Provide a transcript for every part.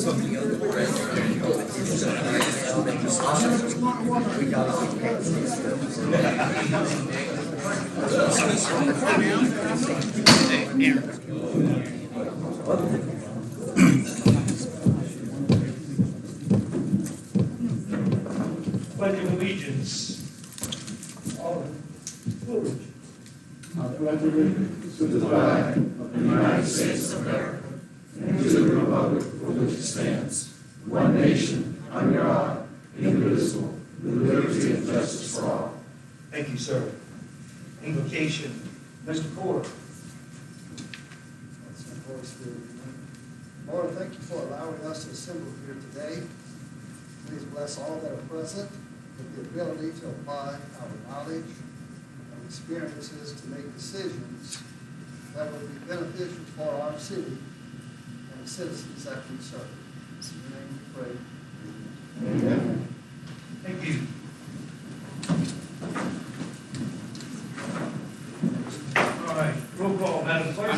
Pledge of allegiance. I pledge allegiance to the flag of the United States of America and to the republic for which it stands, one nation, under God, indivisible, with liberty and justice for all. Thank you, sir. Invocation. Mr. Porter. Holy Spirit. Lord, thank you for allowing us to assemble here today. Please bless all that are present with the ability to apply our knowledge and experiences to make decisions that will be beneficial for our city and the citizens that we serve. In your name we pray. Amen. Thank you. All right, roll call, Madam Clerk.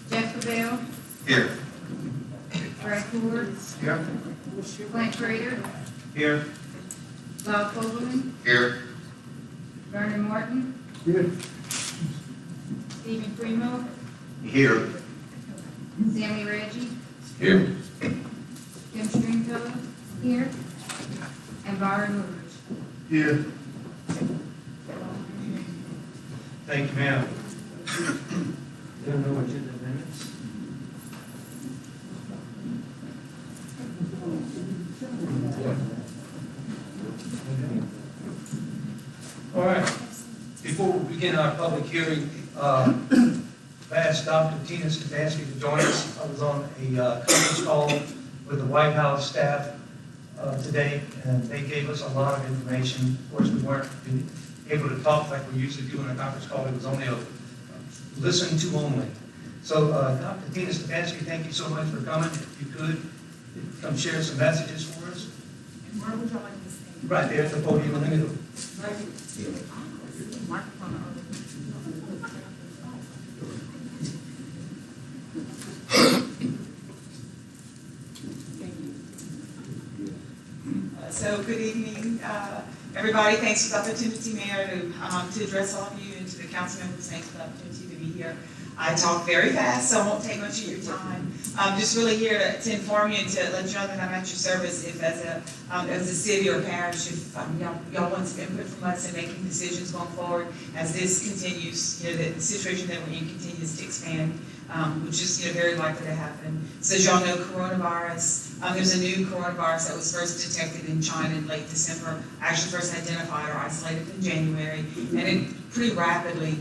Jeff Bell, Here. Brad Ford, Here. Clint Prater, Here. Bob Coleman, Here. Vernon Martin, Here. Stephen Primo, Here. Sammy Reggie, Here. Jim Stringfellow, here, and Byron Woodridge. Here. Thank you, ma'am. There are no agenda minutes. All right. Before we begin our public hearing, I asked Dr. Tina Stefanski to join us. I was on a conference call with the White House staff today, and they gave us a lot of information. Of course, we weren't able to talk like we usually do in a conference call. It was only a listen to only. So, Dr. Tina Stefanski, thank you so much for coming. If you could, come share some messages for us. And where would you like to stand? Right there at the podium. Let me know. Microphone. So good evening, everybody. Thanks for the opportunity, Mayor, to address all of you and to the council members. Thanks for the opportunity to be here. I talk very fast, so I won't take much of your time. I'm just really here to inform you and to let you know that I'm at your service if as a city or parish, if y'all want some input from us in making decisions going forward as this continues, the situation that we're in continues to expand, which is very likely to happen. So as y'all know, coronavirus, there's a new coronavirus that was first detected in China in late December, actually first identified or isolated in January, and it pretty rapidly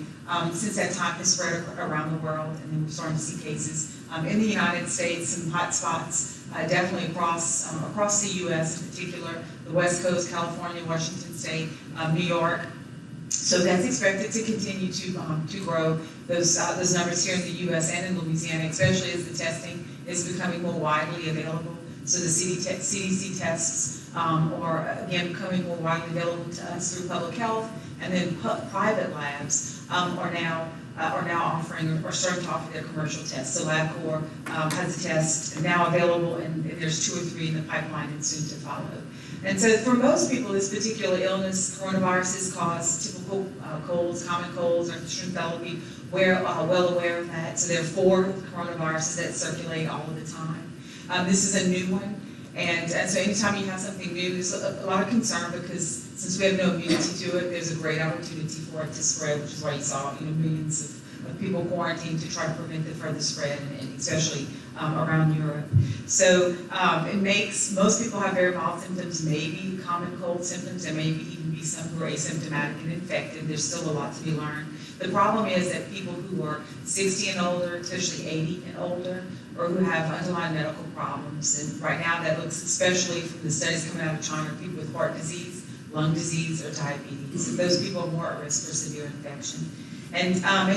since that time has spread around the world, and then we're starting to see cases in the United States, some hot spots, definitely across the U.S. in particular, the West Coast, California, Washington State, New York. So that's expected to continue to grow. Those numbers here in the U.S. and in Louisiana, especially as the testing is becoming more widely available. So the CDC tests are again becoming more widely available to us through public health, and then private labs are now offering or starting to offer their commercial tests. So LabCorp has a test now available, and there's 2 or 3 in the pipeline and soon to follow. And so for most people, this particular illness, coronaviruses cause typical colds, common colds, or Stringfellow will be well aware of that. So there are 4 coronaviruses that circulate all of the time. This is a new one. And so anytime you have something new, there's a lot of concern because since we have no immunity to it, there's a great opportunity for it to spread, which is why you saw millions of people quarantined to try to prevent the further spread, and especially around Europe. So it makes most people have very mild symptoms, maybe common cold symptoms, and maybe even be some who are asymptomatic and infected. There's still a lot to be learned. The problem is that people who are 60 and older, especially 80 and older, or who have underlying medical problems, and right now that looks, especially from the studies coming out of China, people with heart disease, lung disease, or diabetes. And those people are more at risk for severe infection. And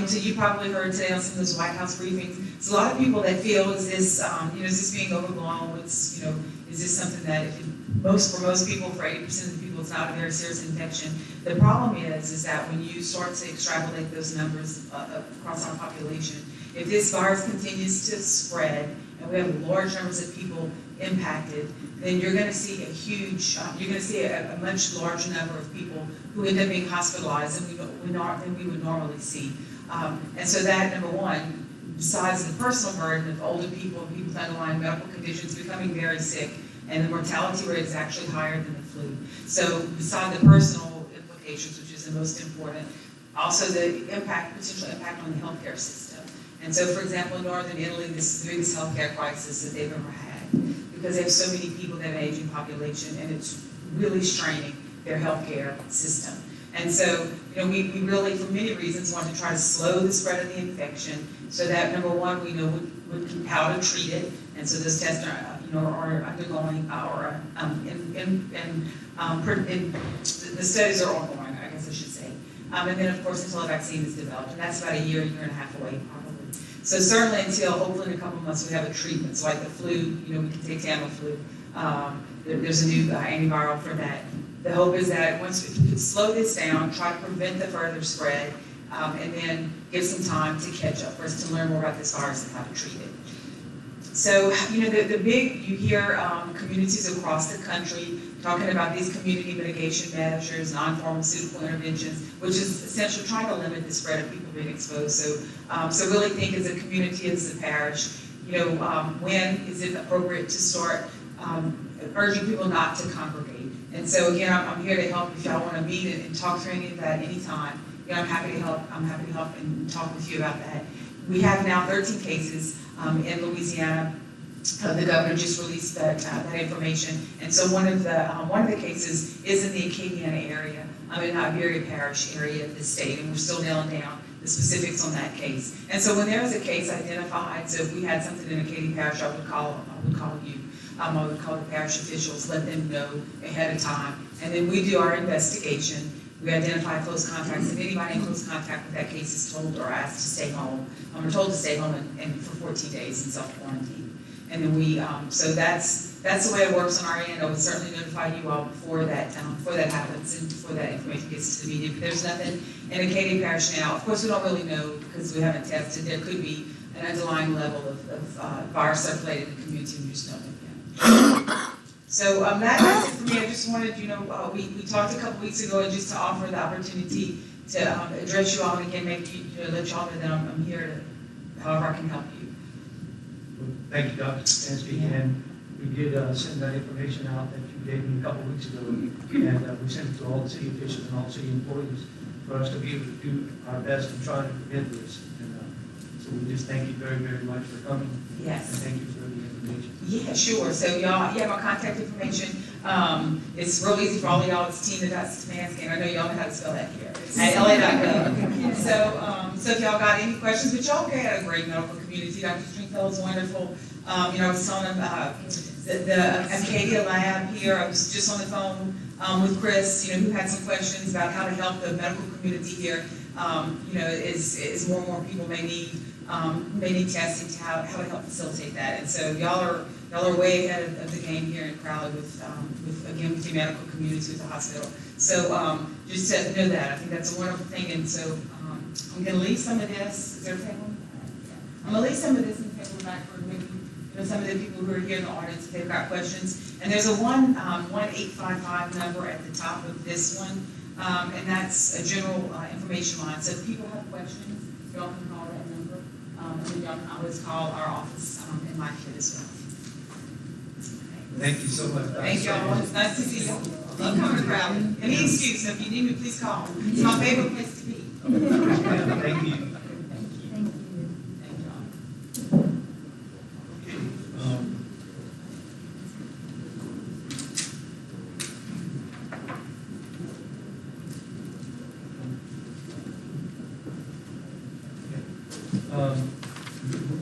so you probably heard today on some of those White House briefings, there's a lot of people that feel, is this being overblown? Is this something that for most people, for 80% of the people, it's not a very serious infection. The problem is that when you start to extrapolate those numbers across our population, if this virus continues to spread and we have large numbers of people impacted, then you're gonna see a much larger number of people who end up being hospitalized than we would normally see. And so that, number one, besides the personal burden of older people and people with underlying medical conditions becoming very sick, and the mortality rate is actually higher than the flu. So besides the personal implications, which is the most important, also the potential impact on the healthcare system. And so, for example, in Northern Italy, this is the biggest healthcare crisis that they've ever had, because they have so many people that have an aging population, and it's really straining their healthcare system. And so, we really, for many reasons, want to try to slow the spread of the infection, so that, number one, we know how to treat it, and so those tests are undergoing, the studies are ongoing, I guess I should say. And then, of course, until a vaccine is developed, and that's about a year and a half away, probably. So certainly until, hopefully in a couple of months, we have a treatment. So like the flu, we can take Tamiflu. There's a new antiviral for that. The hope is that if you could slow this down, try to prevent the further spread, and then give some time to catch up for us to learn more about this virus and how to treat it. So, you hear communities across the country talking about these community mitigation measures, non-pharmaceutical interventions, which is essentially trying to limit the spread of people being exposed. So really think as a community, as a parish, when is it appropriate to start urging people not to congregate? And so again, I'm here to help if y'all want to meet and talk through any of that anytime. I'm happy to help. I'm happy to help and talk with you about that. We have now 13 cases in Louisiana. The governor just released that information, and so one of the cases is in the Acadiana area, in the Iberia Parish area of the state, and we're still nailing down the specifics on that case. And so when there is a case identified, so if we had something in Acadia Parish, I would call you. I would call the parish officials, let them know ahead of time, and then we do our investigation. We identify close contacts, and anybody in close contact with that case is told or asked to stay home. We're told to stay home and for 14 days in self-quarantine. And then so that's the way it works on our end. I would certainly notify you all before that happens and before that information gets to the media. But there's nothing in Acadia Parish now. Of course, we don't really know because we haven't tested. There could be an underlying level of virus circulating in the community. We just don't know yet. So that's it for me. I just wanted, we talked a couple weeks ago just to offer the opportunity to address you all and again, let you all know that I'm here to, however I can help you. Thank you, Dr. Stefanski, and we did send that information out that you gave me a couple weeks ago, and we sent it to all the city officials and all city employees for us to be able to do our best in trying to prevent this. And so we just thank you very, very much for coming. Yes. And thank you for the information. Yeah, sure. So y'all, you have my contact information. It's real easy for all of y'all. It's Tina.Stefanski, and I know y'all know how to spell that here, at LA.gov. So if y'all got any questions, but y'all had a great medical community. Dr. Stringfell's wonderful. I was telling them the Acadia lab here. I was just on the phone with Chris, who had some questions about how to help the medical community here. As more and more people may need testing to how to help facilitate that. And so y'all are way ahead of the game here in Crowley with the medical community with the hospital. So just to know that, I think that's a wonderful thing. And so I'm going to leave some of this. Is there a table? I'm going to leave some of this in the table back for maybe some of the people who are here in the audience if they've got questions. And there's a 1-855 number at the top of this one, and that's a general information line. So if people have questions, y'all can call that number, and then y'all can always call our office in my kit as well. Thank you so much, Dr. Thank y'all. It's nice to see you. Love coming to Crowley. Any excuse, so if you need me, please call. It's my favorite place to be. Thank you.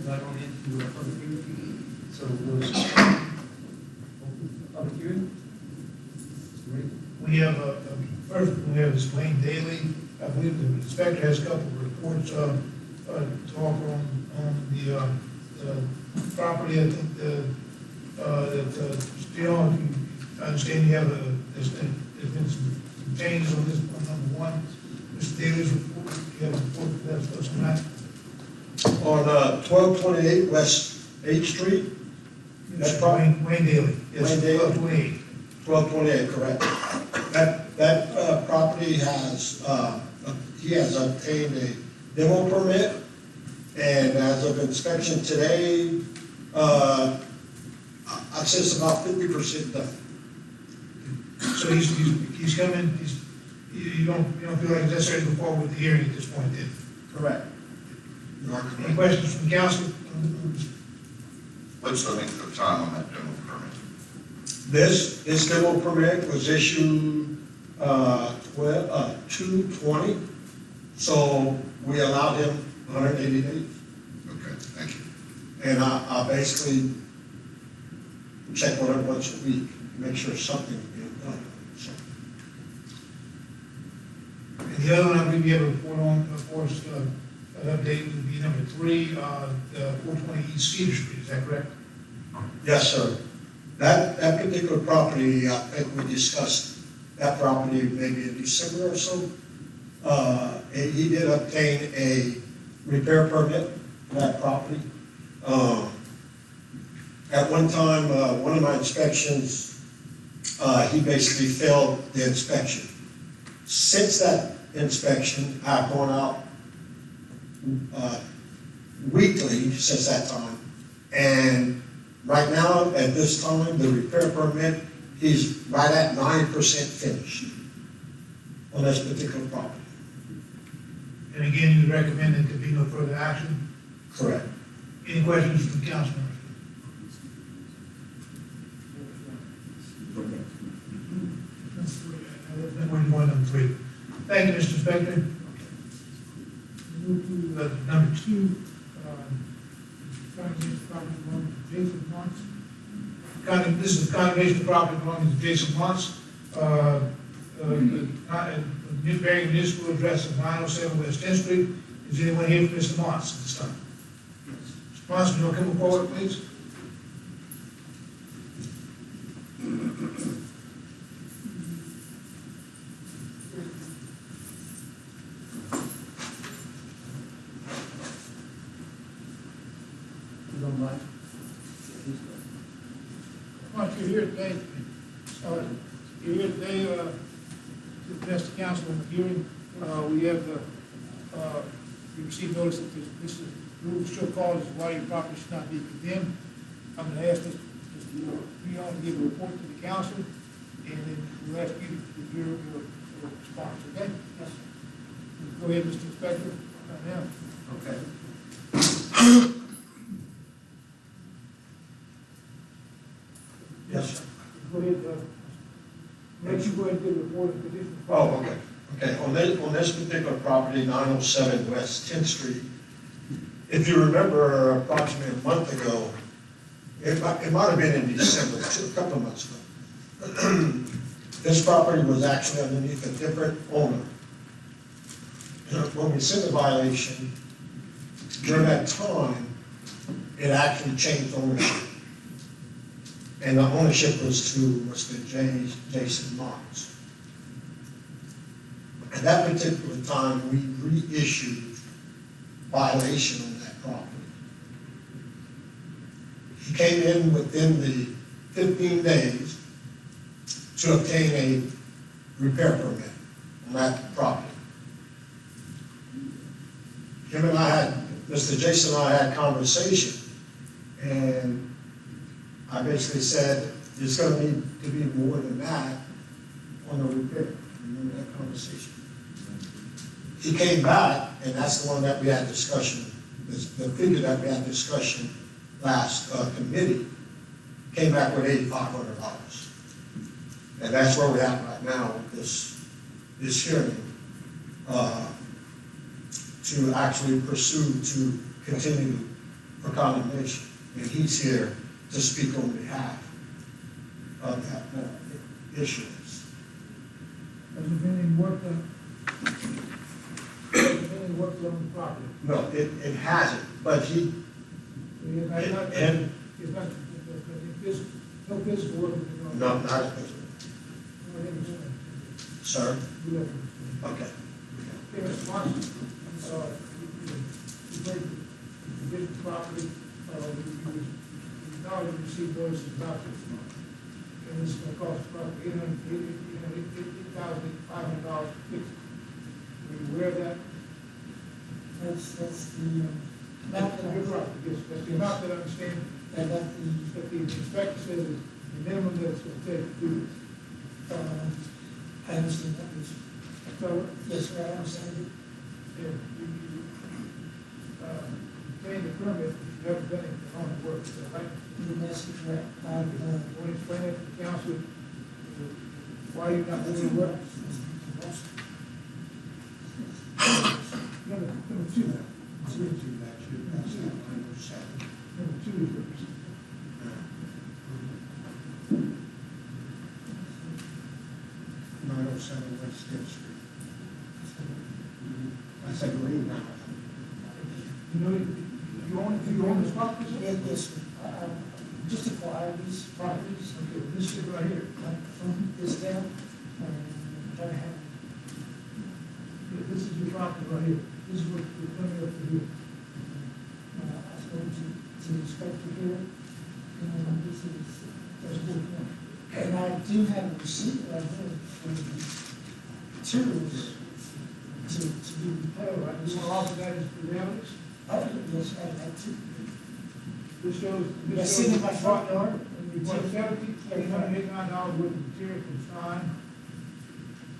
Right on into public hearing. So we'll open public hearing. We have first we have is Wayne Daly. I believe the inspector has a couple of reports to offer on the property. I think that still, if I understand, you have there's been some changes on this on number one. Mr. Daly's report. You have a report for that for tonight. On 1228 West 8th Street, Mr. Wayne Daly. Yes, Wayne Daly. 1228. 1228, correct. That property has, he has obtained a demo permit, and as of inspection today, I'd say it's about 50% done. So he's coming, you don't feel like it's necessary to go forward with the hearing at this point then? Correct. You are Any correct. questions from council? What's the length of time on that demo permit? This demo permit was issued, 2/20, so we allowed him 180 days. Okay, thank you. And I basically check on it once a week, make sure something's being done. So, And the other one, I believe you have a report on, for us, an update would be number 3, the 420 East Cedar Street, is that correct? yes, sir. That particular property, I think we discussed that property maybe in December or so. And he did obtain a repair permit for that property. At one time, one of my inspections, he basically failed the inspection. Since that inspection, I've gone out weekly since that time. And right now, at this time, the repair permit, he's right at 9% finished on this particular property. And again, you recommend that there be no further action? Correct. Any questions from council members? One, number 3. Thank you, Mr. Inspector. Move to number 2, condemnation property belonging to Jason Monts. This is condemnation property belonging to Jason Monts. Bearing municipal address of 907 West 10th Street. Is anyone here for Mr. Monts at this time? Mr. Monts, you want to come forward, please? Mark, you're here today, you're here today, to address the council on the hearing. We have, we received notice that this is, rule of show cause is why your property should not be condemned. I'm gonna ask Mr. Leon to give a report to the council, and then we'll ask you to give your response, okay? Yes. Go ahead, Mr. Inspector, right now. Okay. Yes, sir. Go ahead, let you go ahead and give a report of condition. Oh, okay. Okay, on this particular property, 907 West 10th Street, if you remember approximately a month ago, it might have been in December, a couple of months ago, this property was actually underneath a different owner. When we sent the violation, during that time, it actually changed ownership. And the ownership was to Mr. Jason Marks. At that particular time, we reissued violation on that property. He came in within the 15 days to obtain a repair permit on that property. Him and I had, Mr. Jason and I had conversation, and I basically said, there's gonna need to be more than that on the repair. Remember that conversation? He came back, and that's the one that we had discussion, the figure that we had discussion last committee, came back with $8,500. And that's where we're at right now with this hearing, to actually pursue to continue for condemnation. And he's here to speak on behalf of that issuance. Has there been any work done? Has there been any work done on the property? No, it hasn't, but he, It's not, and, no physical work. no, not a physical. Sir? Okay. Okay, Mr. Watson, you break the property, you dollars to receive notices about this month. And it's gonna cost about $8,500 to fix it. Are you aware of that? That's the amount that You're right, yes, that's the amount that I understand, that that the inspector says is the minimum that it's gonna take to do this. I understand that, yes. So, Yes, sir, I understand it. yeah, you obtain the permit, but you haven't done anything on the work, is that right? That's correct. Want to explain it to the council, why you're not doing the work? Number two. Number two is what Nine oh seven West State Street. I said green now. you know, you own this property? sir? Yes, sir. Just acquire these properties, Okay, this is right here. like from this down, try to have, Yeah, this is your property right here. This is what you're coming up to here. I was going to inspect it here. And this is, that's good. And I do have a receipt right here for the materials to be repaired, right? You want to offer that as the evidence? Oh, yes, I have to. This shows. That's sitting in my front yard. And you bought $1,889 worth of material from Stein,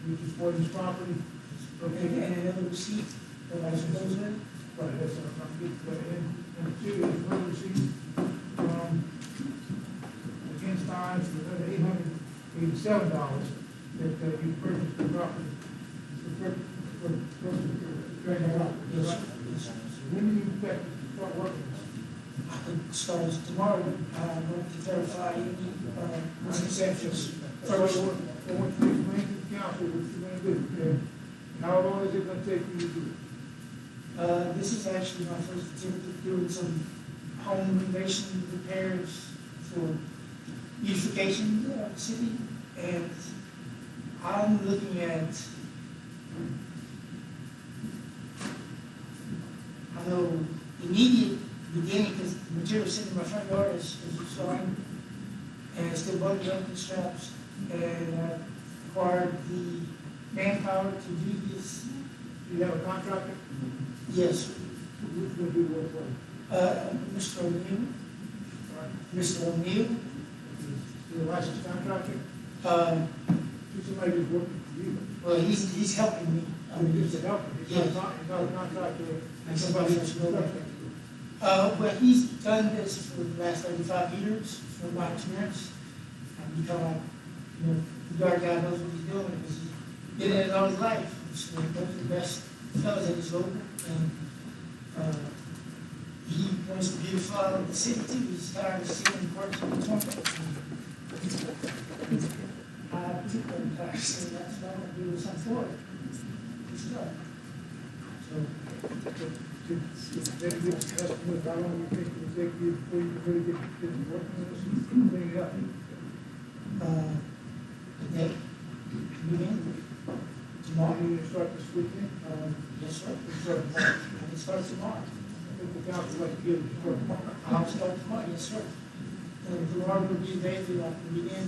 which is for this property. And another receipt that I suppose in. Right, that's what I'm getting, but and two is another receipt against Stein for another $887 that you purchased the property. For Yes, Yes. sir. Yes, sir. When do you expect to start working? I could start tomorrow. I'm going to verify any misconceptions. So I want you to explain to the council what you're gonna do, okay? How long is it gonna take you to do it? This is actually my first attempt at doing some home renovation repairs for beautification of the city. And I'm looking at, I know, immediate beginning, because the material sitting in my front yard is showing, and it's still bugging up and straps, and I acquired the manpower to do this. You have a contractor? Yes, Who's gonna do the work for you? Mr. O'Neill, Right. Mr. O'Neill, You're a licensed contractor? um, Who's somebody who's working for you? well, he's helping me. I mean, He's a helper, he's not, Yes. he's not a contractor. Like somebody that's really- well, he's done this for the last 35 years, from my experience. And become like, the yard guy knows what he's doing, because he's been in it all his life. So those are the best fellows in his local, and, he wants to beautify the city too. He's tired of seeing parts of the corner. I took that entire city, that's why I want to do this on Florida. It's done. So, To then give us an estimate, how long you think it will take you before you can really get working on this and clean it up? today, beginning, tomorrow, You gonna start this weekend? yes, sir. You start tomorrow. I can start tomorrow. I think the council would like to give it a start tomorrow. I'll start tomorrow, yes, sir. And tomorrow will be a day that I can begin,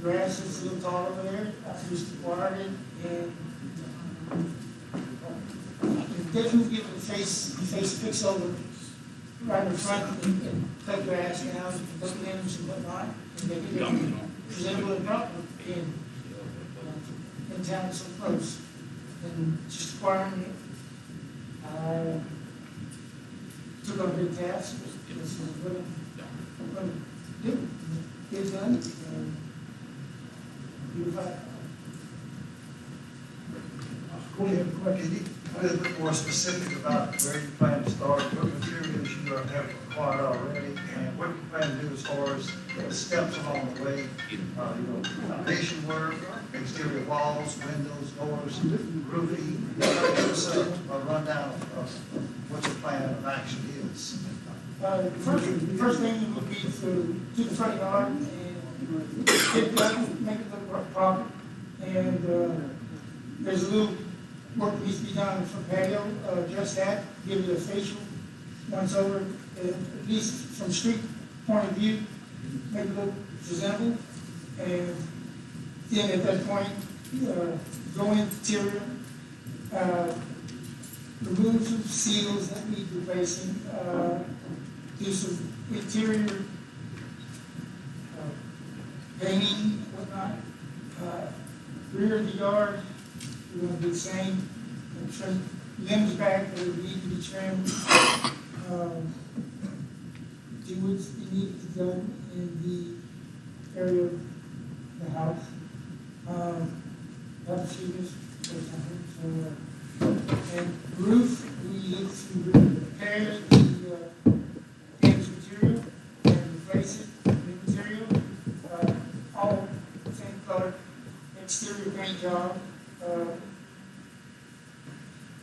grass is a little tall over there, I just watered it, and I can definitely give it a face fix over right in front and cut grass down, put limbs and whatnot, and make it presentable and proper in town so close. And just acquiring it, I took on a big task, this is what I'm do, get it done, and beautify. Go ahead, Can question. you be a little bit more specific about where you plan to start, what materials you have acquired already, and what you plan to do as far as the steps along the way? Foundation work, exterior walls, windows, doors, roofing. Give us a rundown of what your plan of action is. First thing would be to do the front yard and get it done, make it look proper. And there's a little work that needs to be done for patio, address that, give it a facial once over, at least from street point of view, make it look presentable, and then at that point, go interior, remove some seals that need replacing, do some interior painting, whatnot. Rear of the yard, we're gonna do the same, and trim limbs back that would need to be trimmed. Do what's needed to be done in the area of the house. Have a few minutes for something, and roof, we look to repair the damaged material and replace it with new material, all same color, exterior paint job,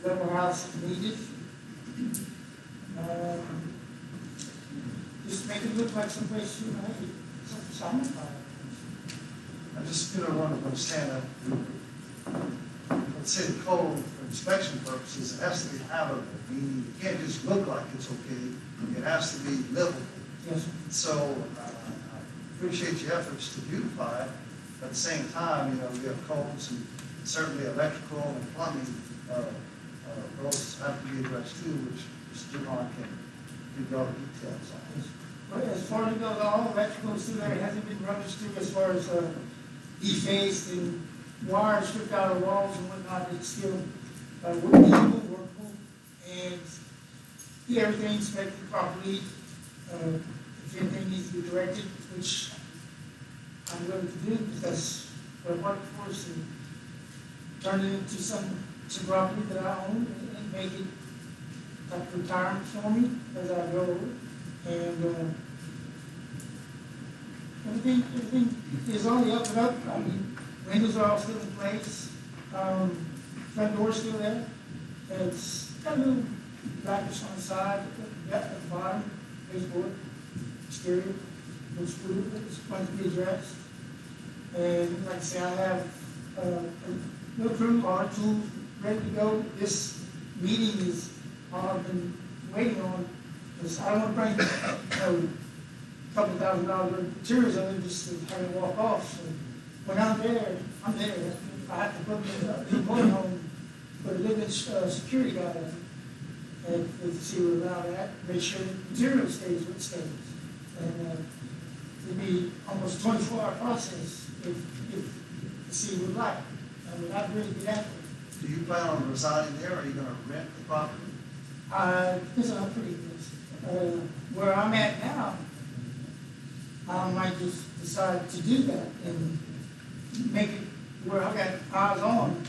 level house if needed. Just make it look like someplace you know, some summer fire. I just, want to understand that, let's say the code for inspection purposes, it has to be habitable, meaning it can't just look like it's okay, it has to be livable. Yes, sir. So, I appreciate your efforts to beautify it, but at the same time, we have codes and certainly electrical and plumbing, those have to be addressed too, which Mr. Duhon can give you all the details on. But as far as it goes, all electrical is still there, it hasn't been rummaged through as far as defaced and wires stripped out of walls and whatnot, it's still workable, and get everything inspected properly. If anything needs to be corrected, which I'm willing to do, because that's what I work for, is to turn it into some property that I own and make it like retirement for me as I grow older. And everything is on the up and up. I mean, windows are all still in place. Front door's still there. It's got a little blackness on the side, at the bottom, baseboard, exterior, no screw, it's going to be addressed. And like I say, I have a little crew, all our tools ready to go. This meeting is all I've been waiting on, because I don't want to bring a couple $1,000 worth of materials in and just have it walk off. So when I'm there, I'm there. If I have to put the point home, put a living security guard in, and if the city will allow that, make sure the material stays what it stays. And it'd be almost a 24-hour process if the city would like. I mean, I'd really be happy. Do you plan on residing there, or are you going to rent the property? This is pretty good. Where I'm at now, I might just decide to do that and make it where I got eyes on.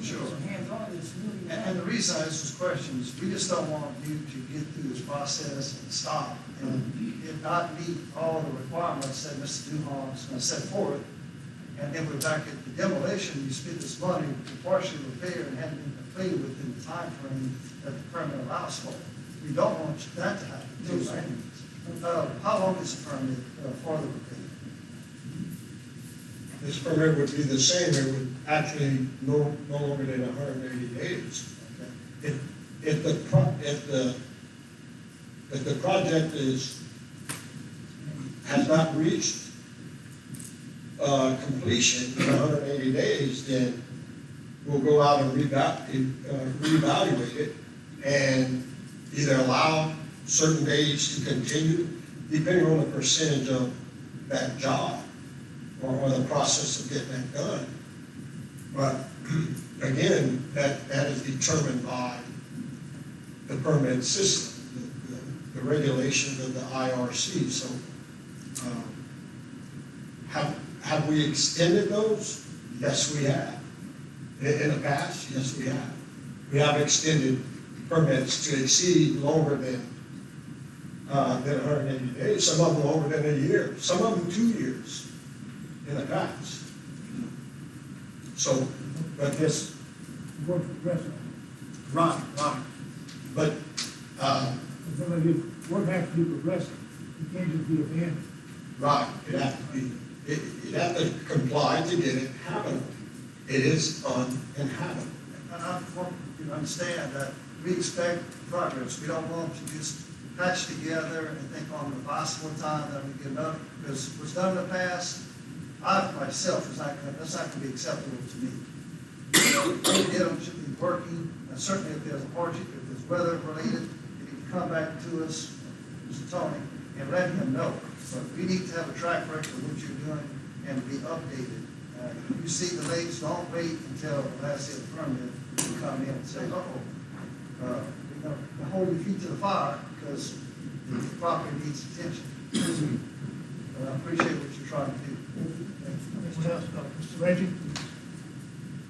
Sure. Hands on this. And the reason I ask this question is we just don't want you to get through this process and stop and if not meet all the requirements that Mr. Duhon is going to set forth. And then we're back at the demolition, you spend this money to partially repair and have it completed within the time frame that the permit allows for. We don't want that to happen. How long is the permit for the repair? This permit would be the same, it would actually no longer than 180 days. Okay. If the project has not reached completion in 180 days, then we'll go out and reevaluate it and either allow certain days to continue, depending on the percentage of that job or the process of getting that done. But again, that is determined by the permit system, the regulations of the IRC. So have we extended those? Yes, we have. In the past, yes, we have. We have extended permits to exceed longer than 180 days. Some of them longer than a year. Some of them 2 years in the past. So, but this. Work progressive. Right. But Work has to be progressive. It can't just be abandoned. right, it have to comply to get it habitable. It is uninhabitable. And I want you to understand that we expect progress. We don't want to just patch together and think on the possible time that we get another, because what's done in the past, I myself, that's not gonna be acceptable to me. What we did, it should be working, and certainly if there's a hardship, if it's weather related, if you can come back to us, Mr. Tony, and let him know. But we need to have a track record of what you're doing and be updated. If you see delays, don't wait until the last day of the permit to come in and say, we're gonna hold your feet to the fire because the property needs attention. But I appreciate what you're trying to do. Anyone else? Mr. Reggie?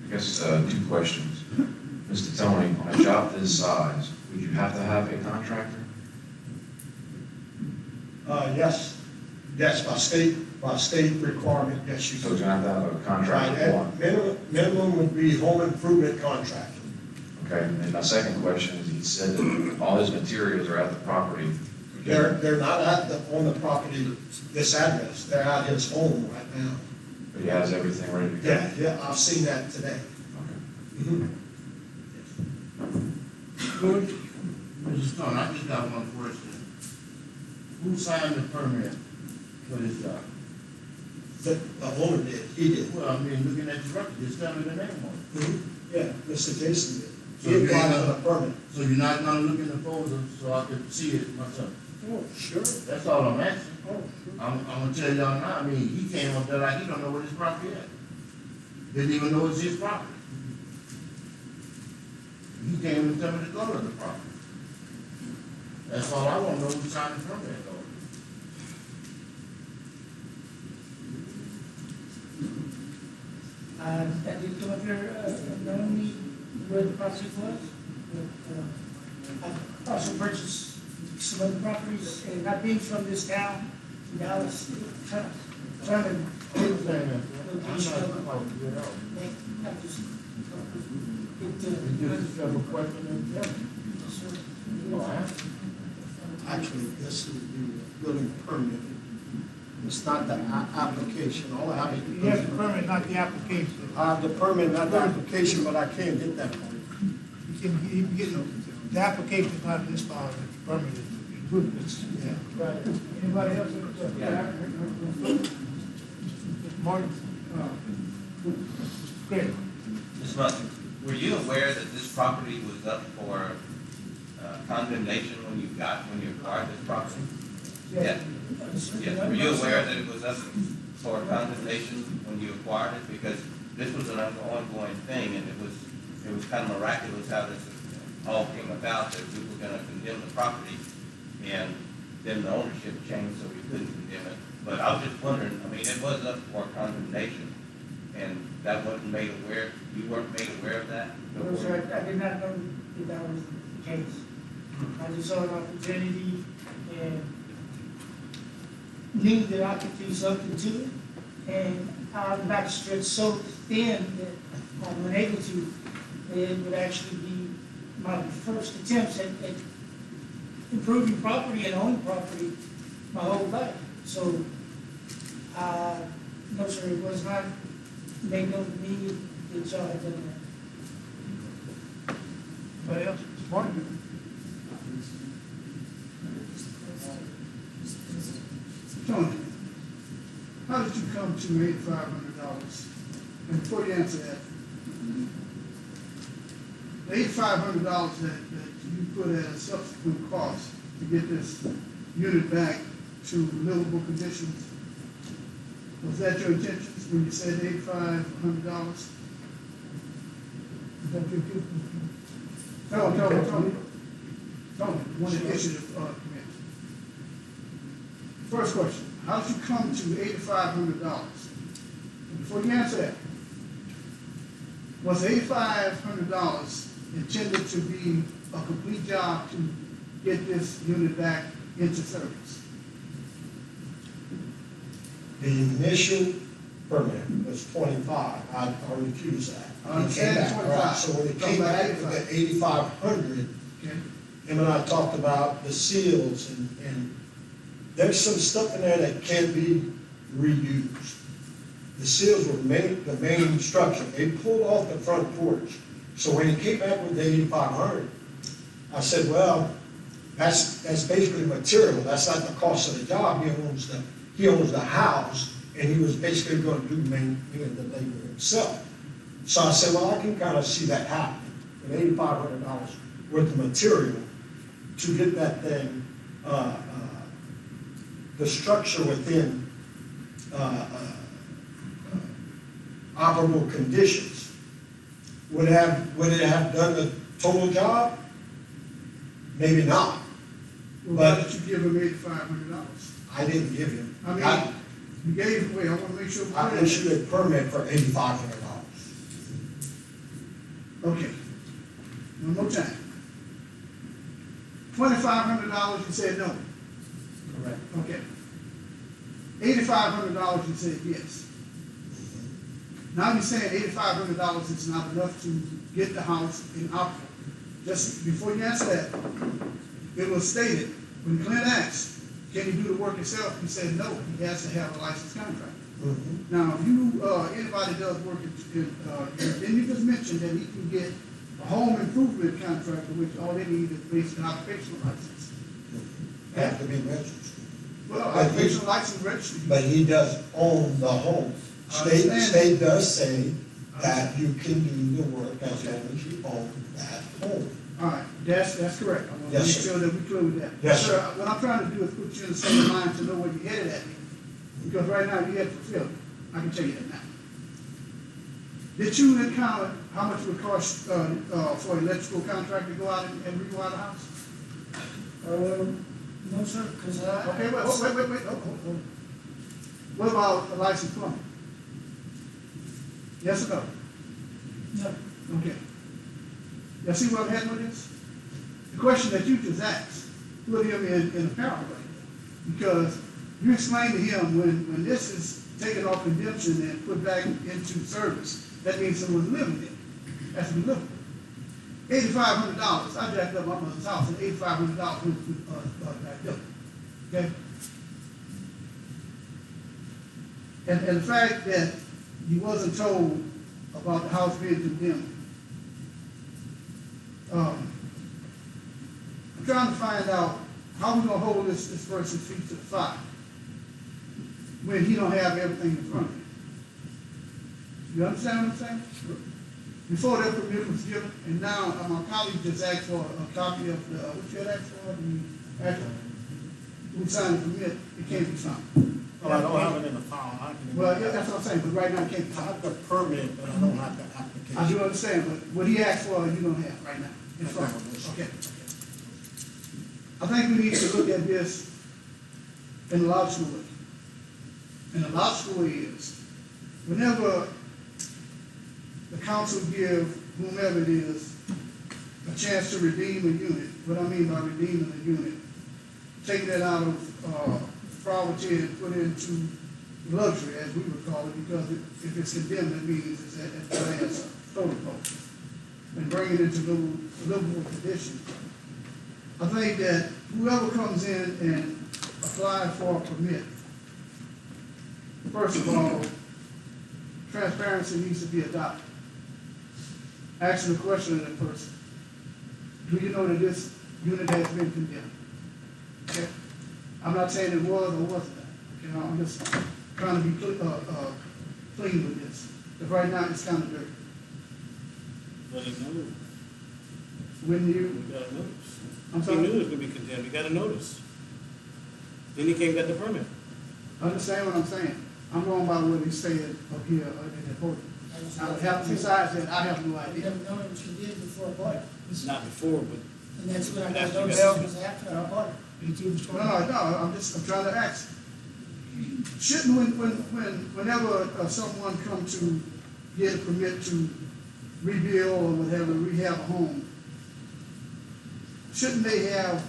I guess, 2 questions. Mr. Tony, on a job this size, would you have to have a contractor? Yes, by state requirement, yes, you So do. he's gonna have a Right, contractor for one. minimum would be home improvement contractor. Okay, and my second question is, he said that all his materials are at the property. They're not on the property, this address, they're at his home right now. But he has everything ready to go? Yeah, I've seen that today. Okay. George? Mr. Stone, I just got one question. Who signed the permit for this job? The owner did, he did. Well, I mean, looking at your record, just tell me the name on it. Yeah, Mr. Jason did. So He you applied ain't for the permit. So you're not gonna look in the folder so I can see it myself? Oh, sure. That's all I'm asking. Oh, sure. I'm gonna tell y'all now, I mean, he came up there like he don't know what his property is. Didn't even know it's his property. He came and told me to go to the property. That's all I wanna know, who signed the permit though. I did come up here, knowing me where the property was. I also purchased some other properties, and I've been from this town to Dallas, trying to I understand that. I'm location not of it. supposed to get out. I just, You just have a question and tell me. Oh, I asked. Actually, this is the building permit. It's not the application, all I have is the You have the building. permit, not the application. I have the permit, not the application, but I can't get that one. You can get, the application is not this far, the permit is. Yeah. Right. Anybody else? Martin? Great. Ms. Munson, were you aware that this property was up for condemnation when you acquired this property? Yes. Yes, were you aware that it was up for condemnation when you acquired it? Because this was an ongoing thing, and it was kind of miraculous how this all came about, that we were gonna condemn the property, and then the ownership changed, so we couldn't condemn it. But I was just wondering, I mean, it was up for condemnation, and that wasn't made aware, you weren't made aware of that? No, sir, I did not know that that was the case. I just saw an opportunity and knew that I could do something to it. And I'm about to stretch so thin that I'm unable to. It would actually be my first attempts at improving property and owning property my whole life. So, no, sir, it was not made known to me that y'all had done that. Anybody else? Martin? Tony, how did you come to $8,500? And before you answer that, the $8,500 that you put as subsequent cost to get this unit back to livable conditions, was that your intentions when you said $8,500? Is that your cue? Tony, one of the issues of command. First question, how did you come to $8,500? Before you answer that, was $8,500 intended to be a complete job to get this unit back into service? The initial permit was 25, I refused that. I understand It came back, 25. right? So when it Come came back back to the 8,500, Okay. him and I talked about the seals and there's some stuff in there that can't be reused. The seals were the main structure. They pulled off the front porch. So when he came back with the 8,500, I said, well, That's basically material, that's not the cost of the job, he owns the house, and he was basically gonna do maintain the labor himself. So I said, well, I can kind of see that happening, with $8,500 worth of material to get that thing, the structure within, operable conditions. Would it have done the total job? Maybe not. Well, why did you give him $8,500? I didn't give him. I mean, you gave, wait, I wanna make sure. I issued a permit for $8,500. Okay. One more time. $2,500, you said no. Correct. Okay. $8,500, you said yes. Now you're saying $8,500 is not enough to get the house in operate. Just before you answer that, it was stated, when Clint asked, can he do the work himself? He said no, he has to have a licensed contractor. Mm-hmm. Now, if you, anybody does work then you just mentioned that he can get a home improvement contractor, which all they need is basically an occupational license. Have to be registered. Well, occupational license registered. But he does own the home. State does say that you can do the work as long as you own that home. All right, that's correct. I want to Yes, make sir. sure that we clear with that. Yes, sir. What I'm trying to do is put you in the same line to know where you're headed at. Because right now, you have to fulfill it. I can tell you that now. Did you encounter how much it would cost, for an electrical contractor to go out and rewire the house? No, sir, because I. Okay, wait. What about a licensed plumber? Yes or no? No. Okay. Y'all see where I'm heading with this? The question that you just asked, put him in a paragraph. Because you explained to him when this is taken off redemption and put back into service, that means someone's living there. That's be livable. $8,500, I jacked up my mother's house and $8,500 went back up. Okay? And the fact that you wasn't told about the house being condemned. I'm trying to find out how we're gonna hold this person's feet to the fire when he don't have everything in front of him. You understand what I'm saying? Before that permit was given, and now my colleague just asked for a copy of the, what you had asked for, who signed the permit, it can't be found. Oh, I don't have it in the file. Well, yeah, that's what I'm saying, but right now it can't be I found. have the permit, but I don't have the application. I do understand, but what he asked for, you don't have right now. In front of us. Okay. I think we need to look at this in a logical way. And the logical way is, whenever the council give whomever it is a chance to redeem a unit, what I mean by redeeming a unit, take that out of poverty and put it into luxury, as we would call it, because if it's condemned, that means it's at the last protocol. And bring it into livable conditions. I think that whoever comes in and applies for a permit, first of all, transparency needs to be adopted. Asking the question of that person, do you know that this unit has been condemned? Okay? I'm not saying it was or wasn't. Okay, I'm just trying to be clean with this. Because right now it's kind of dirty. Well, he knew. When you, We got a notice. I'm He sorry? knew it was gonna be condemned, he got a notice. Then he came and got the permit. Understand what I'm saying? I'm going by what he said up here in the podium. Besides that, I have no We idea. never known it was condemned before I bought it. It's not before, but And that's what I got After you noticed, got- was after I bought it. he too was No, I'm trying to ask. Shouldn't whenever someone comes to get a permit to rebuild or whatever, rehab a home, shouldn't they have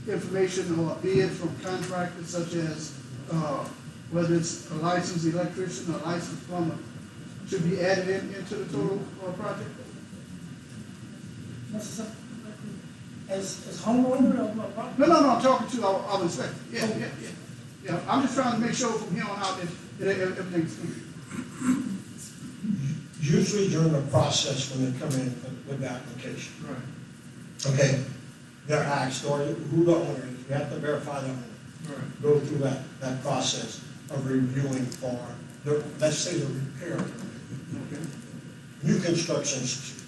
information or a bid from contractors such as, whether it's a licensed electrician or licensed plumber, should be added into the total project? As homeowner of my property. No, I'm talking to our inspector. Yeah, I'm just trying to make sure from here on out that everything's clear. Usually during the process when they come in with the application. Right. Okay, they're asked, or who the owner is, we have to verify the owner. Go through that process of reviewing for, let's say, the repair. Okay. New construction's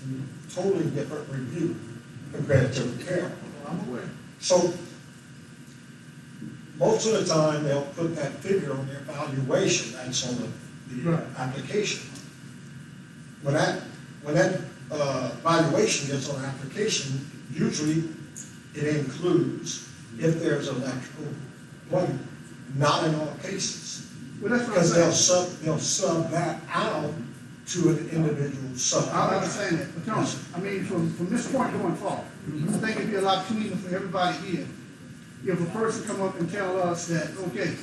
totally different review compared to repair. Well, I'm aware. So, most of the time, they'll put that figure on their valuation, that's on the Right. application. When that valuation gets on the application, usually it includes if there's electrical plumbing, not in all cases. Well, that's what I'm Because saying. they'll sub that out to an individual sub. I understand that, but Tony, I mean, from this point going forward, I think it'd be a lot cleaner for everybody here if a person come up and tell us that, okay,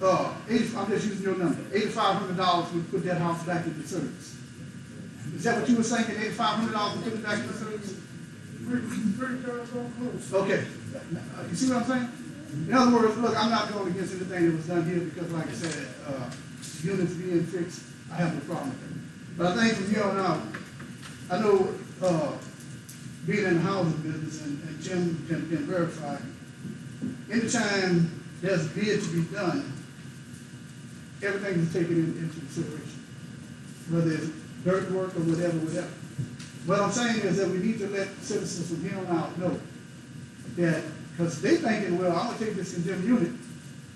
I'm just using your number, $8,500 would put that house back into service. Is that what you were thinking, $8,500 would put it back into service? Pretty close. Okay, you see what I'm saying? In other words, look, I'm not going against anything that was done here because like I said, units being fixed, I have no problem with that. But I think from here on out, I know, being in the housing business and Jim can verify, anytime there's a bid to be done, everything is taken into consideration. Whether it's dirt work or whatever. What I'm saying is that we need to let citizens from here on out know that, because they thinking, well, I'm gonna take this condemned unit,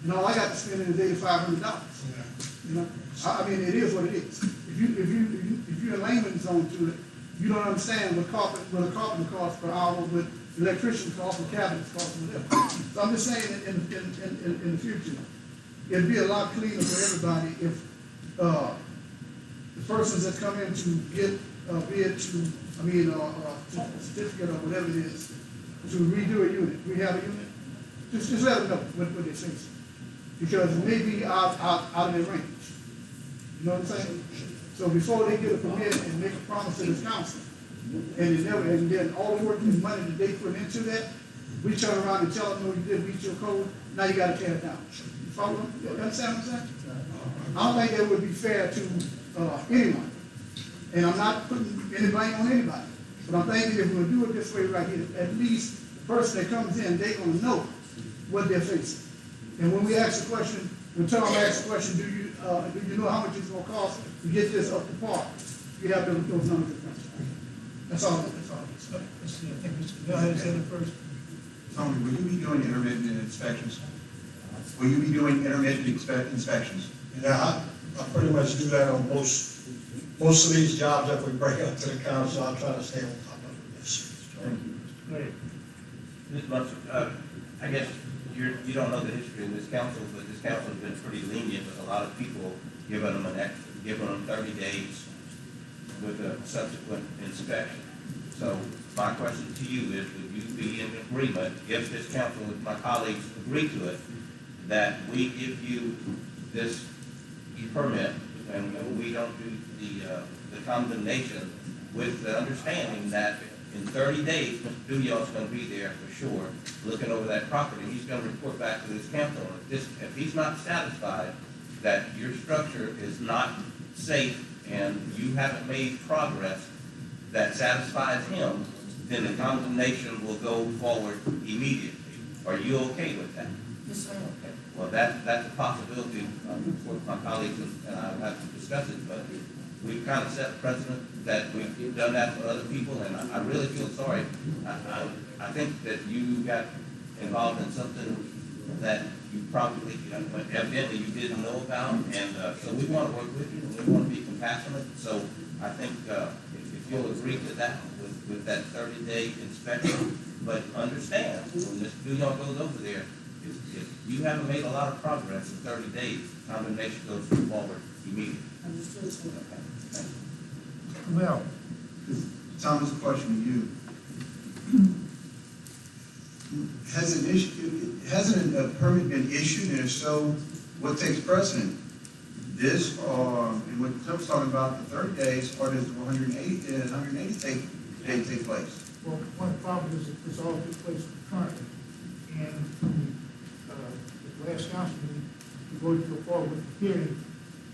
and all I got to spend is $8,500. You know, I mean, it is what it is. If you're a layman's on to it, you don't understand what a carpenter costs per hour, what electrician costs, what cabinets cost, whatever. So I'm just saying, in the future, it'd be a lot cleaner for everybody if the persons that come in to get a bid a certificate or whatever it is, to redo a unit, rehab a unit, just let them know what they think. Because it may be out of their range. You know what I'm saying? So before they get a permit and make a promise to this council, and then all the work and money that they put into that, we turn around and tell them, no, you didn't reach your code, now you gotta tear it down. You follow me? You understand what I'm saying? I don't think that would be fair to anyone. And I'm not putting any blame on anybody. But I'm thinking if we're gonna do it this way right here, at least the person that comes in, they're gonna know what they're facing. And when we ask the question, when Tom asks the question, do you know how much it's gonna cost to get this up to par? You have those numbers in front of you. That's all. Let's see, I think Mr. Gunn said it first. Tony, will you be doing intermittent inspections? Will you be doing intermittent inspections? Yeah, I pretty much do that on most of these jobs that we bring up to the council. I'll try to stay on top of it. Yes. Thank you, Mr. Clay. Ms. Munson, I guess you don't know the history of this council, but this council has been pretty lenient with a lot of people, giving them 30 days with a subsequent inspection. So my question to you is, would you be in agreement, if this council, if my colleagues agree to it, that we give you this permit and we don't do the condemnation with the understanding that in 30 days, Mr. Duyall's going to be there for sure, looking over that property. He's going to report back to this council. If he's not satisfied that your structure is not safe and you haven't made progress that satisfies him, then the condemnation will go forward immediately. Are you okay with that? Yes, sir. Okay. Well, that's a possibility. Of course, my colleagues and I have to discuss it, but we've kind of set precedent that we've done that for other people, and I really feel sorry. I think that you got involved in something that you probably, evidently you didn't know about, and so we want to work with you, and we want to be compassionate. So I think if you'll agree to that with that 30-day inspection, but understand when Mr. Duyall goes over there, if you haven't made a lot of progress in 30 days, condemnation goes forward immediately. Understood, sir. Okay. Thank you. Well, Tom, this is a question to you. Hasn't a permit been issued, and if so, what takes precedent? This, or, and what Cliff's talking about, the 30 days, or does the 180 day take place? well, one of the problems is that this all took place concurrently. And the last council meeting, we voted to go forward with the hearing,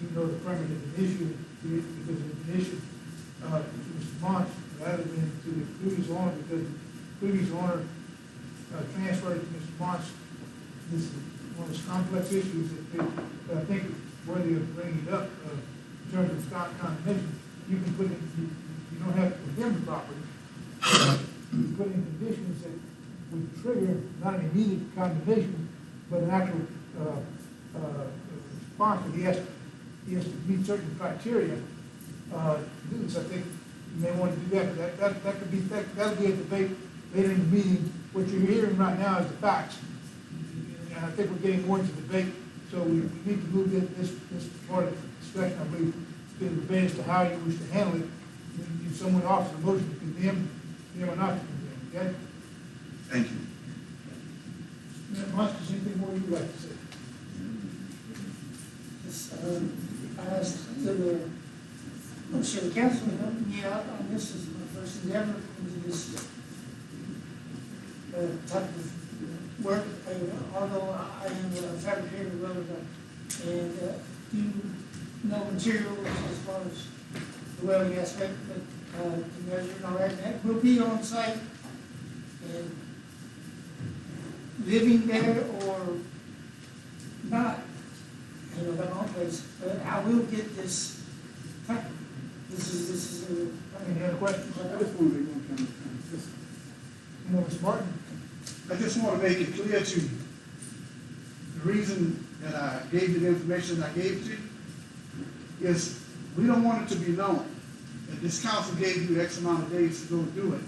even though the permit had been issued, because it had been issued to Mr. March, rather than to the previous owner, because the previous owner transfer it to Mr. March. This is one of those complex issues that I think whether you're bringing it up, in terms of condemnation, you can put in, you don't have to condemn the property. You put in conditions that would trigger not an immediate condemnation, but an actual, response. He has to meet certain criteria, to do this. I think you may want to do that, but that'll be a debate later in the meeting. What you're hearing right now is the facts. And I think we're getting more into debate, so we need to move this part of the discussion, I believe, to the debate as to how you wish to handle it. If someone offers a motion to condemn or not to condemn, okay? Thank you. Mr. Musk, is there anything more you'd like to say? Yes, I asked the, I'm sure the council will help me out on this. This is my first endeavor into this type of work. Although I am a fabricator welder and do know material as far as the welding aspect, but to measure and all that, and that will be on site. And living there or not, my own place, but I will get this. This is Any other questions? I just want to make one comment. Mr. Martin? I just want to make it clear to you, the reason that I gave you the information I gave to you is we don't want it to be known that this council gave you X amount of days to go do it,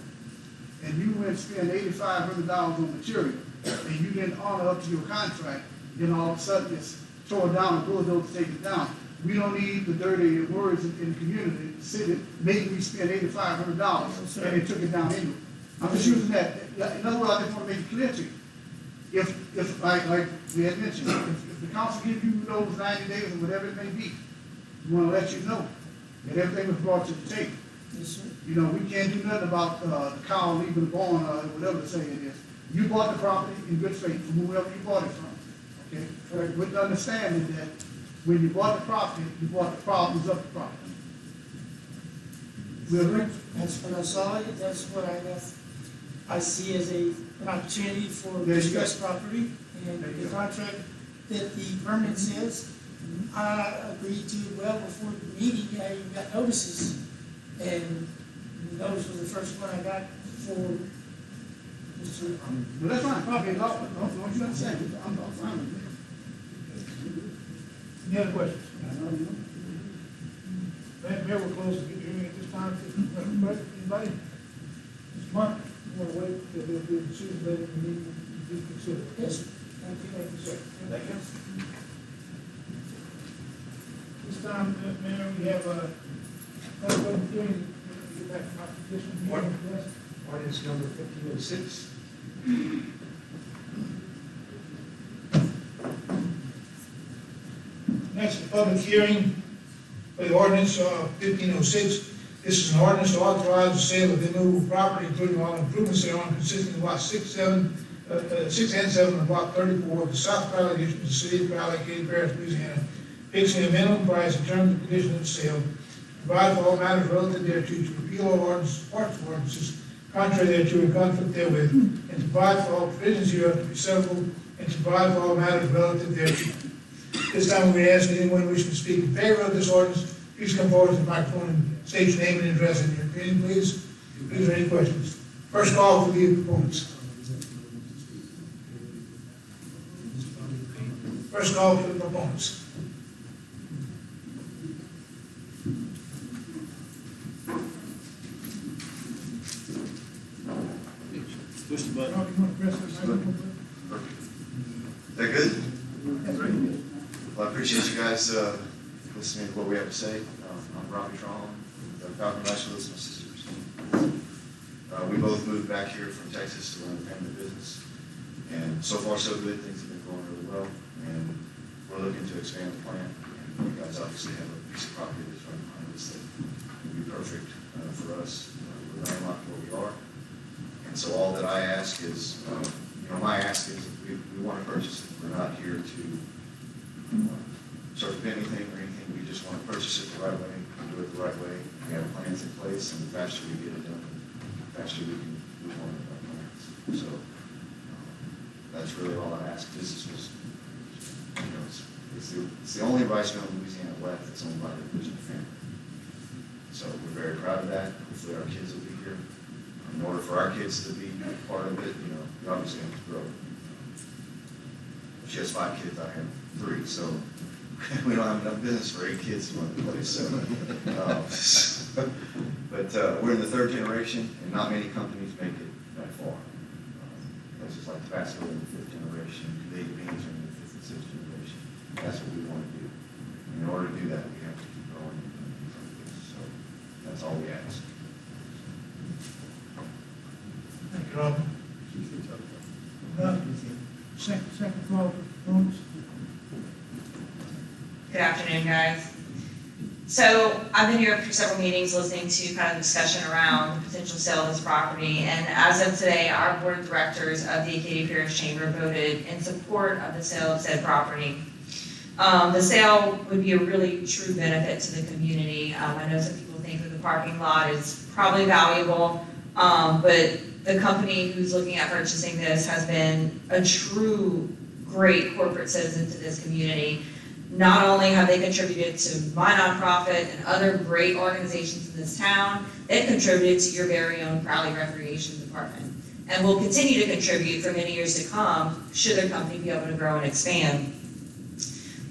and you went and spend $8,500 on material, and you didn't honor up to your contract, then all of a sudden it's tore down and bulldozer take it down. We don't need the dirty words in the community, the city, maybe we spent $8,500 and they took it down anyway. I'm just using that. In other words, I just want to make it clear to you. If like we had mentioned, if the council gives you those 90 days or whatever it may be, we want to let you know that everything was brought to the table. yes, sir. We can't do nothing about the cow leaving the barn or whatever the saying is. You bought the property in good faith from whoever you bought it from. Okay? With the understanding that when you bought the property, you bought the problems of the property. We agree? That's when I saw it. That's what I see as an opportunity for There you go. distressed property. And There you the go. contract that the permit says, I agreed to well before the meeting. I even got notices. And the notice was the first one I got for Mr. Well, that's fine. Okay, don't you understand? I'm fine with it. Any other questions? Mayor, we're closed the hearing at this time. Anybody? Mr. Mark, you want to wait till there'll be a decision later in the meeting to be considered? Yes, sir. Thank you, sir. Thank you. This time, Mayor, we have a public hearing. Get back to my position. What? Yes. Ordinance number 1506. Next, public hearing for the ordinance 1506. This is an ordinance to authorize the sale of immovable property, including all improvements thereon, consisting of lot 6 and 7 of block 34 of the South Crowley District of the City of Crowley, Katy Parish, Louisiana, fixing a minimum price in terms and conditions of the sale, provide for all matters relative thereto, to repeal all ordinances, parts of ordinances contrary thereto in conflict therewith, and to provide for all provisions hereof to be severable, and to provide for all matters relative thereto. This time we ask anyone wishing to speak in favor of this ordinance, please come forward to the microphone and state your name and address in your opinion, please. Is there any questions? First call for the proponents. First call for the proponents. Push the button. You want to press this microphone? Is that good? Well, I appreciate you guys listening to what we have to say. I'm Robbie Tron, with Falcon Nationalists, my sisters. We both moved back here from Texas to run a family business. And so far, so good. Things have been going really well. And we're looking to expand the plant. And you guys obviously have a piece of property that's right behind us that would be perfect for us. We're landlocked where we are. And so all that I ask is, my ask is we want to purchase it. We're not here to circumvent anything or anything. We just want to purchase it the right way, do it the right way. We have plans in place, and the faster we get it done, the faster we can move on with our plans. So That's really all I ask. This was, it's the only rice mill in Louisiana left that's owned by the original family. So we're very proud of that. Hopefully our kids will be here. In order for our kids to be part of it, we obviously have to grow. She has 5 kids, I have 3, so we don't have enough business for 8 kids to run the place. So, but we're in the 3rd generation, and not many companies make it that far. Places like Tabasco are in the 5th generation, Canadian beans are in the 5th and 6th generation. That's what we want to do. In order to do that, we have to keep growing and doing things like this. So that's all we ask. Thank you, Robin. Second floor, Lawrence. Good afternoon, guys. So I've been here for several meetings listening to kind of the discussion around the potential sale of this property. And as of today, our board of directors of the Acadia Parish Chamber voted in support of the sale of said property. The sale would be a really true benefit to the community. I know some people think that the parking lot is probably valuable, but the company who's looking at purchasing this has been a true great corporate citizen to this community. Not only have they contributed to my nonprofit and other great organizations in this town, they've contributed to your very own Crowley Recreation Department. And will continue to contribute for many years to come, should their company be able to grow and expand.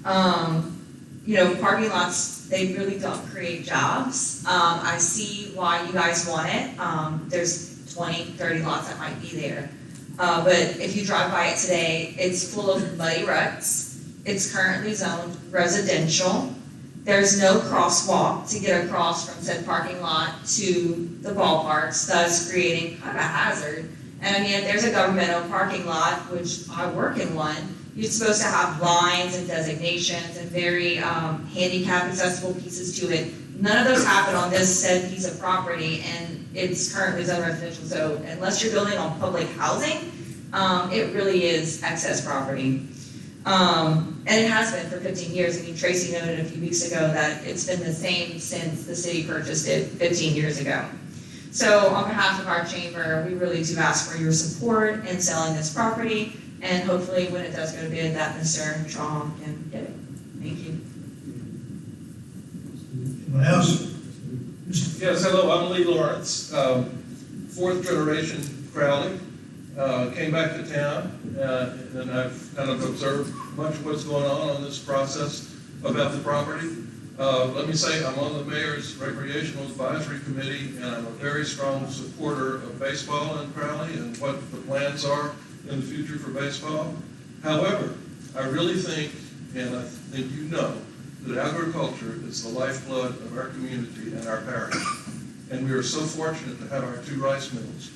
Parking lots, they really don't create jobs. I see why you guys want it. There's 20, 30 lots that might be there. But if you drive by it today, it's full of muddy ruts. It's currently zoned residential. There's no crosswalk to get across from said parking lot to the ballparks, thus creating kind of a hazard. And I mean, if there's a government-owned parking lot, which I work in one, you're supposed to have lines and designations and very handicap accessible pieces to it. None of those happen on this said piece of property, and it's currently zoned residential. So unless you're building on public housing, it really is excess property. And it has been for 15 years. I mean, Tracy noted a few weeks ago that it's been the same since the city purchased it 15 years ago. So on behalf of our chamber, we really do ask for your support in selling this property, and hopefully when it does go to bid, that Mr. Traum can get it. Thank you. Anyone else? Yes, hello, I'm Lee Lawrence, 4th generation Crowley. Came back to town, and I've kind of observed much of what's going on this process about the property. Let me say, I'm on the Mayor's Recreational Advisory Committee, and I'm a very strong supporter of baseball in Crowley and what the plans are in the future for baseball. However, I really think, and I think you know, that agriculture is the lifeblood of our community and our parish. And we are so fortunate to have our 2 rice mills.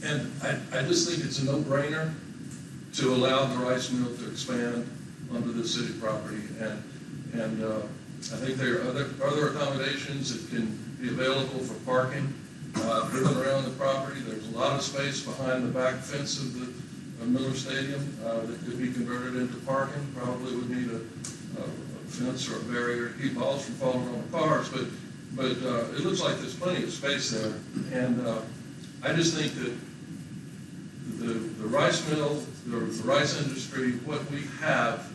And I just think it's a no-brainer to allow the rice mill to expand onto the city property. And I think there are other accommodations that can be available for parking. Driven around the property, there's a lot of space behind the back fence of the Miller Stadium that could be converted into parking. Probably would need a fence or a barrier to keep balls from falling on the cars, but it looks like there's plenty of space there. And I just think that the rice mill, the rice industry, what we have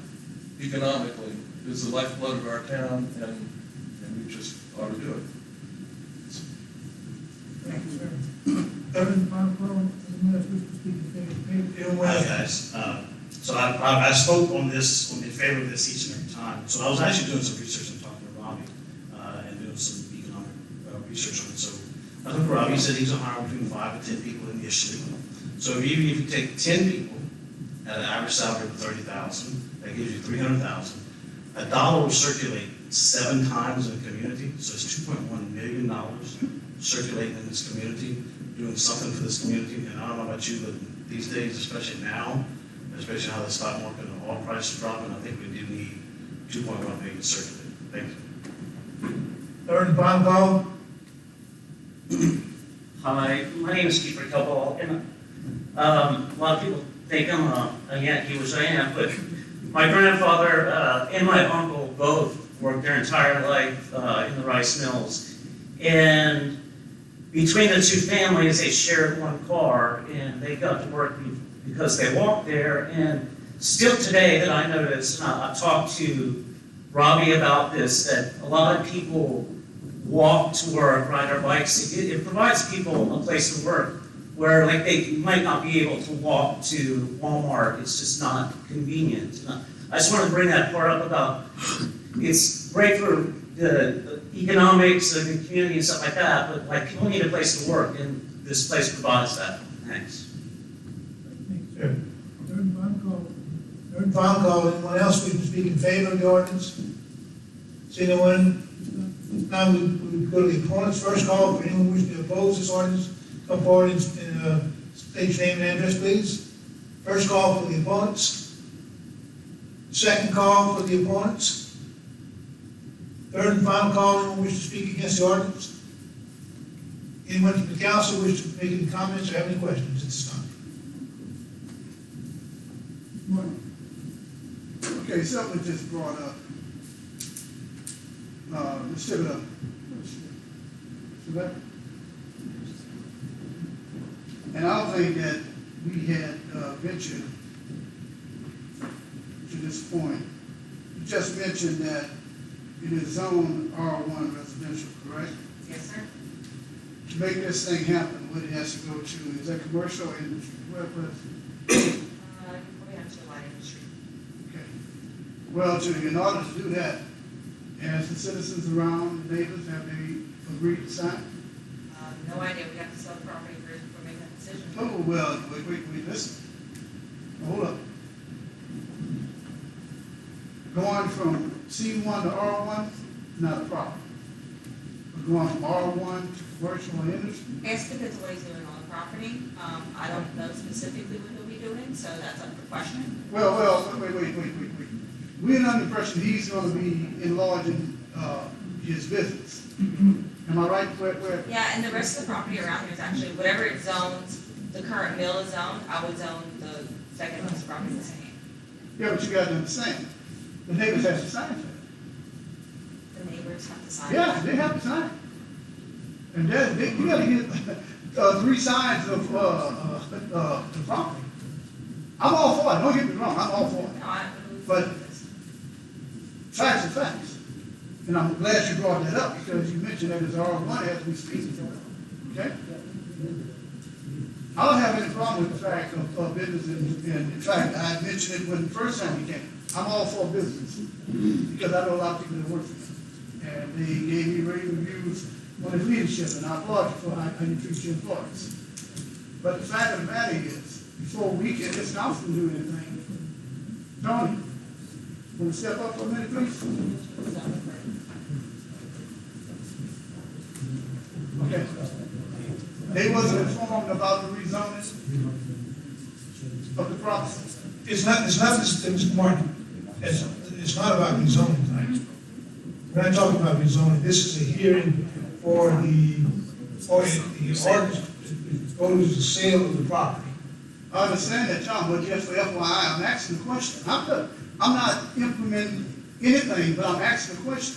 economically is the lifeblood of our town, and we just ought to do it. Thank you, sir. Evan, final call, anyone else wish to speak in favor? Hi, guys. So I spoke on this, in favor of this each and every time. So I was actually doing some research and talking to Robbie, and doing some economic research on it. So I think Robbie said he's gonna hire between 5 to 10 people initially. So even if you take 10 people at an average salary of $30,000, that gives you $300,000. $1 will circulate 7 times in the community, so it's $2.1 million circulating in this community, doing something for this community. And I don't know about you, but these days, especially now, especially how the stock market and oil prices are dropping, I think we do need 2.1 million circulating. Thank you. Third and final call. Hi, my name is Keeper Cobalt, and a lot of people think I'm a Yankee, which I am, but my grandfather and my uncle both worked their entire life in the rice mills. And between the 2 families, they shared 1 car, and they got to work because they walk there, and still today that I noticed, and I've talked to Robbie about this, that a lot of people walk to work, ride their bikes. It provides people a place to work where like they might not be able to walk to Walmart. It's just not convenient. I just want to bring that part up about it's great for the economics of the community and stuff like that, but like people need a place to work, and this place provides that. Thanks. Third and final call. Third and final call. Anyone else wish to speak in favor of the ordinance? See no one? Now we go to the opponent's first call. For anyone wishing to oppose this ordinance, come forward and state your name and address, please. First call for the opponents. Second call for the opponents. Third and final call. Anyone wish to speak against the ordinance? Anyone from the council wish to make any comments or have any questions at this time? Okay, something just brought up. Let's sit it up. And I don't think that we had ventured to this point. You just mentioned that it is zone R1 residential, correct? Yes, sir. To make this thing happen, what it has to go to, is that commercial or industry? We have to light industry. Okay. Well, in order to do that, as the citizens around, the neighbors, have they agreed to sign? No idea, we have to sell the property for making that decision. Oh, well, wait, listen. Hold up. Going from C1 to R1, not a problem. But going from R1 to commercial and industry? It depends what he's doing on the property. I don't know specifically what he'll be doing, so that's up for question. Well, wait. We're under the impression he's gonna be enlarging, his business. Am I right? Where? Yeah, and the rest of the property around here is actually, whatever it zones, the current mill is zoned, I would zone the second most property the same. Yeah, but you gotta understand, the neighbors have to sign for it. The neighbors have to sign. Yeah, they have to sign. And then, you gotta get, 3 sides of, the property. I'm all for it, don't get me wrong, I'm all for it. No, I But facts are facts. And I'm glad you brought that up, because you mentioned that it's R1 as we speak. Okay? I don't have any problem with the fact of business, and in fact, I mentioned it when the first time we came. I'm all for business, because I know a lot of people that work for them. And they gave me rave reviews on his leadership, and I applaud you for how you treat your employees. But the fact of the matter is, before we can, this council can do anything, Tony, will you step up for a minute, please? Okay. They wasn't informed about the rezoning of the property. It's not, Mr. Martin, it's not about rezoning tonight. We're not talking about rezoning. This is a hearing for the ordinance, go to the sale of the property. I understand that, John, but just for FYI, I'm asking the question. I'm not implementing anything, but I'm asking the question.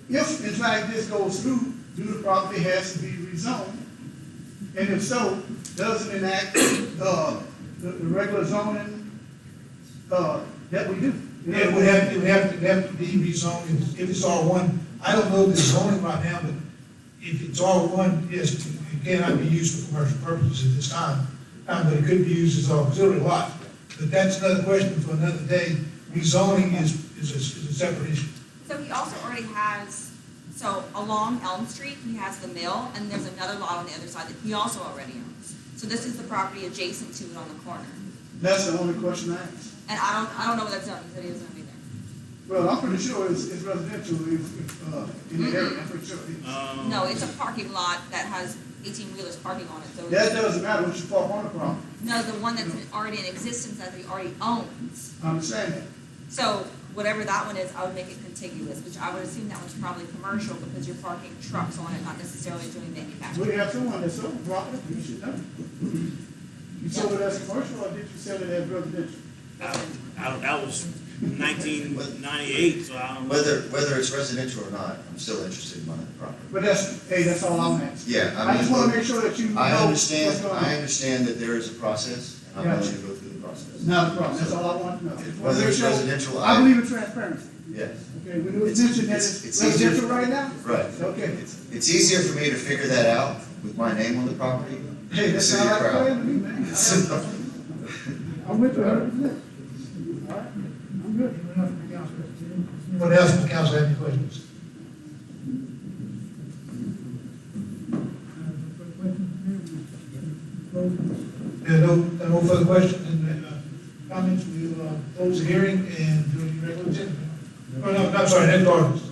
If in fact this goes through, do the property has to be rezoned? And if so, does it enact the regular zoning that we do? Yeah, it would have to be rezoned if it's R1. I don't know the zoning right now, but if it's R1, yes, it cannot be used for commercial purposes at this time. But it could be used as auxiliary lot. But that's another question for another day. Rezoning is a separate issue. So he also already has, so along Elm Street, he has the mill, and there's another lot on the other side that he also already owns. So this is the property adjacent to it on the corner. That's the only question I asked. And I don't know what that's done, he said he doesn't know either. Well, I'm pretty sure it's residential if in the area, I'm pretty sure. No, it's a parking lot that has 18-wheelers parking on it, so. That doesn't matter what you park on the property. No, the one that's already in existence that he already owns. I understand that. So whatever that one is, I would make it contiguous, which I would assume that one's probably commercial because you're parking trucks on it, not necessarily doing manufacturing. We have someone that sold the property, you should know. You sold it as commercial, or did you sell it as residential? I was 1998, so I don't know. Whether it's residential or not, I'm still interested in buying the property. But that's all I'm asking. Yeah, I just wanna make sure that you know I what's going on. understand that there is a process, and I'm Gotcha. willing to go through the process. Not a problem, that's all I want to know. Just wanna Whether make it's sure- residential, I believe in transparency. Yes. Okay, when it was mentioned that It's it's easier- residential right now? Right. Okay. It's easier for me to figure that out with my name on the property. Hey, than the that City sounds of like a Crowley. plan to me, man. I'm with you 100%. All right, I'm good. Anyone else from the council? Anyone else from the council have any questions? There are no further questions and comments. We'll close the hearing and do the regular agenda. Oh, no, I'm sorry, next ordinance.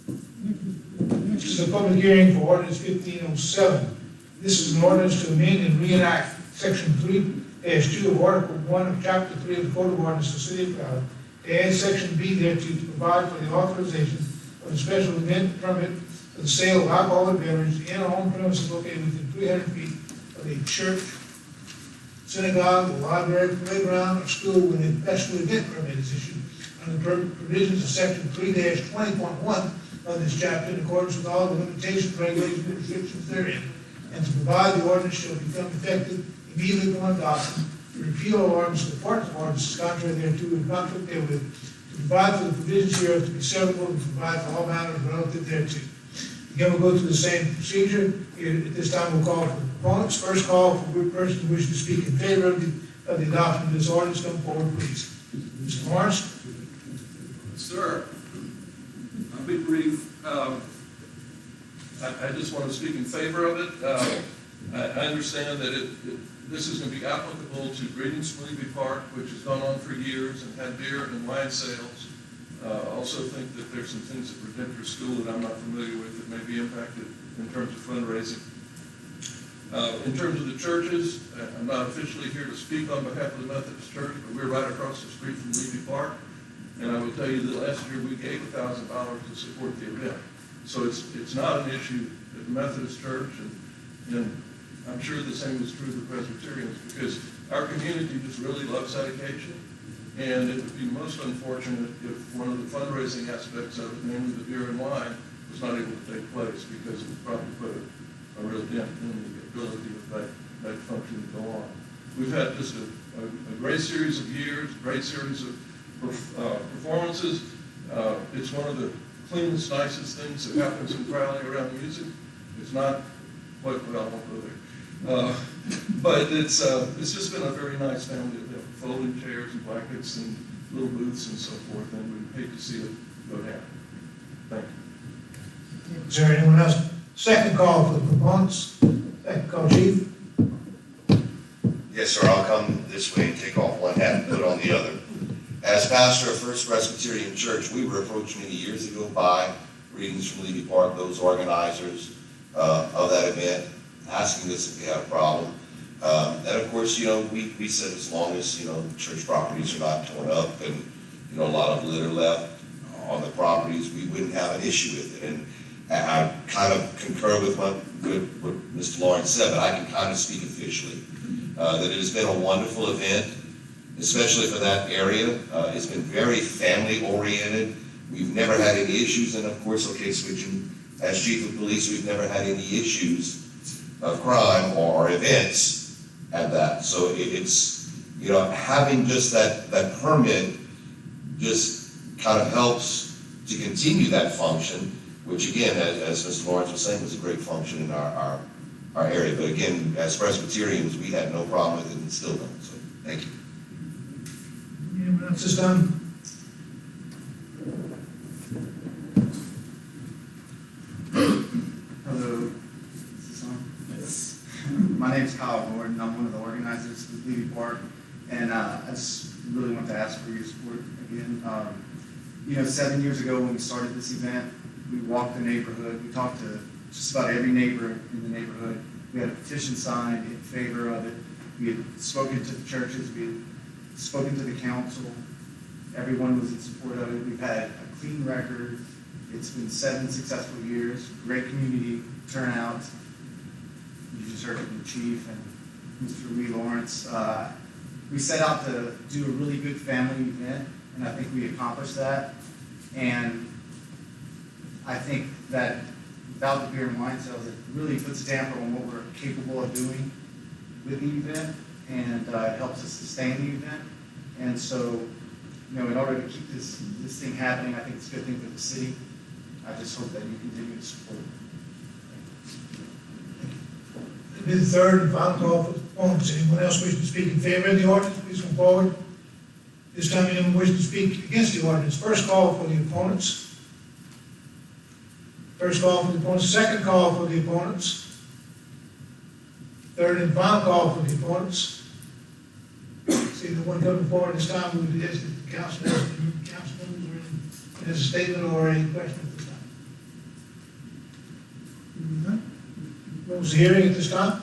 This is a public hearing for ordinance 1507. This is an ordinance to amend and reenact section 3-2 of article 1 of chapter 3 of the Code of Ordinance of the City of Crowley, to add section B thereto to provide for the authorization of a special event permit for the sale of alcoholic beverages in or on premises located within 300 feet of a church, synagogue, library, playground, or school when a special event permit is issued under the provisions of section 3-20.1 of this chapter in accordance with all the limitations, regulations, and restrictions therein, and to provide the ordinance shall become effective immediately upon adoption, to repeal all ordinances, the parts of ordinances contrary thereto in conflict therewith, to provide for the provisions hereof to be severable, and to provide for all matters relative thereto. Again, we'll go through the same procedure. Here, at this time, we'll call for the proponents. First call for a person who wishes to speak in favor of the adoption of this ordinance. Come forward, please. Mr. Morris? Sir, I'll be brief. I just want to speak in favor of it. I understand that this is going to be applicable to Greetings from Levy Park, which has gone on for years and had beer and wine sales. I also think that there's some things at Redemptor School that I'm not familiar with that may be impacted in terms of fundraising. In terms of the churches, I'm not officially here to speak on behalf of the Methodist Church, but we're right across the street from Levy Park. And I will tell you that last year we gave $1,000 to support the event. So it's not an issue at the Methodist Church, and I'm sure the same is true of the Presbyterians, because our community just really loves that occasion. And it would be most unfortunate if one of the fundraising aspects of it, namely the beer and wine, was not able to take place, because it would probably put a real dent in the ability of that function to go on. We've had just a great series of years, great series of performances. It's one of the cleanest, nicest things that happens in Crowley around music. It's not, well, I won't go there. But it's just been a very nice family event. Folding chairs and blankets and little booths and so forth, and we'd hate to see it go down. Thank you. Is there anyone else? Second call for the proponents. Second call, Chief. Yes, sir, I'll come this way and take off one hat and put on the other. As pastor of First Presbyterian Church, we were approached many years ago by Greetings from Levy Park, those organizers of that event, asking us if we had a problem. And of course, we said as long as, church properties are not torn up and, a lot of litter left on the properties, we wouldn't have an issue with it. And I kind of concur with what Mr. Lawrence said, but I can kind of speak officially. That it has been a wonderful event, especially for that area. It's been very family-oriented. We've never had any issues, and of course, switching as chief of police, we've never had any issues of crime or events at that. So it's, having just that permit just kind of helps to continue that function, which again, as Mr. Lawrence was saying, was a great function in our area. But again, as Presbyterians, we had no problem with it and still don't. So thank you. Anyone else this time? Hello. Is this on? Yes. My name's Kyle Gordon. I'm one of the organizers of Levy Park, and I just really want to ask for your support again. 7 years ago when we started this event, we walked the neighborhood. We talked to just about every neighbor in the neighborhood. We had a petition signed in favor of it. We had spoken to the churches. We had spoken to the council. Everyone was in support of it. We've had a clean record. It's been 7 successful years, great community turnout. You just heard it from the chief and Mr. Lee Lawrence. We set out to do a really good family event. and I think we accomplished that. And I think that without the beer and wine sales, it really puts a damper on what we're capable of doing with the event, and it helps us sustain the event. And so, in order to keep this thing happening, I think it's a good thing for the city. I just hope that you continue to support it. This is the third and final call for the opponents. Anyone else wishing to speak in favor of the ordinance, please come forward. This time, anyone wishing to speak against the ordinance. First call for the opponents. First call for the opponents. Second call for the opponents. Third and final call for the opponents. See the one coming forward this time, we would ask the council members or has a statement or any question at this time. Close the hearing at this time.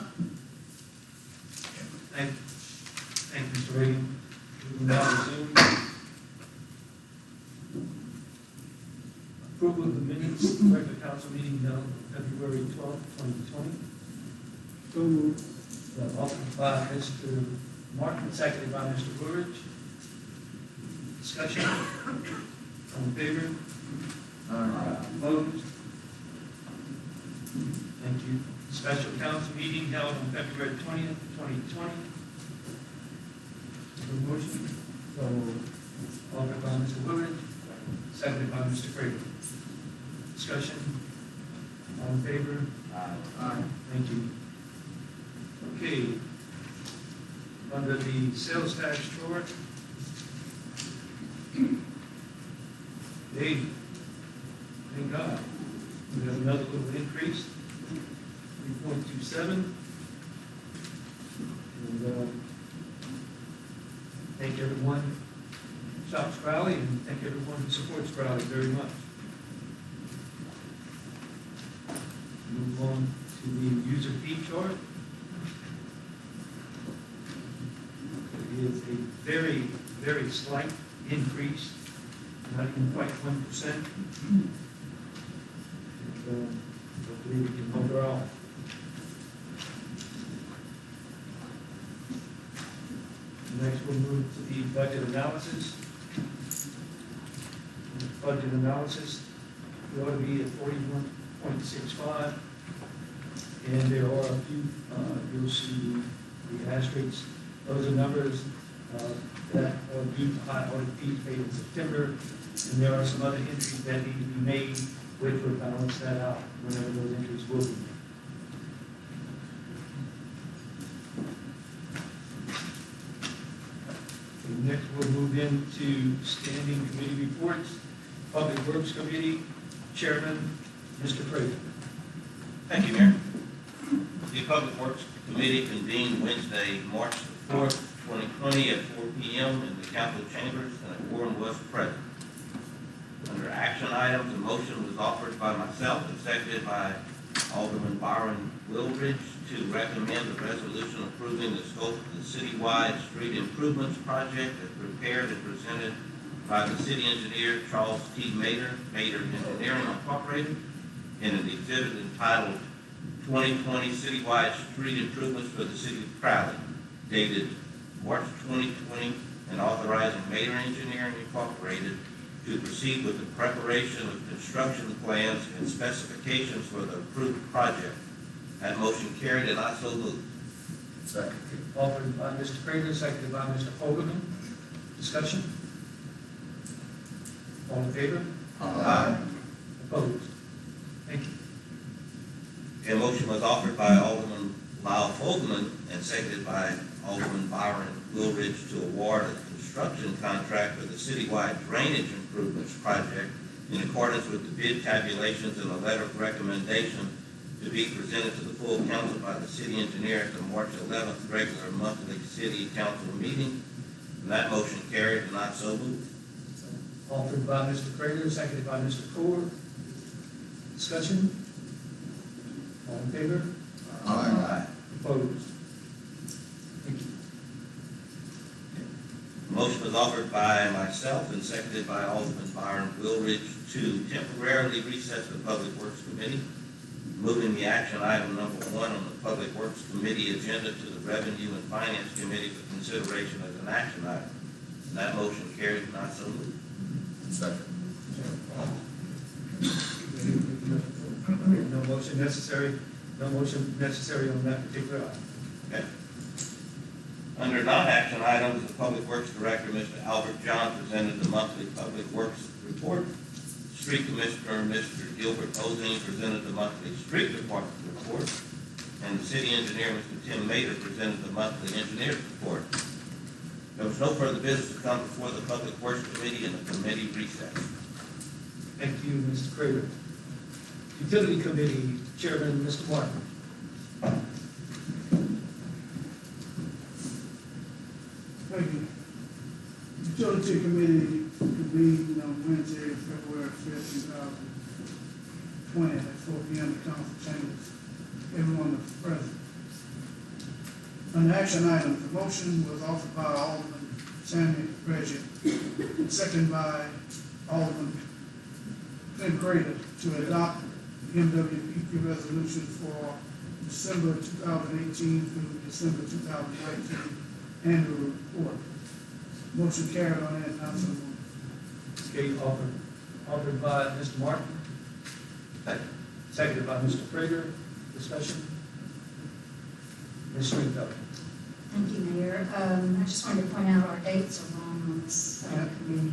Thank you, Mr. Reagan. We will now resume. Approval of the minutes of the regular council meeting held on February 12th, 2020. So moved. Offered by Mr. Martin, seconded by Mr. Woodridge. Discussion. All in favor? Opposed? Thank you. Special council meeting held on February 20th, 2020. Motion. So offered by Mr. Woodridge, seconded by Mr. Craig. Discussion. All in favor? Aye. Thank you. Okay. Under the sales tax chart, Dave, thank God, we have another little increase, 3.27. And thank everyone who shops Crowley, and thank everyone who supports Crowley very much. Move on to the user fee chart. It is a very, very slight increase, not even quite 1%. Hopefully we can hold her off. Next, we'll move to the budget analysis. Budget analysis, we ought to be at 41.65. And there are a few, you'll see the asterisks. Those are numbers that are due to high audit fees paid in September. And there are some other entries that need to be made, which will balance that out whenever those entries will be made. Next, we'll move into standing committee reports. Public Works Committee, Chairman, Mr. Fraser. Thank you, Mayor. The Public Works Committee convened Wednesday, March 4th, 2020 at 4 p.m. in the council chambers, and a quorum was present. Under action items, a motion was offered by myself and seconded by Alderman Byron Wilridge to recommend a resolution approving the scope of the citywide street improvements project as prepared and presented by the city engineer Charles T. Mader Engineering Incorporated, in an exhibit entitled 2020 Citywide Street Improvements for the City of Crowley, dated March 2020, and authorizing Mader Engineering Incorporated to proceed with the preparation of construction plans and specifications for the approved project. That motion carried, and I so move. Second. Offered by Mr. Prater, seconded by Mr. Fogelman. Discussion? All in favor? Aye. Opposed? Thank you. A motion was offered by Alderman Lyle Fogelman and seconded by Alderman Byron Wilridge to award a construction contract for the citywide drainage improvements project in accordance with the bid tabulations and a letter of recommendation to be presented to the full council by the city engineer at the March 11th regular monthly city council meeting. And that motion carried, and I so move. Offered by Mr. Prater, seconded by Mr. Core. Discussion? All in favor? Aye. Opposed? Thank you. Motion was offered by myself and seconded by Alderman Byron Wilridge to temporarily recess the Public Works Committee, moving the action item number 1 on the Public Works Committee agenda to the Revenue and Finance Committee for consideration as an action item. That motion carries, and I so move. Second. No motion necessary, no motion necessary on that particular item. Okay. Under non-action items, the Public Works Director, Mr. Albert John, presented the monthly Public Works report. Street Commissioner, Mr. Gilbert Ozine, presented the monthly Street Department report. And the City Engineer, Mr. Tim Mater, presented the monthly Engineer's report. There was no further business to come before the Public Works Committee, and the committee recessed. Thank you, Mr. Crater. Utility Committee Chairman, Mr. Martin. Thank you. Utility Committee convened on Wednesday, February 5th, 2020 at 4 p.m. in council chambers. Everyone was present. On the action items, the motion was offered by Alderman Sammy Reggie, and seconded by Alderman Clint Crater to adopt the MWPP resolution for December 2018 through December 2019 annual report. Motion carried on that, not so moved. Okay, offered by Mr. Martin. Seconded by Mr. Prager. Discussion. Ms. Stringfellow. Thank you, Mayor. I just wanted to point out our dates are wrong on this committee.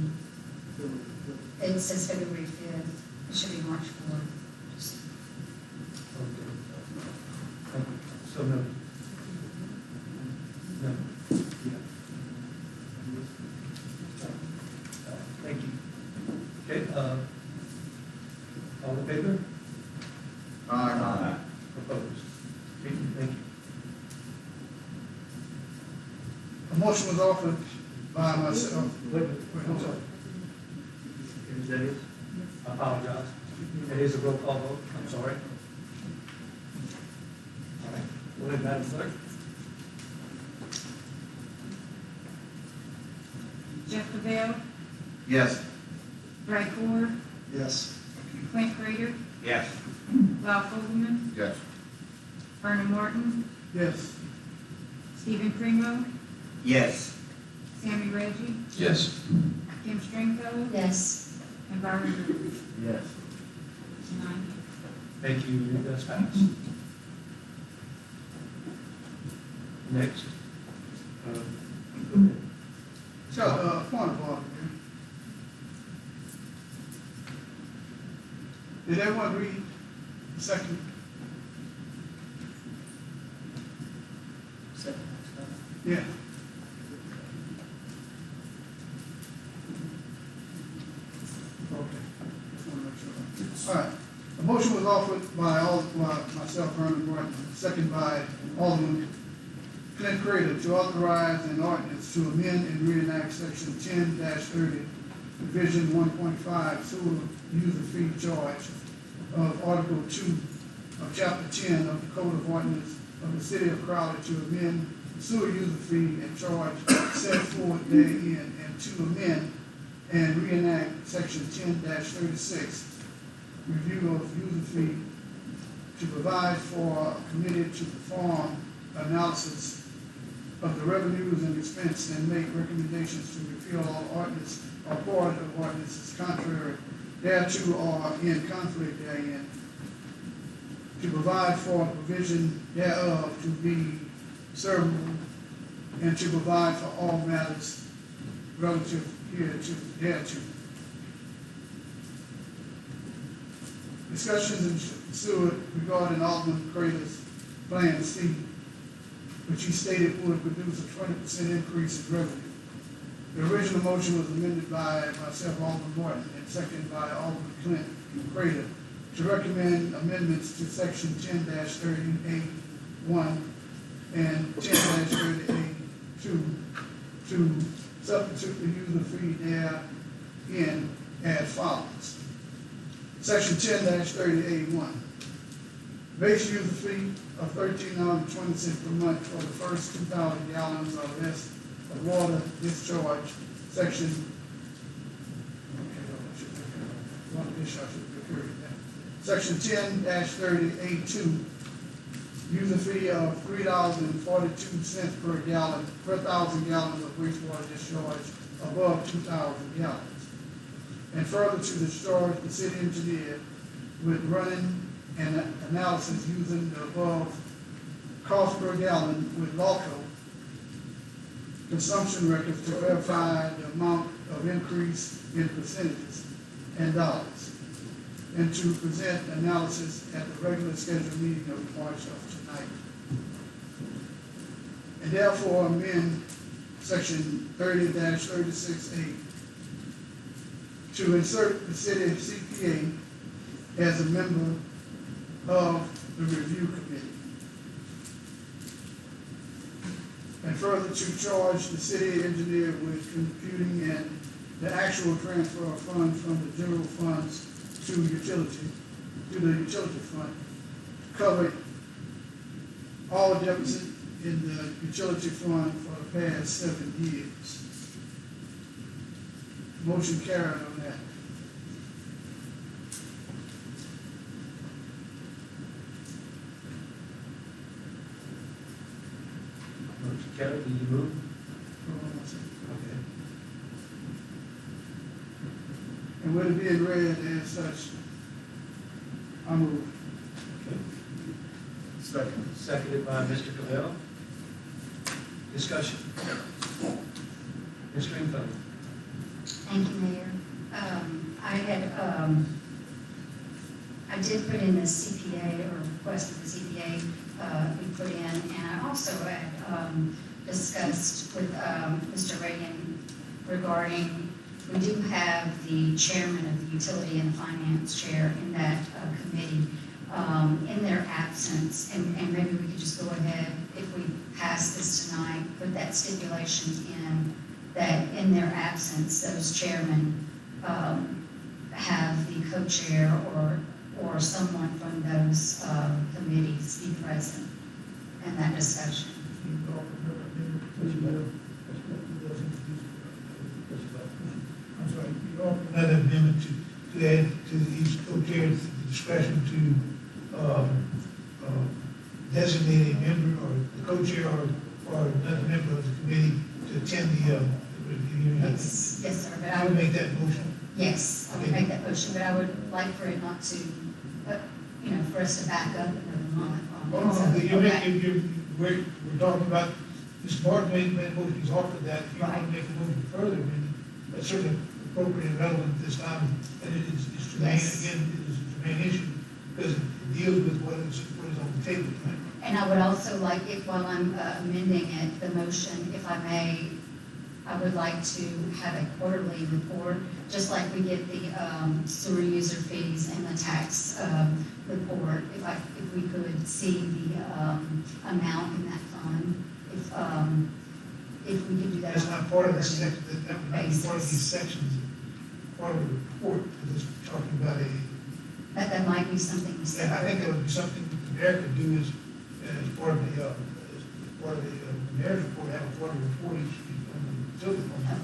It says February 5th. It should be March 4th. Okay. So no. No. Yeah. Thank you. Okay, all in favor? Aye. Opposed? Okay, thank you. A motion was offered by myself. Wait, I'm sorry. That is? I apologize. That is a roll call vote. I'm sorry. All right. Go ahead, Madam Clerk. Jeff Lavelle, Yes. Ray Ford, Yes. Clint Crater, Yes. Lyle Copeland, Yes. Vernon Martin, Yes. Stephen Primo, Yes. Sammy Reggie, Yes. Kim Stringfellow, Yes. and Byron Lewis. Yes. 9. Thank you. It does pass. Next. Go ahead. So, point of order. Did everyone read the second? Yeah. Okay. Just want to make sure. All right. A motion was offered by myself, Vernon Martin, second by Alderman Clint Crater to authorize an ordinance to amend and reenact section 10-30, division 1.5, sewer user fee charge of Article 2 of Chapter 10 of the Code of Ordinance of the City of Crowley to amend sewer user fee and charge set forth therein, and to amend and reenact section 10-36, review of user fee, to provide for a committee to perform analysis of the revenues and expense and make recommendations to repeal all ordinance or part of ordinances contrary thereto or in conflict therein, to provide for provision thereof to be servable, and to provide for all matters relative thereto. Discussions ensued regarding Alderman Crater's Plan C, which he stated would produce a 20% increase in revenue. The original motion was amended by myself, Alderman Morton, and seconded by Alderman Clint Crater, to recommend amendments to section 10-38(1) and 10-38(2) to substitute the user fee therein as follows. Section 10-38(1). Base user fee of $13.20 per month for the first 2,000 gallons or less of water discharge. Section, Section 10-38(2). User fee of $3.42 per gallon, per 1,000 gallons of wastewater discharge. above 2,000 gallons. And further, to discharge the city engineer with running an analysis using the above cost per gallon with LAWCO consumption records to verify the amount of increase in percentages and dollars, and to present analysis at the regular scheduled meeting of March of tonight. And therefore amend section 30-36A to insert the city CPA as a member of the review committee. And further, to charge the city engineer with computing and the actual transfer of funds from the general funds to the utility fund, to cover all deficit in the utility fund for the past 7 years. Motion carried on that. Motion carried, did you move? Okay. And with it being read as such, I move. Okay. Second. Seconded by Mr. Cavell. Discussion. Ms. Stringfellow. Thank you, Mayor. I did put in the CPA, or requested the CPA be put in, and I also had discussed with Mr. Reagan regarding, we do have the chairman of the utility and finance chair in that committee. In their absence, and maybe we could just go ahead, if we pass this tonight, put that stipulation in, that in their absence, those chairmen have the co-chair or someone from those committees be present in that discussion. I'm sorry, you offer another amendment to add to each co-chairs the discretion to designate a member or the co-chair or another member of the committee to attend the review. Yes, sir, but I would make that motion. Yes, I would make that motion, but I would like for it not to, for us to back up another month on that. We're talking about, Mr. Martin made a motion, he's offered that. If you want to make a motion further, that's certainly appropriate and relevant at this time. And it's germane, again, it is a germane issue because it deals with what is on the table tonight. And I would also like, if while I'm amending it, the motion, if I may, I would like to have a quarterly report, just like we get the sewer user fees and the tax report. If we could see the amount in that fund, if we could do that. That's not part of this section, that would not be part of these sections, part of the report, because it's talking about That might be something we and said. I think that would be something that the mayor could do as part of the mayor's report, have a quarterly report each on the utility fund.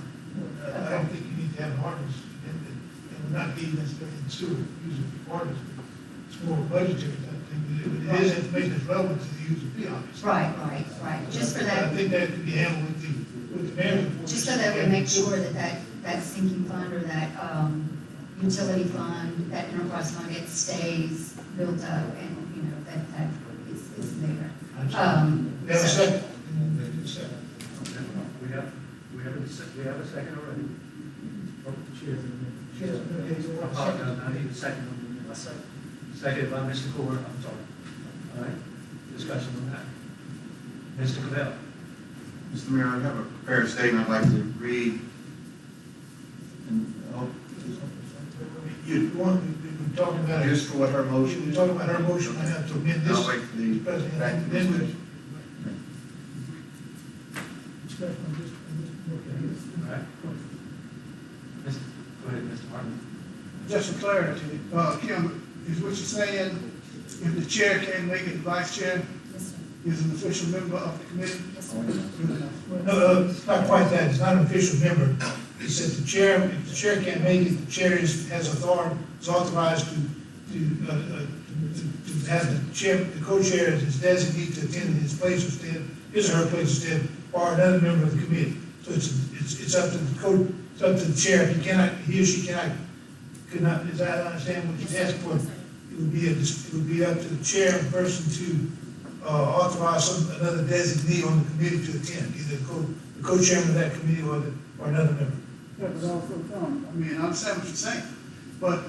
I don't think you need to have an ordinance, and it would not be necessarily in sewer user ordinance. It's more budgetary type thing, but it is information that's relevant to the user fee, obviously. Right. Just for that. I think that could be handled with the mayor's report. Just so that we make sure that sinking fund or that utility fund, that enterprise fund, it stays built up and, that is there. We have a second. We have a second already. Cheers. I need a second on the second by Mr. Core, I'm sorry. All right, discussion on that. Mr. Cavell. Mr. Mayor, I have a prepared statement I'd like to read. We're talking about Just for what her motion We're is. talking about her motion, I have to amend this. I'll wait for the President, back to the amendment. All right. Go ahead, Mr. Martin. Just for clarity, Kim, is what you're saying, if the chair can't make it, the vice chair is an official member of the committee? No, it's not quite that, it's not an official member. It says if the chair can't make it, the chair is authorized to have the co-chair as his designee to attend in his place instead, his or her place instead, or another member of the committee. So it's up to the code, it's up to the chair, he or she could not, as I understand what you're asking for, it would be up to the chair and person to authorize another designee on the committee to attend, either the co-chairman of that committee or another member. Yeah, but also, I mean, I understand what you're saying, but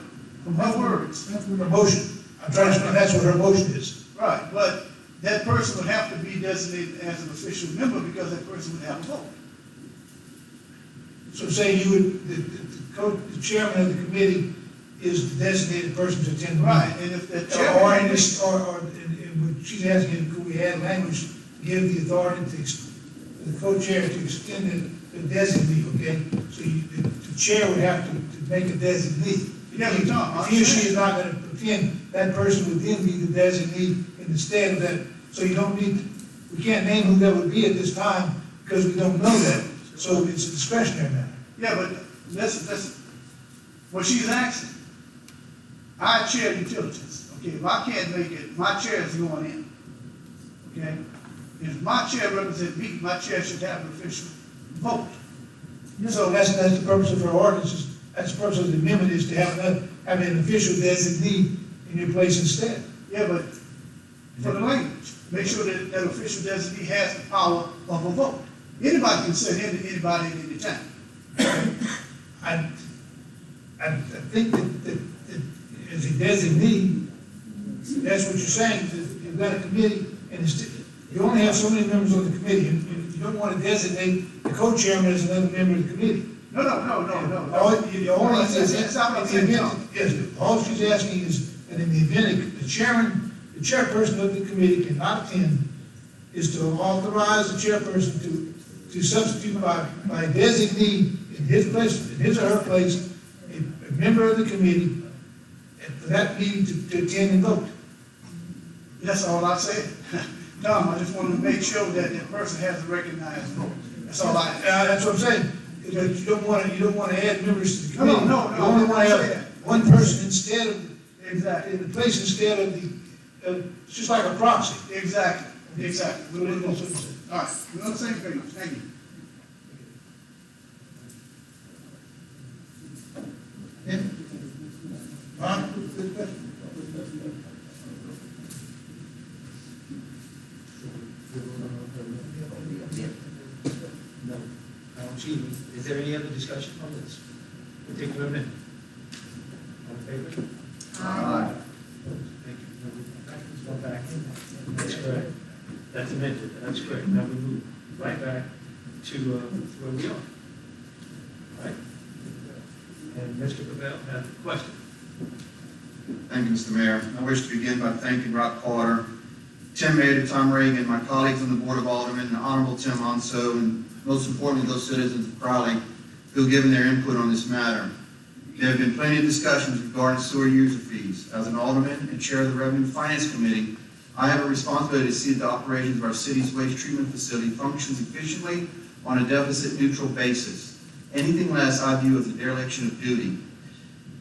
from her words. That's her motion. I'm trying to explain, that's what her motion is. Right, but that person would have to be designated as an official member because that person would have a vote. So say you would, the chairman of the committee is the designated person to attend the meeting. Right, and if that chairman. Or in what she's asking, could we add language to give the authority to the co-chair to extend the designee, okay? So the chair would have to make a designee. Yeah, but no, If he or she is not gonna attend, that person would then be the designee in the stead of that. So you don't need, we can't name who that would be at this time because we don't know that. So it's a discretionary matter. Yeah, but listen, what she's asking, I chair utilities, okay, if I can't make it, my chair is going in, okay? If my chair represents me, my chair should have an official vote. So that's the purpose of her ordinance, that's the purpose of the amendment is to have an official designee in your place instead. Yeah, but for the language, make sure that that official designee has the power of a vote. Anybody can sit in to anybody at any time. I think that as a designee, that's what you're saying, that you've got a committee, and you only have so many members on the committee, and you don't want to designate the co-chairman as another member of the committee. No. All she's asking is that in the event the chairperson of the committee cannot attend, is to authorize the chairperson to substitute by designee in his place, in his or her place, a member of the committee, and for that meeting to attend and vote. That's all I said. Tom, I just want to make sure that that person has a recognized vote. That's all I. That's what I'm saying. You don't want to add members to the committee. No. You only want to have one person instead of, Exactly. in the place instead of it's just like a proxy. Exactly. All right. All right, we're on the same page. Thank you. Is there any other discussion on this particular amendment? All in favor? Aye. Thank you. Let's go back. That's correct. That's amended, that's correct. Now we move right back to where we are. Right? And Mr. Cabell has a question. Thank you, Mr. Mayor. I wish to begin by thanking Rock Carter, Tim Mayor, Tom Reagan, my colleagues on the Board of Aldermen, and Honorable Tim Onso, and most importantly, those citizens of Crowley who have given their input on this matter. There have been plenty of discussions regarding sewer user fees. As an alderman and chair of the Revenue Finance Committee, I have a responsibility to see that the operations of our city's waste treatment facility functions efficiently on a deficit-neutral basis. Anything less I view as a dereliction of duty.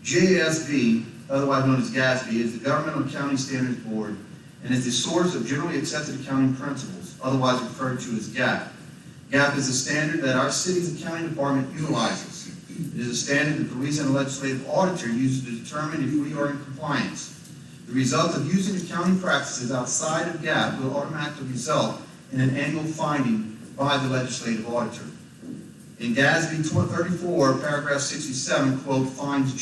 GASB, otherwise known as GASB, is the Governmental Accounting Standards Board and is the source of generally accepted accounting principles, otherwise referred to as GAAP. GAAP is a standard that our city's accounting department utilizes. It is a standard that the Louisiana Legislative Auditor uses to determine if we are in compliance. The result of using accounting practices outside of GAAP will automatically result in an annual finding by the Legislative Auditor. In GASB 34, paragraph 67, quote, funds are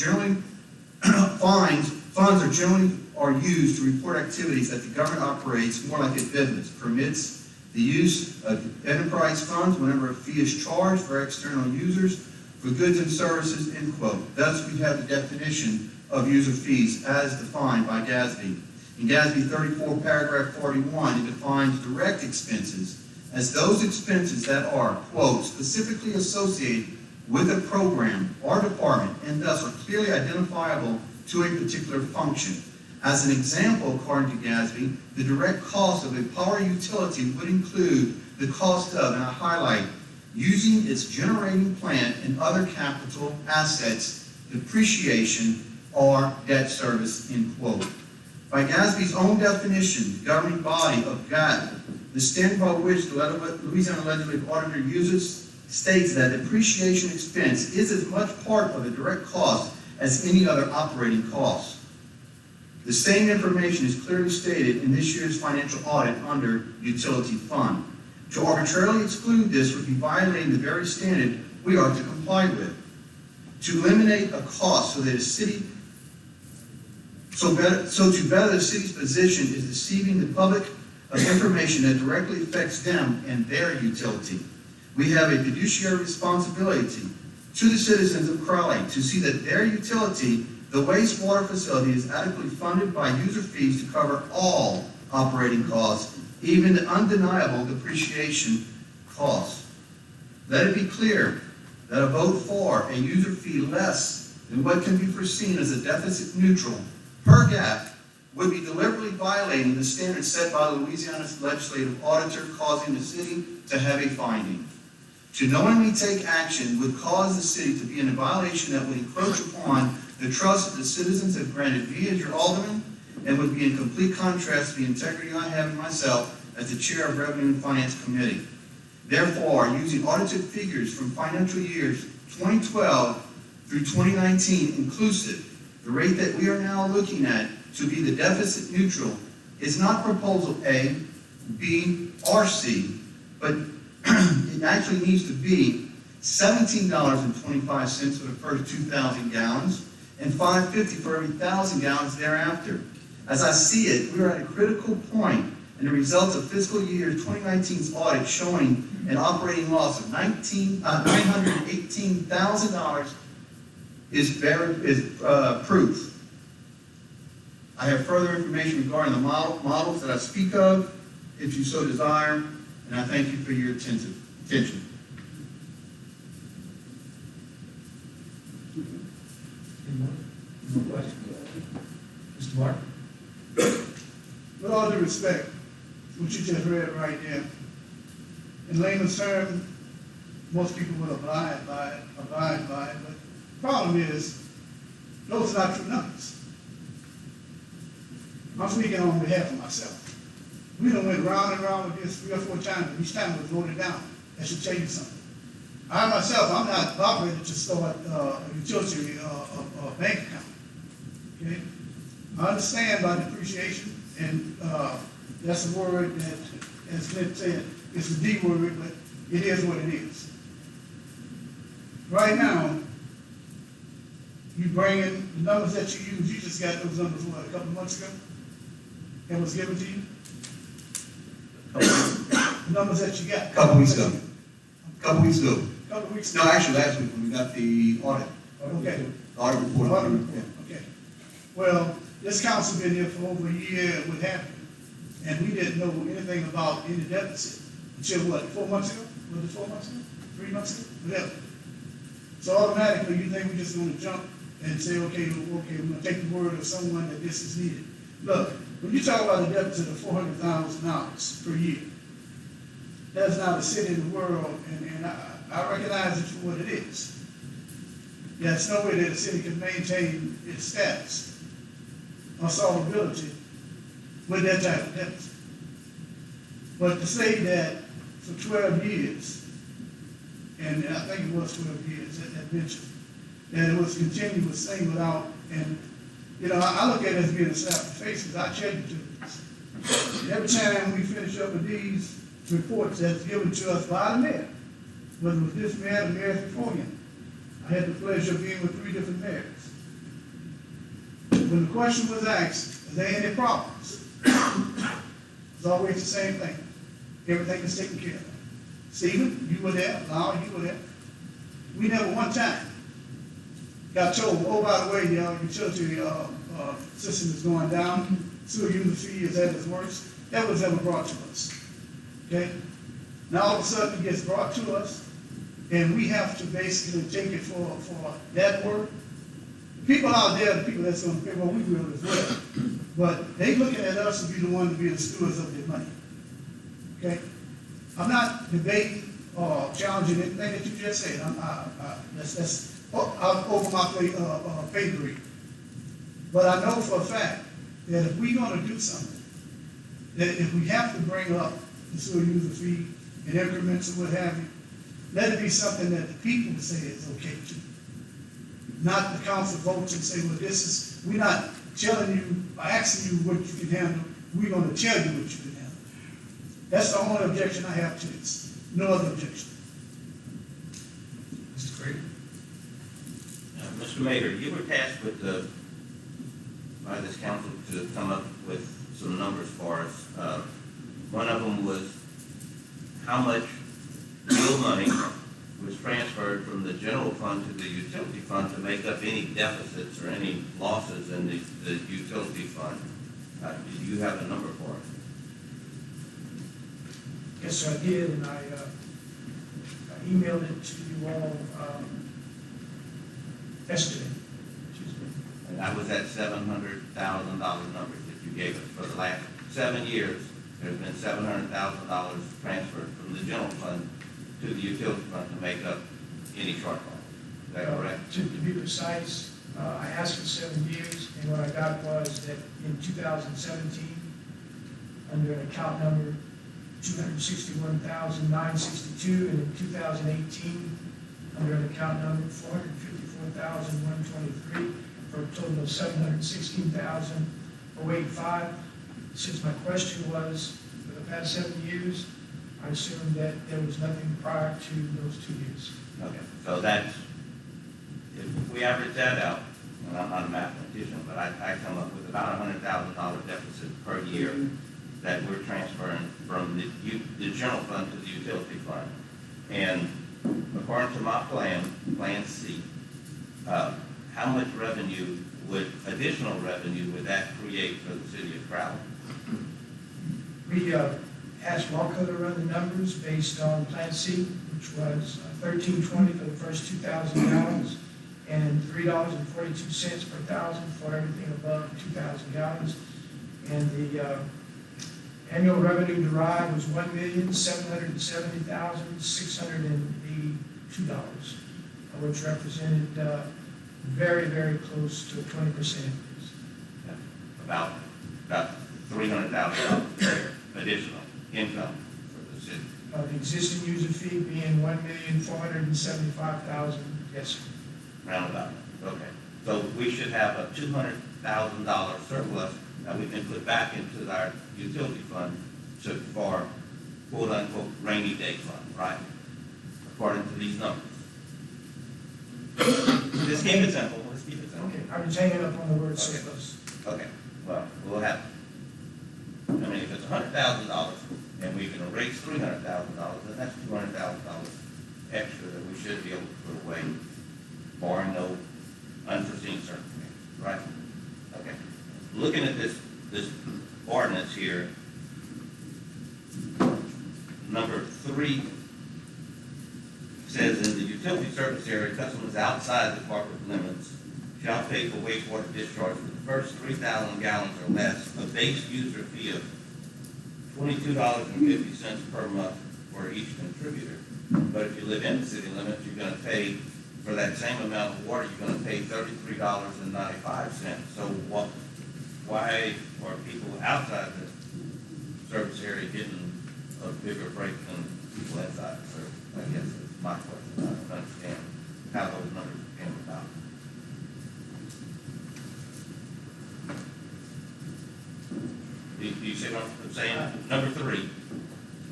generally used to report activities that the government operates more like a business, permits the use of enterprise funds whenever a fee is charged for external users for goods and services, end quote. Thus, we have the definition of user fees as defined by GASB. In GASB 34, paragraph 41, it defines direct expenses as those expenses that are, quote, specifically associated with a program or department and thus are clearly identifiable to a particular function. As an example, according to GASB, the direct cost of a power utility would include the cost of, and I highlight, using its generating plant and other capital assets, depreciation, or debt service, end quote. By GASB's own definition, the governing body of GAAP, the standard by which the Louisiana Legislative Auditor uses states that depreciation expense is as much part of a direct cost as any other operating cost. The same information is clearly stated in this year's financial audit under utility fund. To arbitrarily exclude this would be violating the very standard we are to comply with. To eliminate a cost so that a city, so to better the city's position is deceiving the public of information that directly affects them and their utility. We have a fiduciary responsibility to the citizens of Crowley to see that their utility, the wastewater facility, is adequately funded by user fees to cover all operating costs, even the undeniable depreciation costs. Let it be clear that a vote for a user fee less than what can be foreseen as a deficit neutral per gap would be deliberately violating the standards set by the Louisiana legislative auditor, causing the city to have a finding. To knowingly take action would cause the city to be in a violation that would encroach upon the trust that the citizens have granted me as your alderman, and would be in complete contrast to the integrity I have in myself as the chair of Revenue and Finance Committee. Therefore, using audited figures from financial years 2012 through 2019 inclusive, the rate that we are now looking at to be the deficit neutral is not proposal A, B, or C, but it actually needs to be $17.25 for the first 2,000 gallons and $5.50 for every 1,000 gallons thereafter. As I see it, we are at a critical point, and the results of fiscal year 2019's audit showing an operating loss of $918,000 is proof. I have further information regarding the models that I speak of, if you so desire, and I thank you for your attention. Any more questions? Mr. Martin? With all due respect, what you just read right there, in layman's terms, most people will abide by it, but the problem is, those are not true numbers. I'm speaking on behalf of myself. We done went round and round with this 3 or 4 times, and each time it was voted down. That should tell you something. I myself, I'm not obligated to start a utility bank account. Okay? I understand by depreciation, and that's a word that, as Clint said, it's the D word, but it is what it is. Right now, you bring in the numbers that you use. You just got those numbers, what, a couple of months ago? That was given to you? The numbers that you got. Couple weeks ago. Couple weeks ago. No, actually, last week when we got the audit. Okay. Audit report. Audit report. Okay. Well, this council been here for over a year and what have you, and we didn't know anything about any deficit until what, 4 months ago? Was it 4 months ago? 3 months ago? Whatever. So automatically, you think we're just going to jump and say, okay, we're going to take the word of someone that this is needed. Look, when you talk about a deficit of $400,000 per year, that's not a city in the world, and I recognize it for what it is. There's no way that a city can maintain its status or solvability with that type of deficit. But to say that for 12 years, and I think it was 12 years that mentioned, that it was continuously without, and I look at it as being a slap in the face because I check utilities. Every time we finish up with these reports that's given to us by the mayor, whether it was this mayor or the mayors before him, I had the pleasure of being with 3 different mayors. When the question was asked, is there any problems? It's always the same thing. Everything is taken care of. Stephen, you were there. Laura, you were there. We never one time got told, oh, by the way, the utility system is going down. Sewer user fee is at its worst. That was never brought to us. Okay? Now all of a sudden it gets brought to us, and we have to basically take it for that word. People out there, the people that's going to pay, well, we will as well. But they looking at us to be the one to be the stewards of their money. Okay? I'm not debating or challenging anything that you just said. That's over my pay grade. But I know for a fact that if we're going to do something, that if we have to bring up the sewer user fee in increments or what have you, let it be something that the people say is okay to. Not the council votes and say, well, this is, we're not telling you, or asking you what you can handle, we're gonna tell you what you can handle. That's the only objection I have to this, no other objection. Mr. Craig? Mr. Mayor, you were tasked with by this council to come up with some numbers for us. One of them was how much real money was transferred from the general fund to the utility fund to make up any deficits or any losses in the utility fund. Do you have a number for it? Yes, sir, I did, and I emailed it to you all yesterday. And that was that $700,000 number that you gave us. For the last 7 years, there's been $700,000 transferred from the general fund to the utility fund to make up any shortfall. Is that correct? To be precise, I asked for 7 years, and what I got was that in 2017, under an account number 261,962, and in 2018, under an account number 454,123, for a total of 716,085. Since my question was, for the past 7 years, I assumed that there was nothing prior to those 2 years. Okay, so that's, if we average that out, and I'm not a mathematician, but I come up with about $100,000 deficit per year that we're transferring from the general fund to the utility fund. And according to my plan, Plan C, how much revenue additional revenue would that create for the city of Crowley? We asked Walco to run the numbers based on Plan C, which was $13.20 for the first 2,000 gallons and $3.42 per thousand for everything above 2,000 gallons. And the annual revenue derived was $1,770,682, which represented very, very close to a 20% increase. About $300,000 additional income for the city. The existing user fee being $1,475,000, yes, sir. Roundabout, okay. So we should have a $200,000 surplus that we can put back into our utility fund for quote-unquote rainy day fund, right? According to these numbers. Just keep it simple, let's keep it simple. Okay, I was hanging up on the word surplus. Okay, well, we'll have, I mean, if it's $100,000 and we can erase $300,000, then that's $200,000 extra that we should be able to put away, barring no unforeseen circumstances, right? Okay. Looking at this ordinance here, number 3 says in the utility service area, customers outside the corporate limits shall pay for wastewater discharge for the first 3,000 gallons or less, a base user fee of $22.50 per month for each contributor. But if you live in the city limits, you're going to pay, for that same amount of water, you're going to pay $33.95. So why are people outside the service area getting a bigger break than people inside the service? I guess that's my question. I don't understand how those numbers came about. Do you see what I'm saying? Number 3,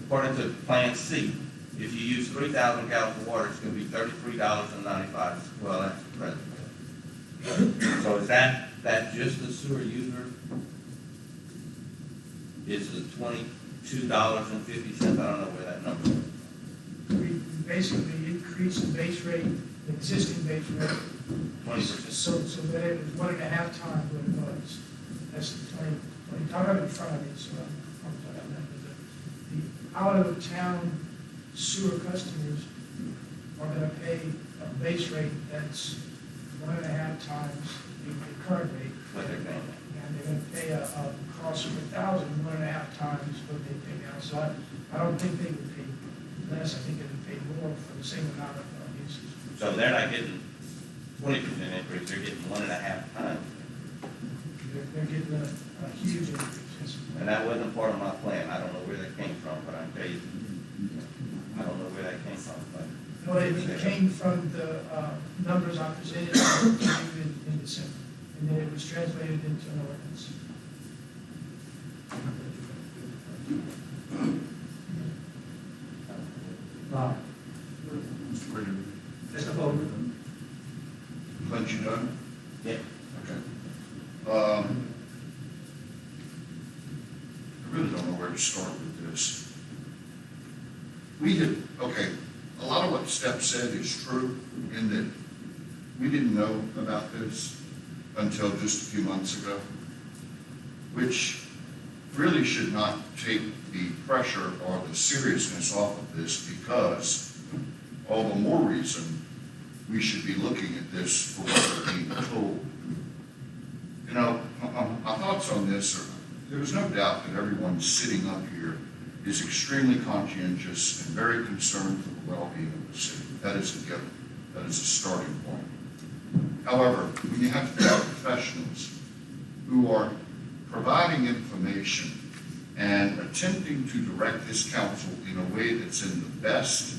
according to Plan C, if you use 3,000 gallons of water, it's going to be $33.95. Well, that's the present bill. So is that just the sewer user? Is the $22.50? I don't know where that number is. We basically increased the base rate, the existing base rate. 20%. So that it was 1.5 times what it was. That's the 20. I don't have it in front of me, so I'm talking about that. The out-of-town sewer customers are going to pay a base rate that's 1.5 times the current rate. What they're paying. And they're going to pay a cost of 1,000, 1.5 times what they pay now. So I don't think they would pay less. I think they would pay more for the same amount of usage. So they're not getting 20% increase, they're getting 1.5 times. They're getting a huge increase. And that wasn't part of my plan. I don't know where that came from, but I can tell you, I don't know where that came from, but but it came from the numbers I presented to you in December, and then it was translated into an ordinance. Bob? Mr. Vogel? Clint, you done? Yeah. Okay. I really don't know where to start with this. A lot of what Steph said is true in that we didn't know about this until just a few months ago, which really should not take the pressure or the seriousness off of this, because all the more reason we should be looking at this for what we're being told. You know, my thoughts on this are, there's no doubt that everyone sitting up here is extremely conscientious and very concerned for the well-being of the city. That is a given. That is a starting point. However, when you have professionals who are providing information and attempting to direct this council in a way that's in the best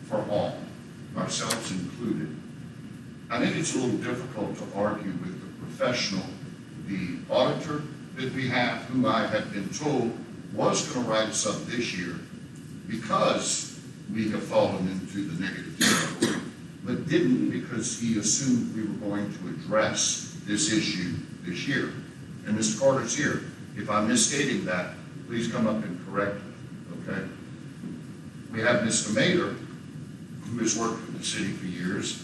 for all, ourselves included, I think it's a little difficult to argue with the professional, the auditor that we have, who I have been told was going to write us up this year because we have fallen into the negative territory, but didn't because he assumed we were going to address this issue this year. And Mr. Carter's here. If I'm misstating that, please come up and correct me, okay? We have Mr. Mader, who has worked with the city for years,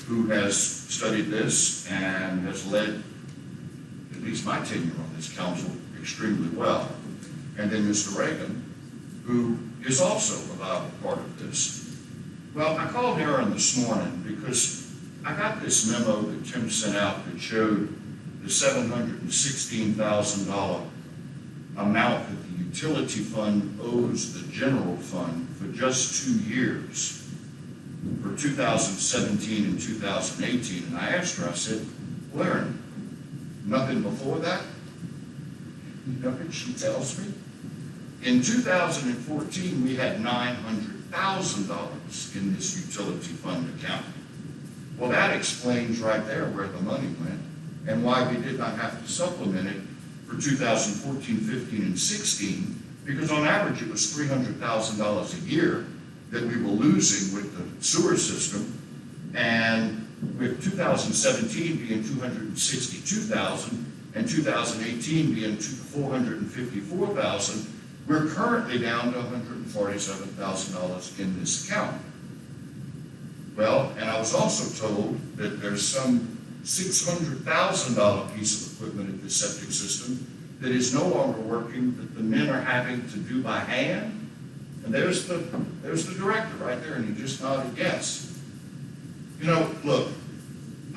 who has studied this and has led at least my tenure on this council extremely well. And then Mr. Reagan, who is also a vital part of this. Well, I called Aaron this morning because I got this memo that Tim sent out that showed the $716,000 amount that the utility fund owes the general fund for just 2 years, for 2017 and 2018. And I asked her, I said, well, Aaron, nothing before that? You know what she tells me? In 2014, we had $900,000 in this utility fund account. Well, that explains right there where the money went and why we did not have to supplement it for 2014, 15, and 16, because on average it was $300,000 a year that we were losing with the sewer system, and with 2017 being $262,000 and 2018 being $454,000, we're currently down to $147,000 in this account. Well, and I was also told that there's some $600,000 piece of equipment at this septic system that is no longer working, that the men are having to do by hand. And there's the director right there, and he just nodded yes. You know, look,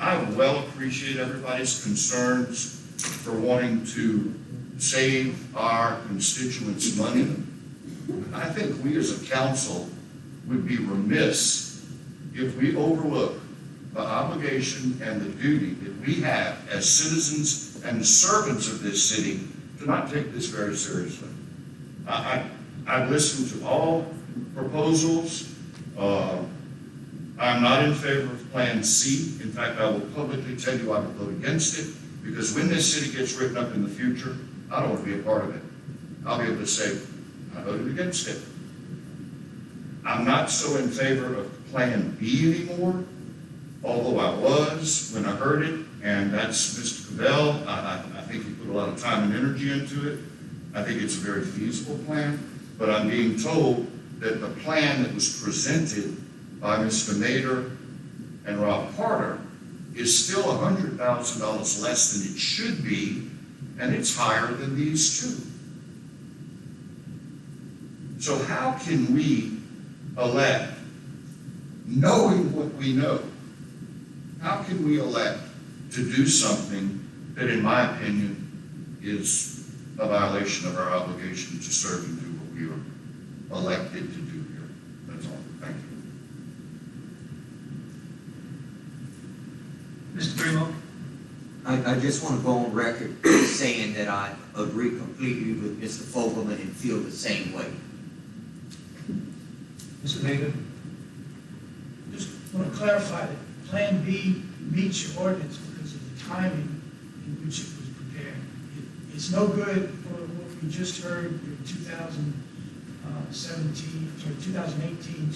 I well appreciate everybody's concerns for wanting to save our constituents money. But I think we as a council would be remiss if we overlook the obligation and the duty that we have as citizens and servants of this city to not take this very seriously. I've listened to all proposals. I'm not in favor of Plan C. In fact, I will publicly tell you I will vote against it, because when this city gets written up in the future, I don't want to be a part of it. I'll be able to say, I voted against it. I'm not so in favor of Plan B anymore, although I was when I heard it, and that's Mr. Cavell. I think he put a lot of time and energy into it. I think it's a very feasible plan, but I'm being told that the plan that was presented by Mr. Mader and Rob Carter is still $100,000 less than it should be, and it's higher than these two. So how can we elect, knowing what we know, how can we elect to do something that, in my opinion, is a violation of our obligation to serve and do what we were elected to do here? That's all. Thank you. Mr. Primo? I just want to go on record saying that I agree completely with Mr. Fogelman and feel the same way. Mr. Mayor? Just want to clarify that Plan B meets your ordinance because of the timing in which it was prepared. It's no good for what we just heard in 2018, 2019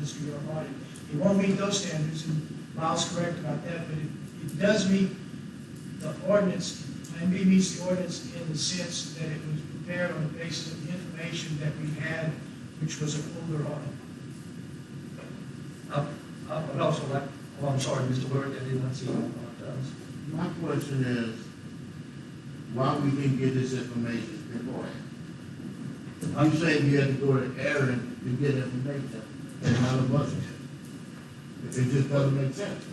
fiscal year audit. It won't meet those standards, and Miles is correct about that, but it does meet the ordinance. Plan B meets the ordinance in the sense that it was prepared on the basis of the information that we had, which was an older audit. I would also like, oh, I'm sorry, Mr. Word, I did not see you. My question is, why we didn't get this information before? I'm saying you had to go to Aaron to get information and not a budget. It just doesn't make sense.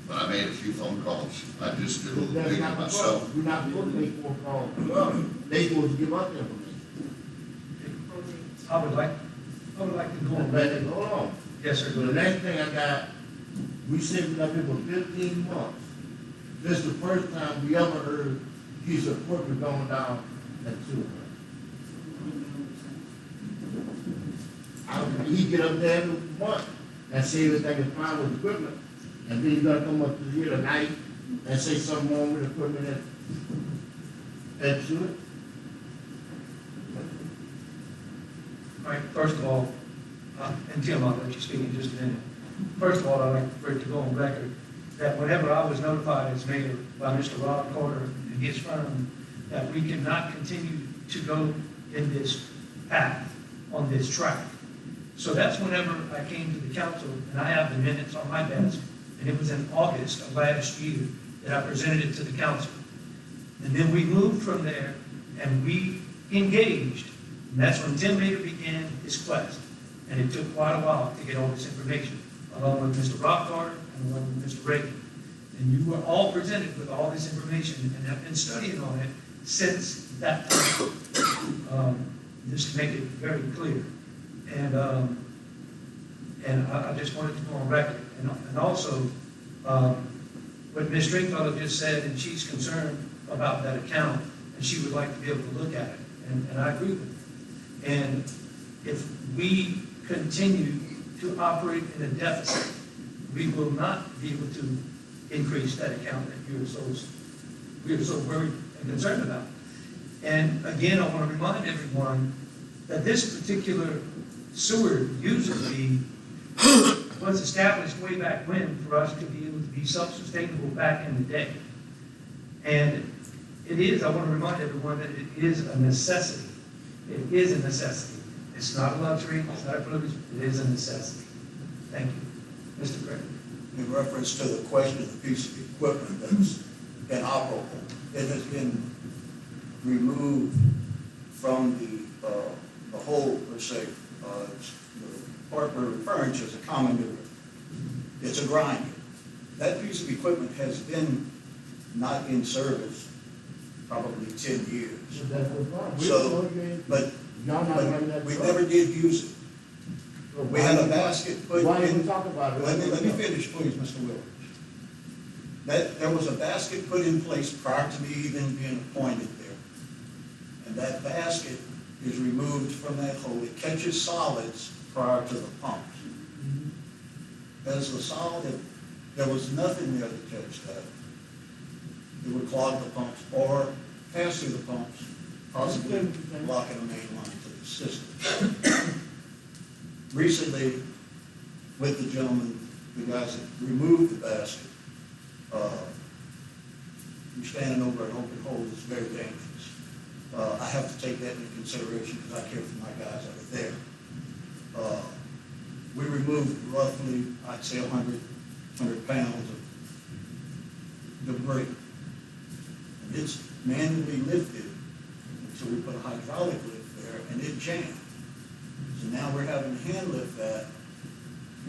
But I made a few phone calls. I just did a little That's digging not the myself. problem. We're not supposed to make phone calls. They supposed to give us the information. I would like to go on But record. hold on. Yes, sir. So the next thing I got, we sitting up here for 15 months. This is the first time we ever heard piece of equipment going down at sewer. He get up there every month and say everything is fine with equipment, and then you gotta come up to here tonight and say something wrong with equipment at sewer? All right, first of all, and Tim, I'll let you speak in just a minute. First of all, I'd like for it to go on record that whenever I was notified as mayor by Mr. Rob Carter and his firm, that we cannot continue to go in this path, on this track. So that's whenever I came to the council, and I have the minutes on my desk, and it was in August of last year that I presented it to the council. And then we moved from there, and we engaged, and that's when Tim Baker began his quest. And it took quite a while to get all this information, along with Mr. Rob Carter and along with Mr. Reagan. And you were all presented with all this information and have been studying on it since that time. Just to make it very clear. And I just wanted to go on record. And also, what Ms. Stringfellow just said, and she's concerned about that account, and she would like to be able to look at it. And I agree with her. And if we continue to operate in a deficit, we will not be able to increase that account that we are so worried and concerned about. And again, I want to remind everyone that this particular sewer user fee was established way back when for us to be able to be self-sustainable back in the day. And it is, I want to remind everyone that it is a necessity. It is a necessity. It's not a luxury, it's not a privilege, it is a necessity. Thank you. Mr. Gregg. In reference to the question of the piece of equipment that's inoperable, it has been removed from the whole, let's say, the part we're referring to as a conduit. It's a grinder. That piece of equipment has been not in service probably 10 years. So, but we never did use it. We had a basket put in. Why didn't we talk about it? Let me finish, please, Mr. Williams. There was a basket put in place prior to me even being appointed there. And that basket is removed from that hole. It catches solids prior to the pumps. As the solid, there was nothing there to catch that. It would clog the pumps or pass through the pumps, possibly blocking the main line to the system. Recently, with the gentleman, the guys that removed the basket, you're standing over an open hole that's very dangerous. I have to take that into consideration because I care for my guys that are there. We removed roughly, I'd say 100 pounds of debris. And it's manually lifted until we put a hydraulic lift there and it jammed. So now we're having to hand lift that,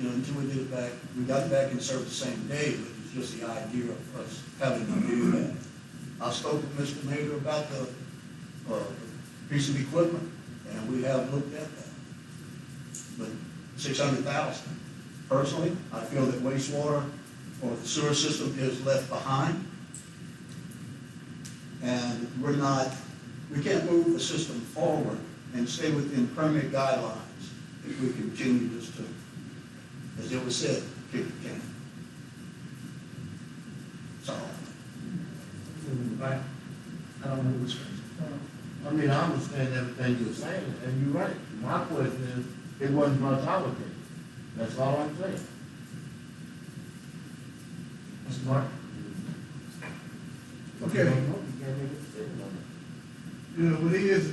until we get it back. We got it back in service the same day, but it's just the idea of us having to do that. I spoke with Mr. Mayor about the piece of equipment, and we have looked at that. But $600,000. Personally, I feel that wastewater or the sewer system is left behind, and we can't move the system forward and stay within permit guidelines if we continue just to, as it was said, kick the can. That's all. Right? I don't know who's first. I mean, I understand everything you're saying, and you're right. My question is, it wasn't much allocated. That's all I'm saying. Mr. Mark? Okay. You can't make a decision on it. You know, what it is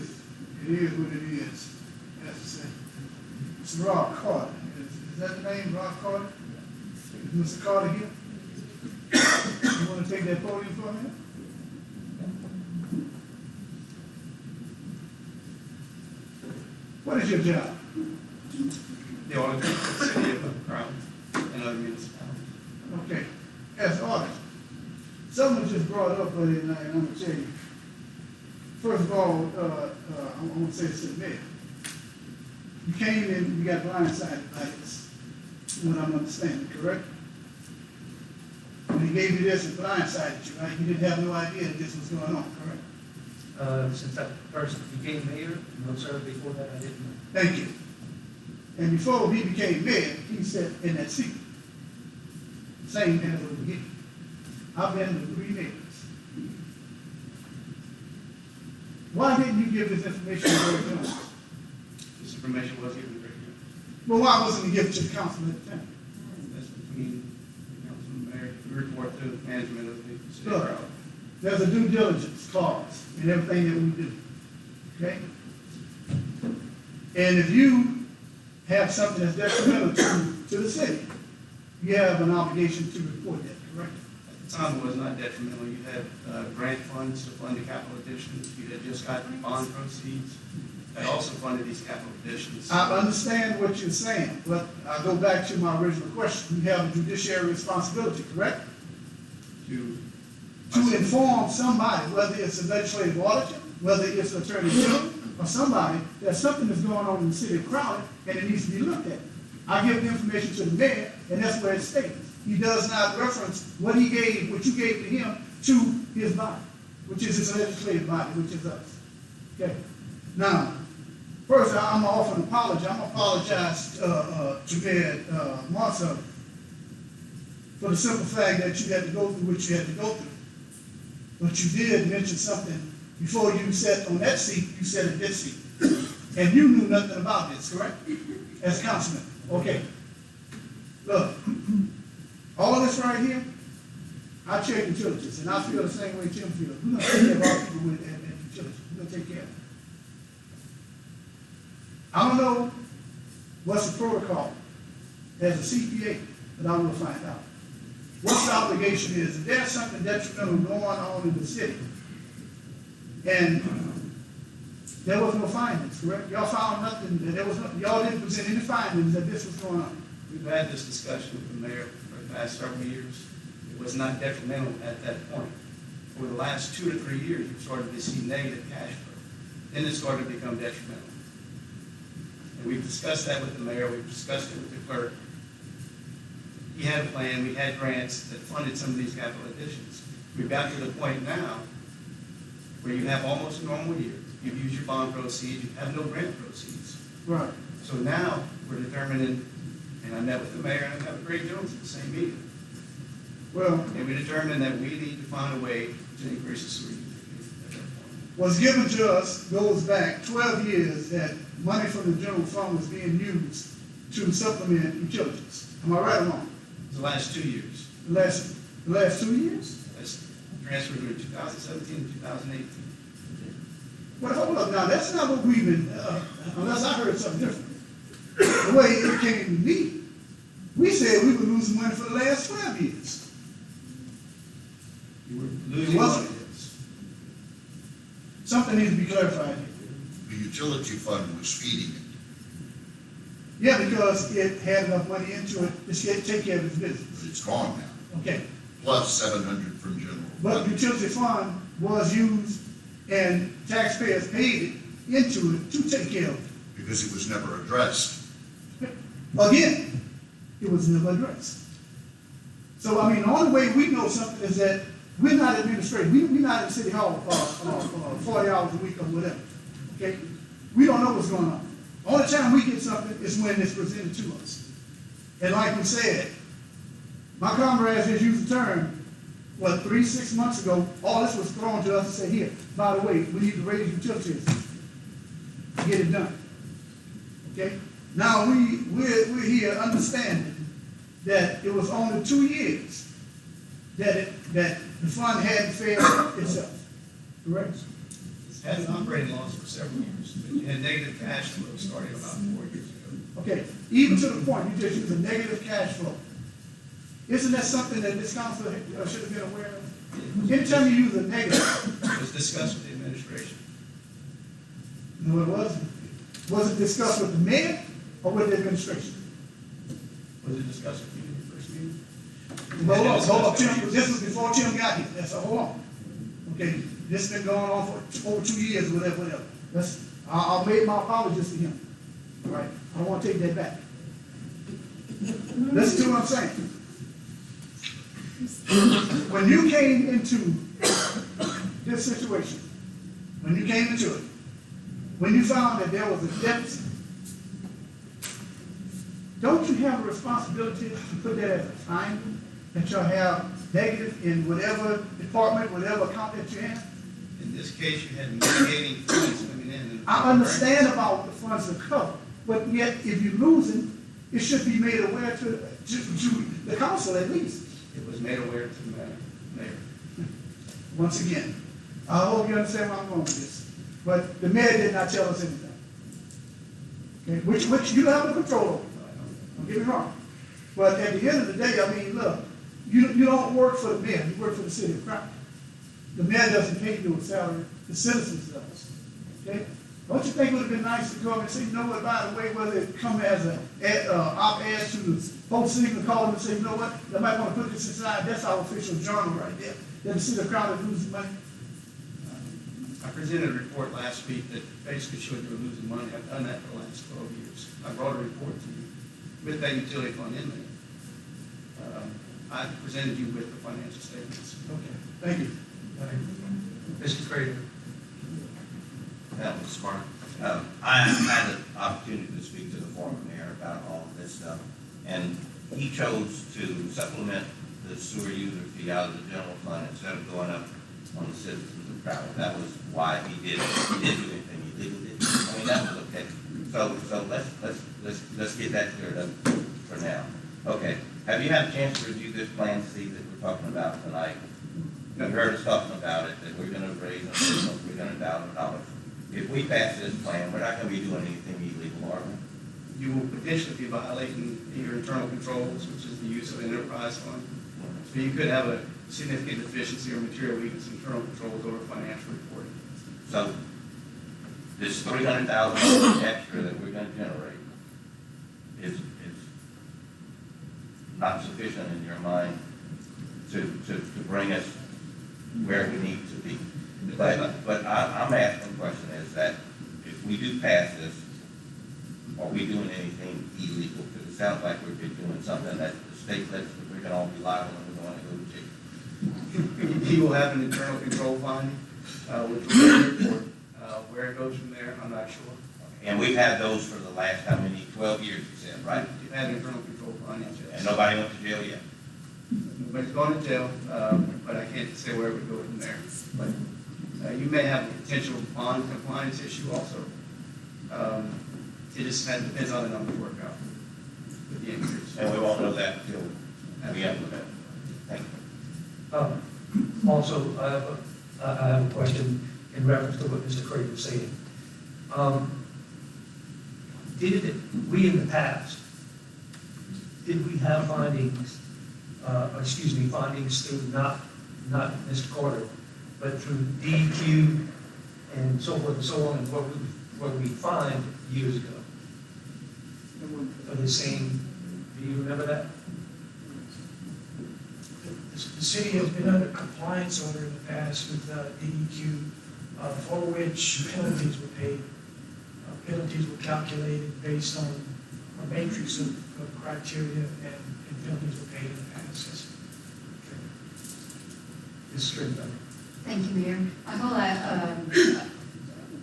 what it is, as I say. It's Rob Carter. Is that the name, Rob Carter? Is Mr. Carter here? You wanna take that podium for me? What is your job? The auditor for the City of Crowley and other municipalities. Okay, as auditor, someone just brought up earlier tonight, and I'm gonna tell you. First of all, I want to say this to the mayor. You came in, you got blindsided by this, what I'm understanding, correct? When he gave you this, it blindsided you, right? You didn't have no idea that this was going on, correct? Since that person became mayor, no, sir, before that I didn't know. Thank you. And before he became mayor, he sat in that seat. Same as the beginning. I've been to 3 mayors. Why didn't you give this information to Greg Jones? This information was given to Greg Jones. Well, why wasn't it given to the council at the time? That's between the council and the mayor. We report to management of the City of Look, Crowley. there's a due diligence clause in everything that we do, okay? And if you have something that's detrimental to the city, you have an obligation to report that, correct? At the time, it was not detrimental. You had grant funds to fund the capital additions. You had just gotten bond proceeds that also funded these capital additions. I understand what you're saying, but I go back to my original question. You have a judiciary responsibility, correct? To inform somebody, whether it's a legislative auditor, whether it's an attorney general, or somebody, that something is going on in the city of Crowley, and it needs to be looked at. I give the information to the mayor, and that's where it stays. He does not reference what he gave, what you gave to him, to his body, which is his legislative body, which is us. Okay? Now, first, I'm gonna offer an apology. I'm gonna apologize to Mayor Marcel for the simple fact that you had to go through what you had to go through. But you did mention something before you sat on that seat, you sat at this seat. And you knew nothing about this, correct? As councilman. Okay. Look, all of this right here, I check utilities, and I feel the same way Tim feels. We're gonna take care of our people with at utilities. We're gonna take care of them. I don't know what's the protocol as a CPA, but I will find out. What the obligation is, if there's something detrimental going on in the city, and there was no findings, correct? Y'all found nothing, y'all didn't present any findings that this was going on. We've had this discussion with the mayor for the past several years. It was not detrimental at that point. For the last 2 to 3 years, we've started to see negative cash flow. Then it started to become detrimental. And we've discussed that with the mayor, we've discussed it with the clerk. He had a plan, we had grants that funded some of these capital additions. We've got to the point now where you have almost a normal year. You've used your bond proceeds, you have no grant proceeds. Right. So now we're determining, and I met with the mayor and I met with Greg Jones at the same meeting. Well, and we determined that we need to find a way to increase the sewer utilities at that point. What's given to us goes back 12 years that money from the general fund was being used to supplement utilities. Am I right or wrong? The last 2 years. The last 2 years? That's transferred in 2017 and 2018. Well, hold up now, that's not what we've been, unless I heard something different. The way it came to me, we said we were losing money for the last 12 years. You were losing money. Something needs to be clarified here. The utility fund was feeding it. Yeah, because it had enough money into it to take care of its business. It's gone now. Okay. Plus 700 from general. But the utility fund was used and taxpayers paid it into it to take care of it. Because it was never addressed. Again, it was never addressed. So, I mean, the only way we know something is that we're not administrative. We're not in City Hall 40 hours a week or whatever. Okay? We don't know what's going on. Only time we get something is when it's presented to us. And like we said, My comrades just used the term, 6 months ago, all this was thrown to us and said, here, by the way, we need to raise utilities to get it done. Okay? Now, we're here understanding that it was only 2 years that the fund hadn't failed itself. Correct? It's had an operating loss for several years, but you had negative cash flow starting about 4 years ago. Okay, even to the point, you just used a negative cash flow. Isn't that something that this council should have been aware of? Anytime you use a negative. It was discussed with the administration. No, it wasn't. Was it discussed with the mayor or with the administration? Was it discussed with you in your first meeting? Hold on, Tim, this was before Tim got here, that's, hold on. Okay, this has been going on for over 2 years, whatever. I'll make my apologies to him. All right, I don't want to take that back. Listen to what I'm saying. When you came into this situation, when you came into it, when you found that there was a deficit, don't you have a responsibility to put that as a finding, that you'll have negative in whatever department, whatever account that you have? In this case, you had mitigating funds coming in. I understand about the funds to cover, but yet if you're losing, it should be made aware to the council at least. It was made aware to the mayor. Once again, I hope you understand where I'm going with this. But the mayor did not tell us anything. Okay, which you don't have no control over. Don't get me wrong. But at the end of the day, I mean, look, you don't work for the mayor, you work for the city of Crowley. The mayor doesn't pay you a salary, the citizens does. Okay? Don't you think it would have been nice to go and say, you know what, by the way, whether it come as an op-ed to the whole city and call them and say, you know what, they might want to put this inside, that's our official journal right there. That the city of Crowley losing money. I presented a report last week that basically showed you were losing money. I've done that for the last 12 years. I brought a report to you with that utility fund in there. I presented you with the financial statements. Okay, thank you. Mr. Crater. That was smart. I had the opportunity to speak to the former mayor about all of this stuff, and he chose to supplement the sewer user fee out of the general fund instead of going up on the citizens of Crowley. That was why he did it. He didn't do anything illegal, did he? I mean, that was okay. So let's get that cleared up for now. Okay. Have you had a chance to review this plan C that we're talking about tonight? You heard us talking about it, that we're going to raise an additional $300,000. If we pass this plan, we're not going to be doing anything illegal, are we? You will potentially be violating your internal controls, which is the use of an enterprise fund. So you could have a significant deficiency or material weakness in internal controls over financial reporting. So this $300,000 extra that we're going to generate is not sufficient in your mind to bring us where we need to be. But I'm asking the question is that if we do pass this, are we doing anything illegal? Because it sounds like we're doing something that the state lets, we're going to all be liable and we're going to go to jail. He will have an internal control finding, which will be a report. Where it goes from there, I'm not sure. And we've had those for the last, how many, 12 years, you said, right? You've had an internal control finding, yes. And nobody went to jail yet? Nobody's gone to jail, but I can't say where it would go from there. But you may have a potential bond compliance issue also. It just depends on the numbers work out with the increase. And we won't know that until we implement it. Thank you. Also, I have a question in reference to what Mr. Craig was saying. We in the past, did we have findings, findings through not Mr. Carter, but through DEQ and so forth and so on, and what we fined years ago? For the same, do you remember that? The city has been under compliance order in the past with DEQ, for which penalties were paid. Penalties were calculated based on a matrix of criteria, and penalties were paid in the past. Yes. Ms. Strickland. Thank you, Mayor. I feel like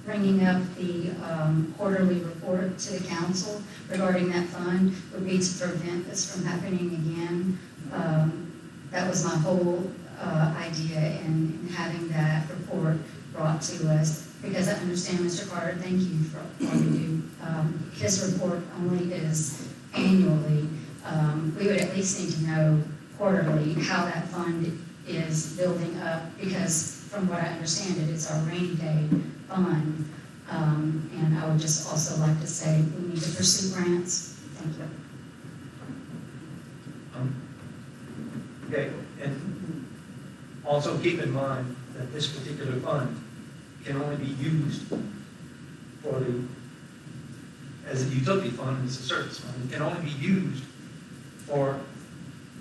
bringing up the quarterly report to the council regarding that fund would be to prevent this from happening again. That was my whole idea in having that report brought to us, because I understand, Mr. Carter, thank you for all you do. His report only is annually. We would at least need to know quarterly how that fund is building up, because from what I understand it, it's our rainy day fund. And I would just also like to say we need to pursue grants. Thank you. Okay, and also keep in mind that this particular fund can only be used for as a utility fund, and it's a service fund. It can only be used for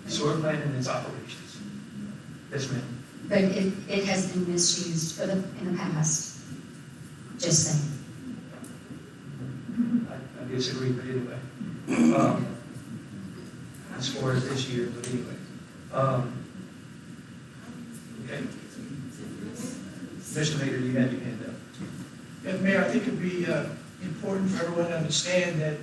sewer plant and its operations. Yes, ma'am. But it has been misused in the past. Just saying. I disagree, but anyway. As far as this year, but anyway. Okay. Mr. Mayor, you had your hand up. Yeah, Mayor, I think it'd be important for everyone to understand that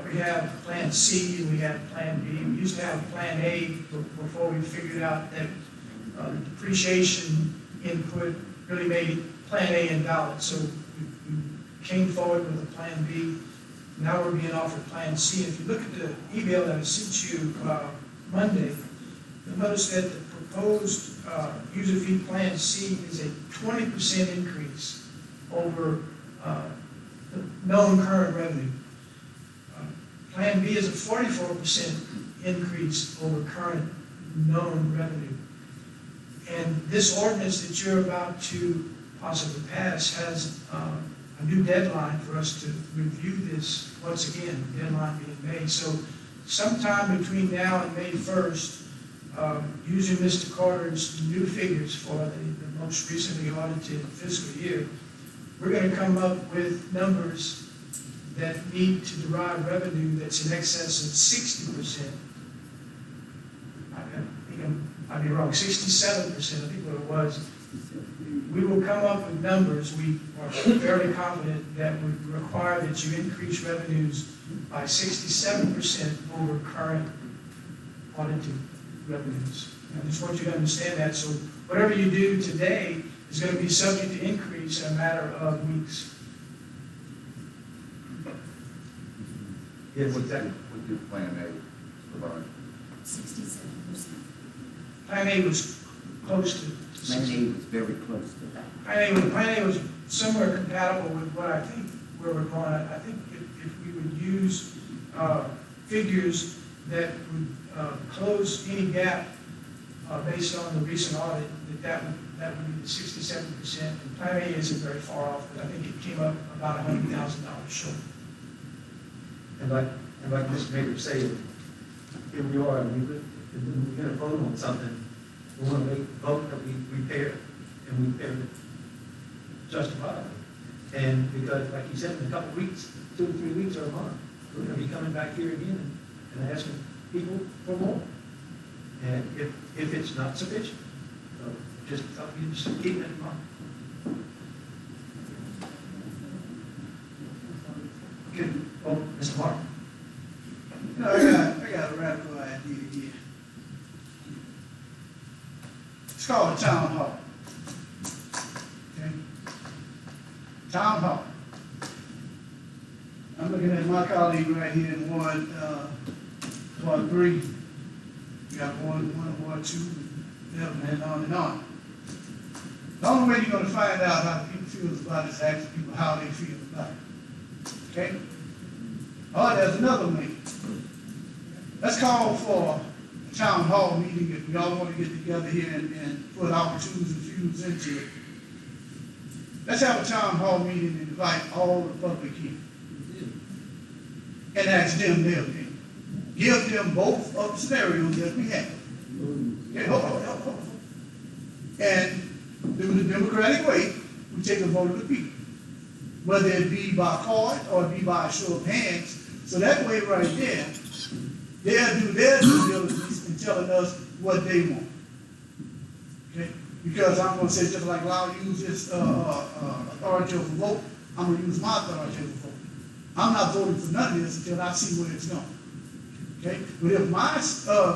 we have Plan C and we have Plan B. We used to have Plan A before we figured out that the depreciation input really made Plan A invalid. So we came forward with a Plan B. Now we're being offered Plan C. If you look at the email that I sent you Monday, you'll notice that the proposed user fee Plan C is a 20% increase over the known current revenue. Plan B is a 44% increase over current known revenue. And this ordinance that you're about to possibly pass has a new deadline for us to review this once again, deadline being May. So sometime between now and May 1st, using Mr. Carter's new figures for the most recently audited fiscal year, we're going to come up with numbers that need to derive revenue that's in excess of 60%. I think I might be wrong, 67%, I think what it was. We will come up with numbers, we are fairly confident, that would require that you increase revenues by 67% over current audited revenues. I just want you to understand that. So whatever you do today is going to be subject to increase in a matter of weeks. Yes, exactly. What did Plan A provide? 67%. Plan A was close to. Plan A was very close to that. Plan A was somewhere compatible with what I think where we're going. I think if we would use figures that would close any gap based on the recent audit, that would be the 67%. And Plan A isn't very far off, but I think it came up about $100,000 short. And like Mr. Mayor said, here we are, and we're going to vote on something. We want to make a vote that we repair, and we repair it justifiably. And because, like you said, in a couple of weeks, 2 to 3 weeks or a month, we're going to be coming back here again and asking people for more. And if it's not sufficient, so just keep it in mind. Okay. Oh, Mr. Martin. You know, I got a radical idea here. It's called a town hall. Okay? Town hall. I'm looking at my colleague right here in Ward 3. We got Ward 1, Ward 2, and on and on. The only way you're going to find out how people feel about it is asking people how they feel about it. Okay? Oh, there's another way. Let's call for a town hall meeting if we all want to get together here and put opportunities and views into it. Let's have a town hall meeting and invite all the public here. And ask them their opinion. Give them both of the scenarios that we have. Okay, hold on. And do the democratic way, we take a vote of the people. Whether it be by card or it be by a show of hands. So that way right there, they'll do their due diligence in telling us what they want. Okay? Because I'm going to say, just like Lau used his authoritative vote, I'm going to use my authoritative vote. I'm not voting for none of this until I see where it's going. Okay? But if my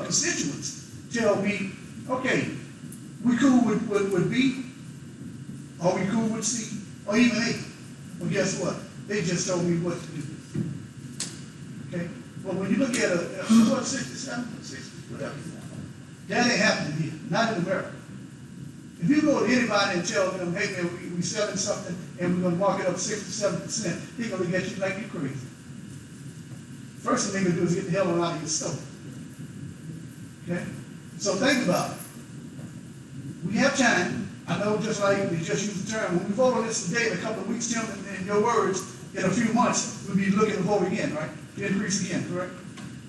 constituents tell me, okay, we cool with B, or we cool with C, or even A, well, guess what? They just told me what to do. Okay? But when you look at what, 67, 60, whatever, that ain't happening here, not in America. If you go to anybody and tell them, hey man, we selling something and we're gonna mark it up 67%, they're gonna look at you like you're crazy. First thing they're gonna do is get the hell out of your store. Okay? So think about it. We have time. I know just like they just used the term, when we vote on this today, in a couple of weeks, Tim, in your words, in a few months, we'll be looking to vote again, right? To increase again, correct?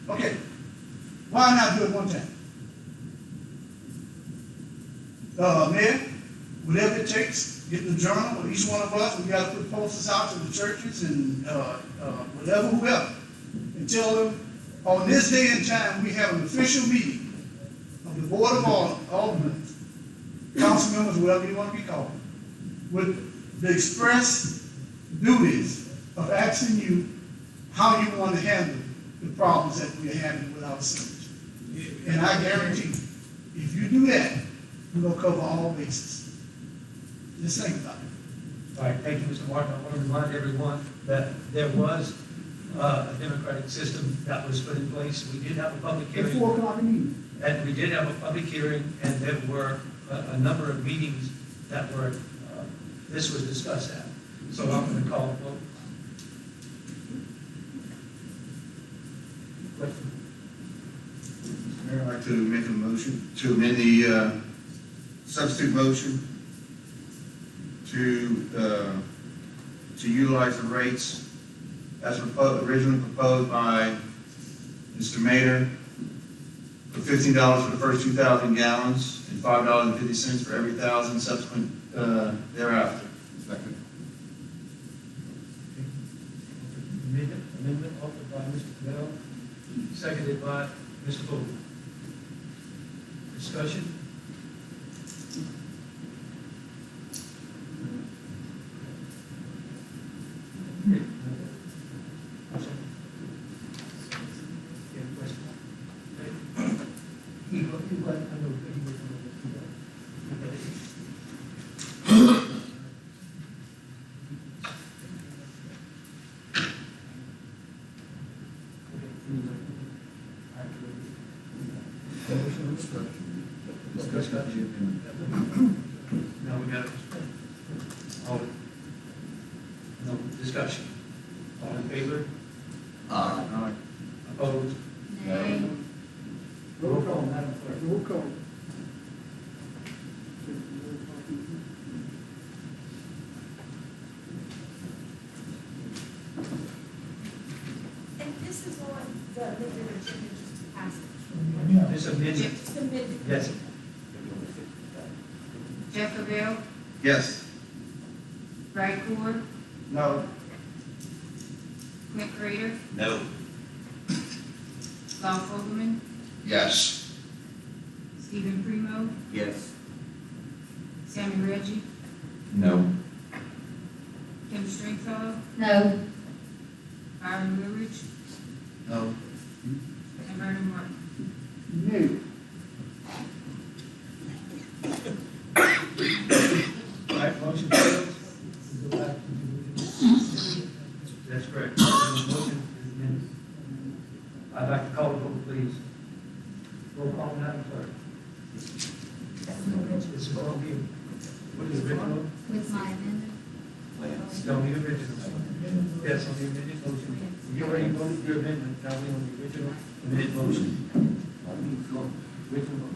Okay. Why not do it one time? Mayor, whatever it takes, get the journal with each one of us. We got to put posters out to the churches and whatever, whoever, and tell them on this day and time we have an official meeting of the Board of Aldermen, council members, whatever you want to be called, with the express duties of asking you how you want to handle the problems that we're having with our sewage. And I guarantee you, if you do that, we're going to cover all bases. Just think about it. All right, thank you, Mr. Martin. I want to remind everyone that there was a democratic system that was put in place. We did have a public At hearing. 4 o'clock in the evening. And we did have a public hearing, and there were a number of meetings that were, this was discussed at. So I'm going to call a vote. Question? Mayor, I'd like to make a motion to amend the substitute motion to utilize the rates as originally proposed by Mr. Mayor for $15 for the first 2,000 gallons and $5.50 for every 1,000 subsequent thereafter. Second. Amendment offered by Mr. Bell, seconded by Mr. Vogel. Discussion? No, we got it. All, no discussion. All in favor? Aye. Opposed? Nay. Roll call, Madam Clerk. Roll call. And this is on the agenda just to pass it. This amendment, Just amended. yes. Jeff Lavelle, Yes. Brad Cord, No. Clint Prater, No. Lon Fogelman, Yes. Stephen Primo, Yes. Sammy Reggie, No. Kim Stringfellow, No. Byron Woodridge, No. and Vernon Martin. No. All right, motion fails. We go back to the original. That's correct. Motion is amended. I'd like to call the vote, please. Roll call, Madam Clerk. This is all the, what is the original? With my amendment? No, the original. Yes, on the amended motion. You already voted your amendment, now we on the original amended motion. Original.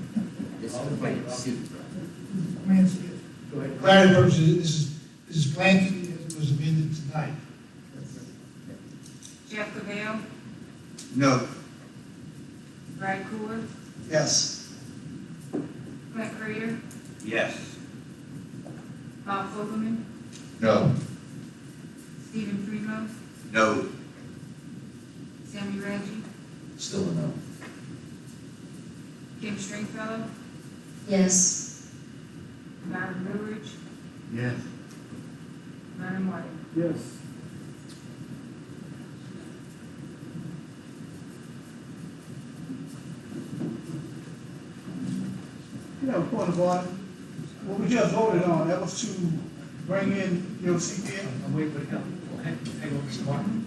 All in favor? Go ahead. Clarity purposes, this is planted as it was amended tonight. Jeff Lavelle, No. Brad Cord, Yes. Clint Prater, Yes. Lon Fogelman, No. Stephen Primo, No. Sammy Reggie, Still a no. Kim Stringfellow, Yes. Byron Woodridge, Yes. Vernon Martin. Yes. of order. What we just voted on, that was to bring in your CPA. I'm waiting for it to come. Hang on, Mr. Martin.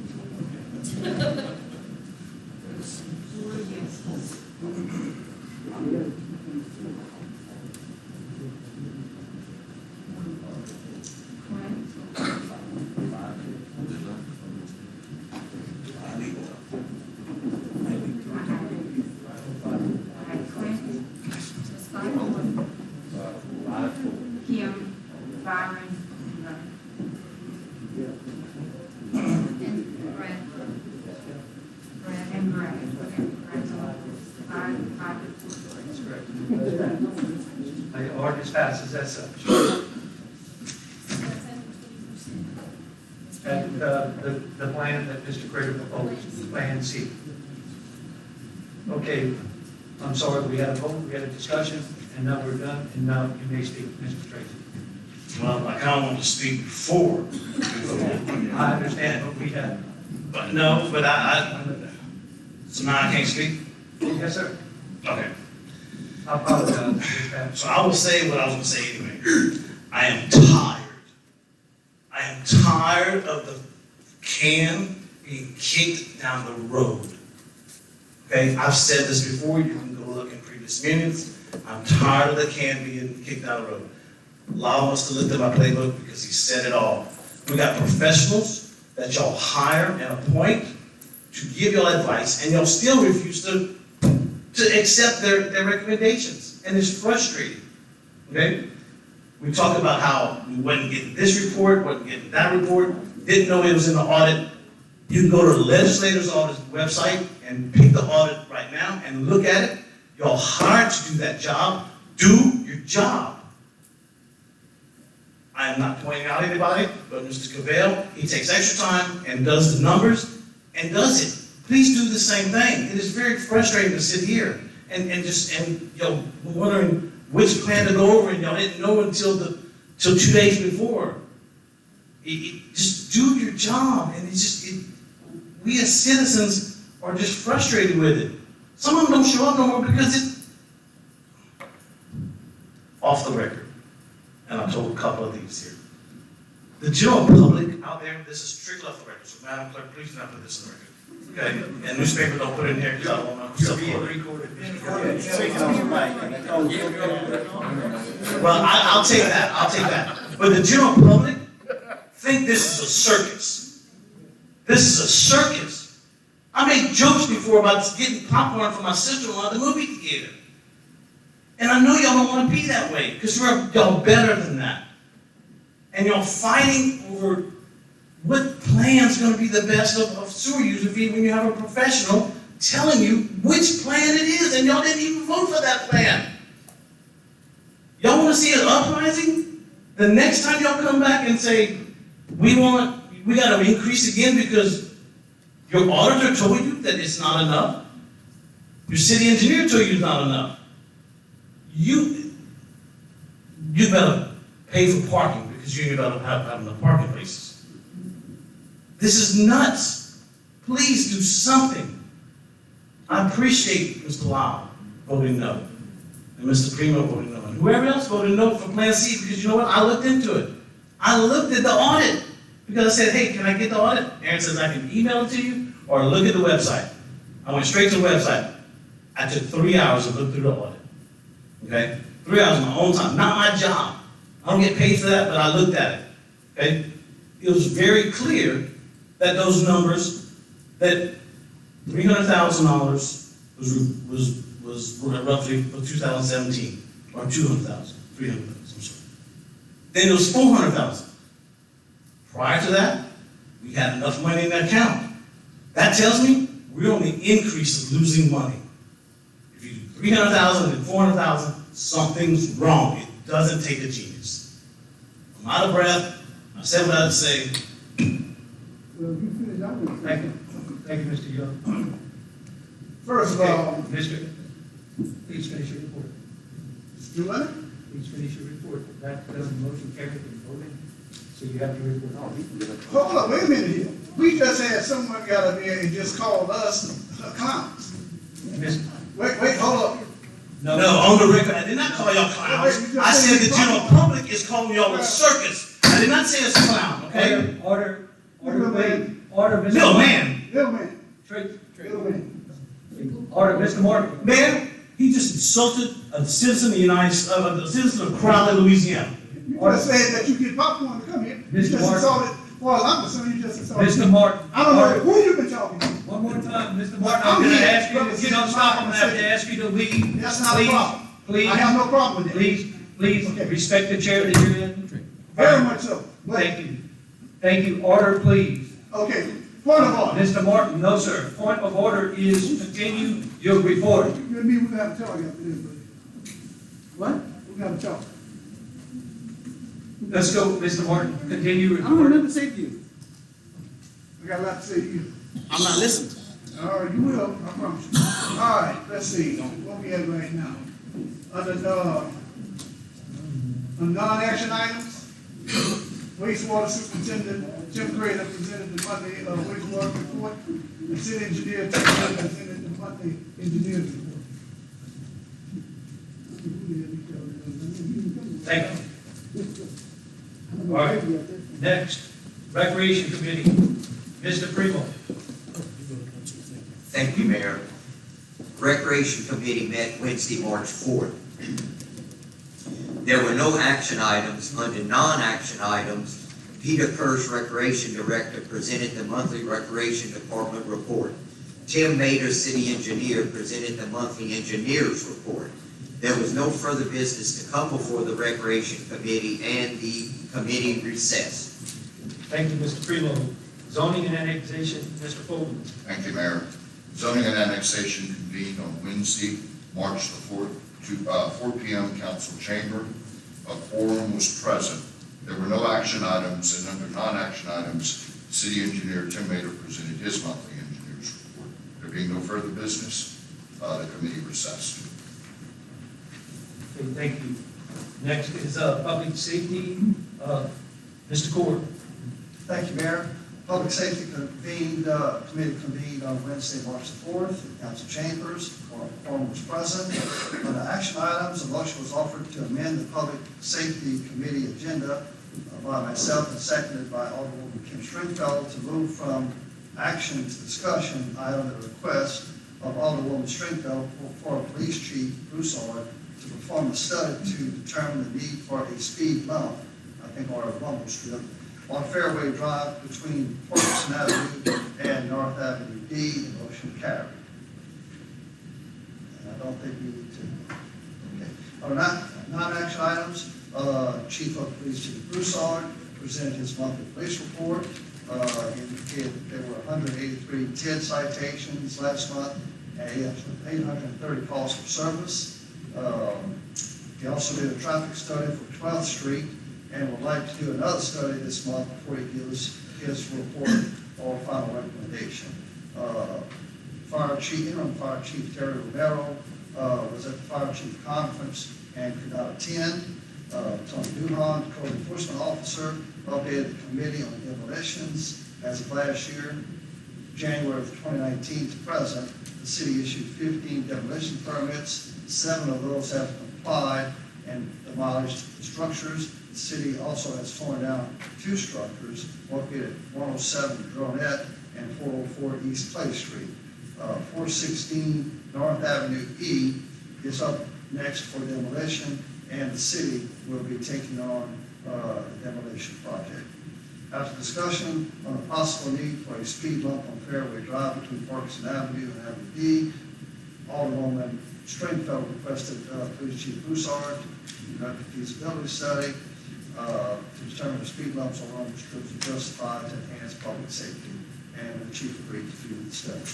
Kim, Byron, And Brad, and Brad. Brad's on. Five. That's correct. The ordinance passes as such. And the plan that Mr. Critter proposed, Plan C. Okay, I'm sorry, we had a vote, we had a discussion, and now we're done, and now you may speak, Mr. Tracy. Well, I kind of want to speak before. I understand, but we had. But no, but so now I can't speak? Yes, sir. Okay. I apologize. So I will say what I was going to say anyway. I am tired. I am tired of the can being kicked down the road. Okay, I've said this before, you can go look in previous meetings. I'm tired of the can being kicked down the road. Allow us to look at my playbook because he said it all. We got professionals that y'all hire and appoint to give y'all advice, and y'all still refuse to accept their recommendations, and it's frustrating, okay? We talk about how we wasn't getting this report, wasn't getting that report, didn't know it was in the audit. You can go to the legislator's office website and pick the audit right now and look at it. Y'all hired to do that job. Do your job. I am not pointing out anybody, but Mr. Cavell, he takes extra time and does the numbers and does it. Please do the same thing. It is very frustrating to sit here and y'all wondering which plan to go over, and y'all didn't know until 2 days before. Just do your job, and we as citizens are just frustrated with it. Some of them don't show up no more because it's off the record. And I told a couple of these here. The general public out there, this is strictly off the record, so Madam Clerk, please do not put this in the record. Okay? And newspaper don't put it in here because I don't want to support it. Well, I'll take that. But the general public think this is a circus. This is a circus. I made jokes before about getting popcorn for my sister-in-law at the movie theater. And I know y'all don't want to be that way, because y'all better than that. And y'all fighting over what plan's going to be the best of sewer user fee when you have a professional telling you which plan it is, and y'all didn't even vote for that plan. Y'all want to see an uprising? The next time y'all come back and say, we got to increase again because your auditor told you that it's not enough. Your city engineer told you it's not enough. You better pay for parking because you ain't about to have enough parking places. This is nuts. Please do something. I appreciate Mr. Lau voting no, and Mr. Primo voting no, and whoever else voted no for Plan C, because you know what? I looked into it. I looked at the audit because I said, hey, can I get the audit? Aaron says I can email it to you or look at the website. I went straight to the website. I took 3 hours to look through the audit. Okay? 3 hours of my own time, not my job. I don't get paid for that, but I looked at it. Okay? It was very clear that those numbers, that $300,000 was roughly for 2017, or 200,000, 300,000, I'm sorry. Then it was 400,000. Prior to that, we had enough money in the account. That tells me we're on the increase of losing money. If you do 300,000 and 400,000, something's wrong. It doesn't take a genius. I'm out of breath. I said what I had to say. Thank you. Thank you, Mr. Young. First of all, Mr. Please finish your report. do what? Please finish your report. That motion carried and voted. So you have your report. Hold up, wait a minute here. We just had someone got up here and just called us clowns. Wait, hold up. No. No, on the record, I did not call y'all clowns. I said the general public is calling y'all a circus. I did not say it's a clown, okay? Order, please. Order, Mr. No, Martin. man. Little man, Trade. little man. Order, Mr. Martin. Man, he just insulted a citizen of the a citizen of Crowley, Louisiana. You just said that you get popcorn to come here. You Mr. just Martin. insulted, well, I'm concerned, you just insulted. Mr. Martin. I don't know who you've been talking to. One more time, Mr. Martin, I'm gonna ask you, if you don't stop, I'm gonna have to ask you to leave. That's not a problem. Please, I have no problem with that. please, respect the chair that you're in. Very much so. Thank you. Order, please. Okay, point of order. Mr. Martin, no, sir. Point of order is continue your report. You and me, we're gonna have to talk after this, buddy. What? We're gonna have to talk. Let's go, Mr. Martin, continue your I don't have report. nothing to say to you. I got a lot to say to you. I'm not listening. All right, you will, I promise you. All right, let's see, what we have right now. Under non-action items, wastewater superintendent Jim Crater presented the monthly wastewater report. The city engineer Tim Miller presented the monthly engineer's report. Thank you. All right, next, Recreation Committee, Mr. Primo. Thank you, Mayor. Recreation Committee met Wednesday, March 4th. There were no action items. Under non-action items, Peter Kirsch, Recreation Director, presented the monthly Recreation Department report. Tim Mader, City Engineer, presented the monthly Engineer's report. There was no further business to come before the Recreation Committee, and the committee recessed. Thank you, Mr. Primo. Zoning and annexation, Mr. Fogel. Thank you, Mayor. Zoning and annexation convened on Wednesday, March the 4th, to 4 p.m. council chamber. A quorum was present. There were no action items, and under non-action items, City Engineer Tim Mader presented his monthly engineer's report. There being no further business, the committee recessed. Okay, thank you. Next is Public Safety, Mr. Cord. Thank you, Mayor. Public Safety Committee convened on Wednesday, March the 4th, in council chambers. Quorum was present. On the action items, a motion was offered to amend the Public Safety Committee agenda by myself and seconded by Alderwoman Kim Stringfellow to move from action to discussion item at the request of Alderwoman Stringfellow for Police Chief Broussard to perform a study to determine the need for a speed bump, I think, or a rumble strip, on Fairway Drive between Ferguson Avenue and North Avenue D. The motion carried. And I don't think we need to. Okay. On non-action items, Chief of Police Chief Broussard presented his monthly police report. He indicated that there were 183 TID citations last month and 830 calls for service. He also did a traffic study for 12th Street and would like to do another study this month before he gives his report or final recommendation. Interim Fire Chief Terry Romero was at the Fire Chief Conference and could not attend. Tony Duhon, Code Enforcement Officer, updated the committee on demolitions. As of last year, January of 2019 to present, the city issued 15 demolition permits. 7 of those have complied and demolished the structures. The city also has torn down 2 structures located at 107 Dronette and 404 East Clay Street. 416 North Avenue E is up next for demolition, and the city will be taking on the demolition project. After discussion on the possible need for a speed bump on Fairway Drive between Ferguson Avenue and Avenue D, Alderwoman Stringfellow requested Police Chief Broussard to conduct a feasibility study to determine the speed bumps on rumble strips are justified to enhance public safety, and the chief agreed to do the study.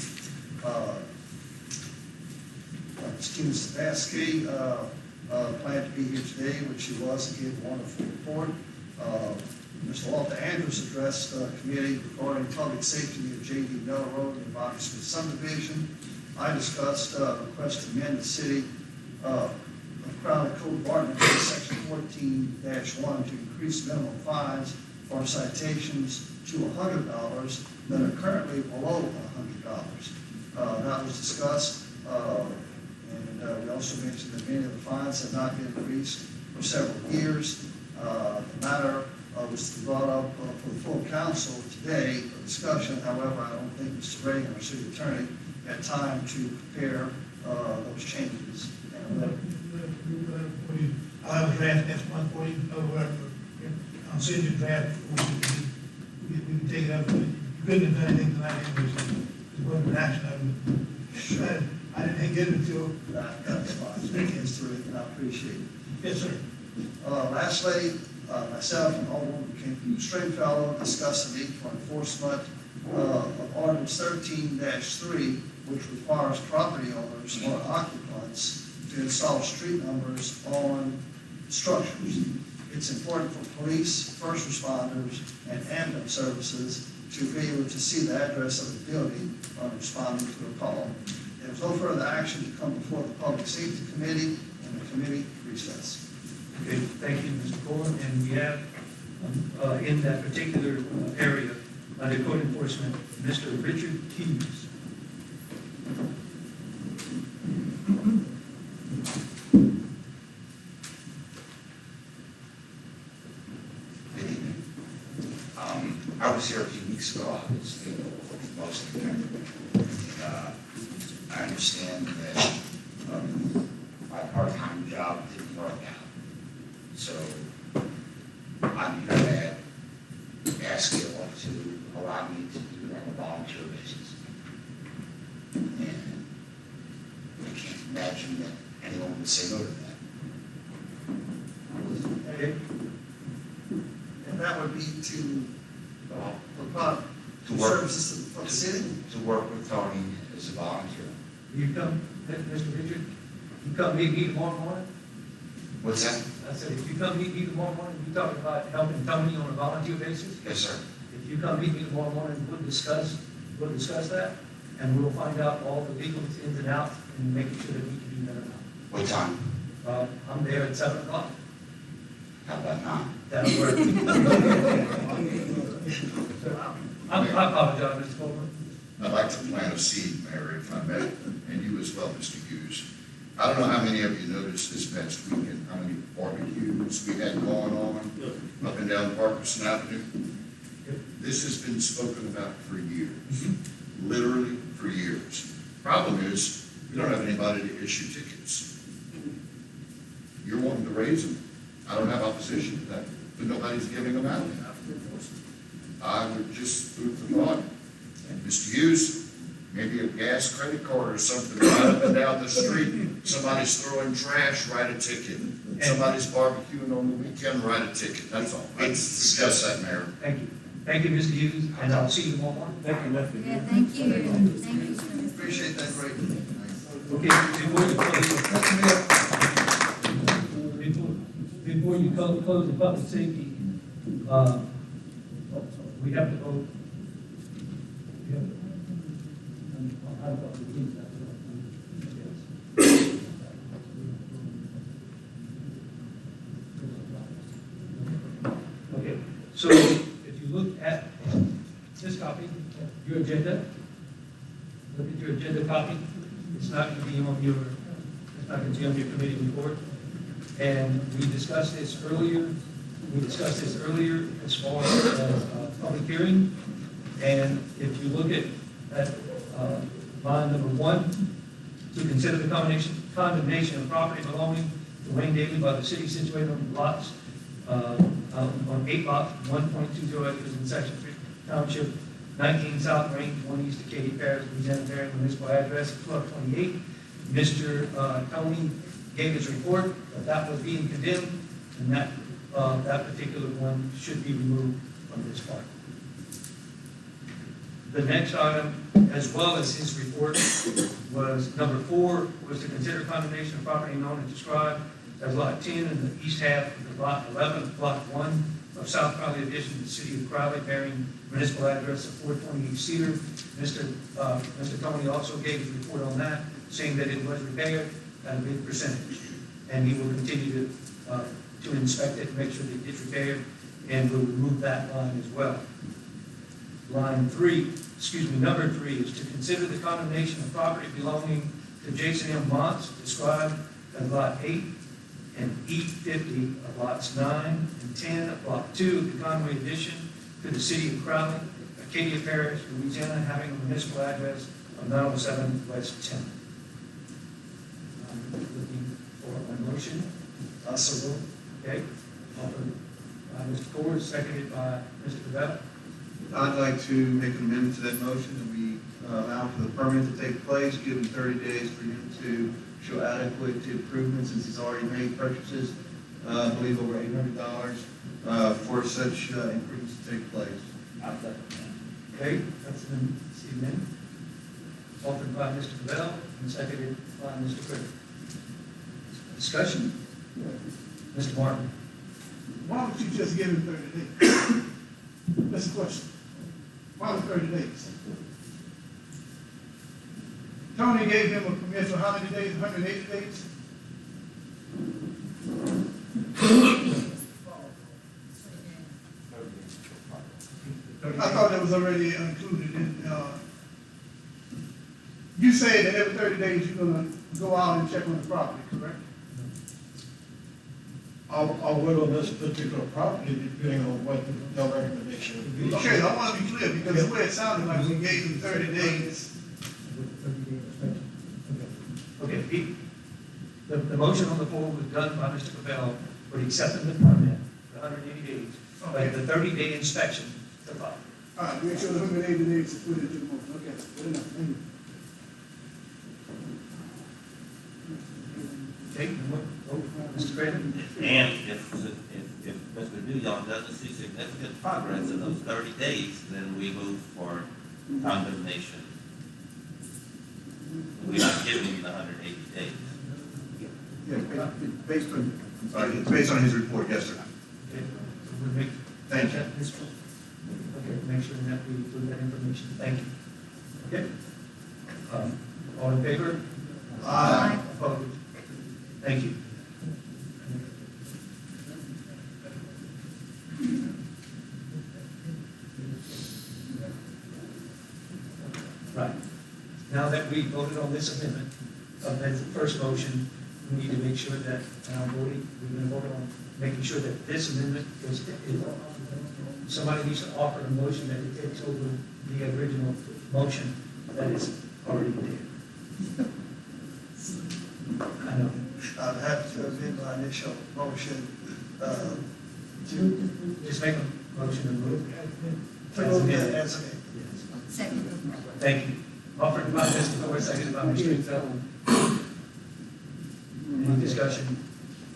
Tina Stabaski planned to be here today, which she was, and gave a wonderful report. Mr. Walter Andrews addressed the committee regarding public safety near J.D. Miller Road in the Bobby Smith subdivision. I discussed a request to amend the city of Crowley Code of Ordinance, section 14-1, to increase minimum fines for citations to $100 that are currently below $100. That was discussed, and we also mentioned that many of the fines have not been increased for several years. The matter was brought up for the full council today for discussion. However, I don't think Mr. Reagan, our city attorney, had time to prepare those changes. I'll have a draft next month for you, I'll send you a draft, we can take it up, you couldn't have done anything tonight anyway, so it wasn't an action item. I didn't get it until. That's fine, thank you, Mr. Reagan, I appreciate it. Yes, sir. Lastly, myself and Alderman Stringfellow discussed the need for enforcement of Ordinance 13-3, which requires property owners or occupants to install street numbers on structures. It's important for police, first responders, and ambulance services to be able to see the address of the building when responding to a call. There's no further action to come before the Public Safety Committee, and the committee recess. Okay, thank you, Mr. Coleman, and we have, in that particular area, under code enforcement, Mr. Richard Keys. I was here a few weeks ago, obviously, most of the time. I understand that my part-time job didn't work out. So I'm here to ask you all to allow me to do it on a volunteer basis. And I can't imagine that anyone would say no to that. Okay. And that would be to provide services for the city? To work with Tony as a volunteer. You come, Mr. Richard, you come meet me tomorrow morning? What's that? I said, if you come meet me tomorrow morning, you talking about helping Tony on a volunteer basis? Yes, sir. If you come meet me tomorrow morning, we'll discuss that, and we'll find out all the legal ins and outs, and make sure that we can do that or not. What time? I'm there at 7 o'clock. How about 9? That'll work. I apologize, Mr. Coleman. I'd like to plant a seed, Mayor, if I may, and you as well, Mr. Hughes. I don't know how many of you noticed this past weekend, how many barbecues we had going on up and down Parkerson Avenue. This has been spoken about for years, literally for years. Problem is, we don't have anybody to issue tickets. You're wanting to raise them. I don't have opposition to that, but nobody's giving them out. I would just food for thought. Mr. Hughes, maybe a gas credit card or something, right up and down the street. Somebody's throwing trash, write a ticket. Somebody's barbecuing on the weekend, write a ticket. That's all. Let's discuss that, Mayor. Thank you. Thank you, Mr. Hughes, and I'll see you tomorrow morning. Thank you, Lefty. Yeah, thank you. Thank you, sir. Appreciate that greatly. Okay, before you close the public safety, we have to vote. Okay, so if you look at this copy, your agenda, look at your agenda copy. It's not going to be on your, it's not going to be on your committee report. And we discussed this earlier. As far as public hearing. And if you look at line number 1, to consider the condemnation of property belonging to Wayne Daly by the city situated on lots, on 8 lots, 1.20 acres in section 3 township, 19 South Range, 1 East of Katy Parish, Louisiana, Maryland, municipal address 1228. Mr. Tony gave his report that was being condemned, and that particular one should be removed from this part. The next item, as well as his report, was number 4, was to consider condemnation of property known and described as Lot 10 in the east half of the Lot 11 of Block 1 of South Crowley Addition to the City of Crowley, bearing municipal address of 428 Cedar. Mr. Tony also gave his report on that, saying that it was repaired at a big percentage. And he will continue to inspect it, make sure that it gets repaired, and will remove that line as well. Number 3 is to consider the condemnation of property belonging to Jason M. Montz, described as Lot 8 and E50 of lots 9 and 10 of Block 2 of the Conway addition to the City of Crowley, Acadia Parish, Louisiana, having a municipal address of 907 West 10th. I'm looking for a motion. So moved. Okay, offered by Mr. Ford, seconded by Mr. Bevell. I'd like to make an amendment to that motion, that we allow for the permit to take place, give him 30 days for him to show adequate improvements, since he's already made purchases, I believe over $800, for such improvements to take place. Okay, that's the amendment. Offered by Mr. Bevell and seconded by Mr. Critter. Discussion? Mr. Martin. Why would you just give him 30 days? That's the question. Why was 30 days? Tony gave him a permit for how many days? 180 days? I thought that was already included in, you say that every 30 days you're gonna go out and check on the property, correct? I'll work on this particular property depending on what the recommendation would be. Okay, I want to be clear, because the way it sounded like we gave him 30 days. Okay, the motion on the floor was done by Mr. Bevell for accepting the permit for 180 days, but the 30-day inspection to follow. All right, make sure the 180 days is put into the motion. Okay, good enough. Thank you. Okay, Mr. Brandon? And if Mr. Newyoung doesn't see significant progress in those 30 days, then we move for condemnation. We're not giving you the 180 days. Yeah, based on his report, yes, sir. Okay, so we'll make. Thank you. Okay, make sure that we include that information. Thank you. Okay? All in favor? Aye. Opposed? Thank you. Right. Now that we voted on this amendment, that's the first motion, we need to make sure that, we're going to vote on making sure that this amendment is, somebody needs to offer a motion that it takes over the original motion that is already there. I know. I'd have to amend my initial motion, To just make a motion and move. as amended. Second. Thank you. Offered by Mr. Ford, seconded by Mr. Stringfellow. Any discussion?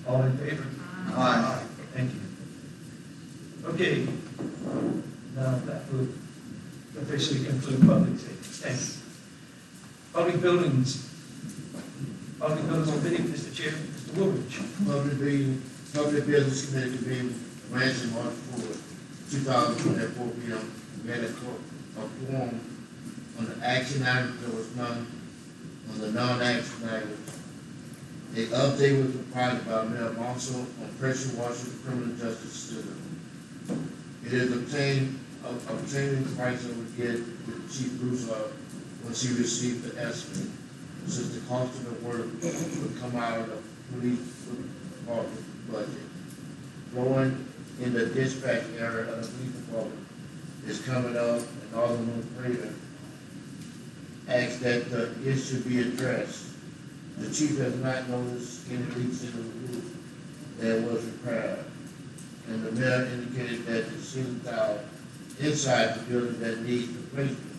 All in favor? Aye. Thank you. Okay. Now that will officially conclude public safety. Thanks. Public buildings. Public buildings on video, Mr. Chair, Mr. Woolridge. Public Business Committee convened Wednesday, March 4th, 2020 at 4 p.m. We had a quorum on the action items. There was none on the non-action items. A update was provided by Mayor Monson on pressure washing the criminal justice system. It is obtaining the price that we get with Chief Bruce once he received the estimate, since the cost of the work would come out of the police department budget. Going in the dispatch area of the police department is coming up, and Alderman Prater asked that the issue be addressed. The chief has not noticed any leaks in the roof that was repaired, and the mayor indicated that the ceiling tile inside the building that needs replacement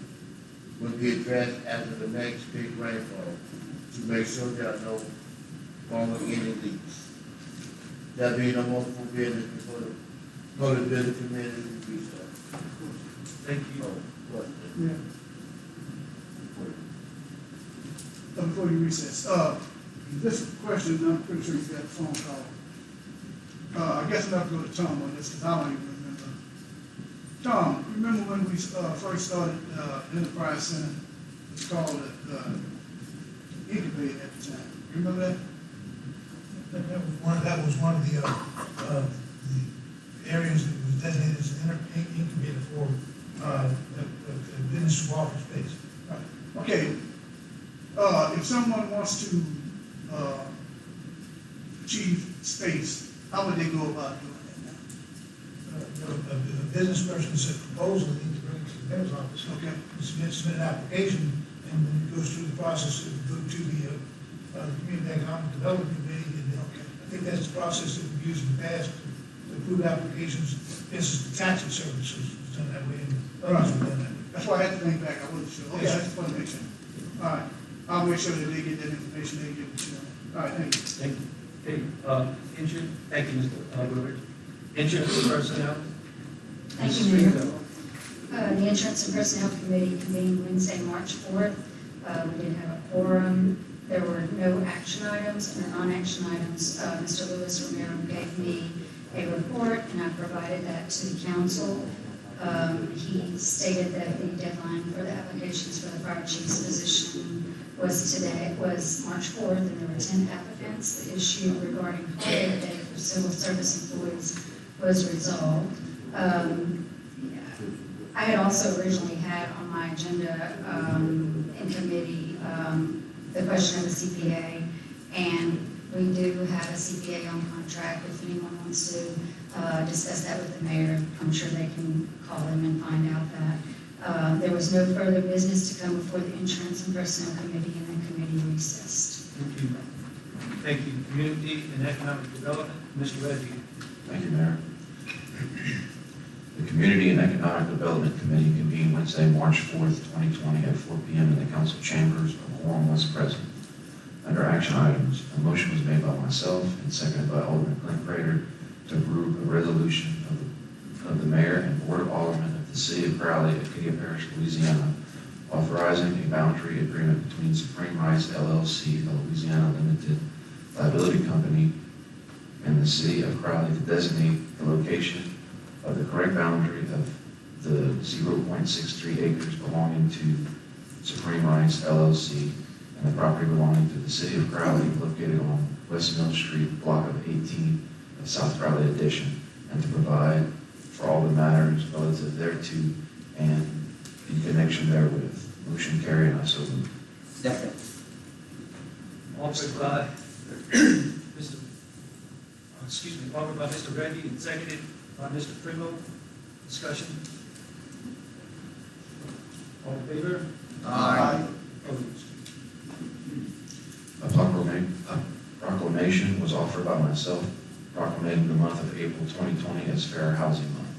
will be addressed after the next big rainfall to make sure there are no longer any leaks. There being no more business before the public building committee will be started. Thank you. Yeah. Before you recess, this question, I'm pretty sure you got a phone call. I guess I'll have to go to Tom on this, because I don't even remember. Tom, remember when we first started Enterprise Center? It was called Incubate at the time. Remember that? That was one of the areas that was designated as an incubator for the business to office space. Right. Okay. if someone wants to, achieve space, how would they go about doing that now? The business person said proposal, they need to bring it to the mayor's office. Okay. Submit an application, and then it goes through the process, it would go to the Community Economic Development Committee, and then, I think that's the process that we've used in the past to approve applications. This is the tax services, it's done that way, and others have done that way. That's why I had to think back, I wasn't sure. Okay, I just wanted to make sure. All right, I'll make sure that they get that information, they get it to them. All right, thank you. Thank you. Okay, insurance, thank you, Mr. Woodward. Insurance and personnel? Thank you, Mayor. The Insurance and Personnel Committee convened Wednesday, March 4th. We did have a quorum. There were no action items, and the non-action items, Mr. Luis Romero gave me a report, and I provided that to the council. He stated that the deadline for the applications for the fire chief's position was March 4th, and there were 10 applicants. The issue regarding holiday day for civil service employees was resolved. I had also originally had on my agenda in committee the question of the CPA, and we do have a CPA on contract. If anyone wants to discuss that with the mayor, I'm sure they can call him and find out that. There was no further business to come before the Insurance and Personnel Committee, and the committee recessed. Thank you. Thank you. Community and Economic Development, Mr. Reggie. Thank you, Mayor. The Community and Economic Development Committee convened Wednesday, March 4th, 2020 at 4 p.m. in the council chambers. A quorum was present. Under action items, a motion was made by myself and seconded by Alderman Clint Prater to approve a resolution of the mayor and board of aldermen of the City of Crowley, Acadia Parish, Louisiana, authorizing a boundary agreement between Supreme Rights LLC, a Louisiana limited liability company, and the City of Crowley to designate the location of the correct boundary of the 0.63 acres belonging to Supreme Rights LLC and the property belonging to the City of Crowley located on West Mill Street, block of 18 of South Crowley Addition, and to provide for all the matters relative thereto and in connection therewith. Motion carried, I so move. Second. Offered by offered by Mr. Reggie and seconded by Mr. Primo. Discussion. All in favor? Aye. Opposed? A proclamation was offered by myself, proclamating the month of April 2020 as Fair Housing Month.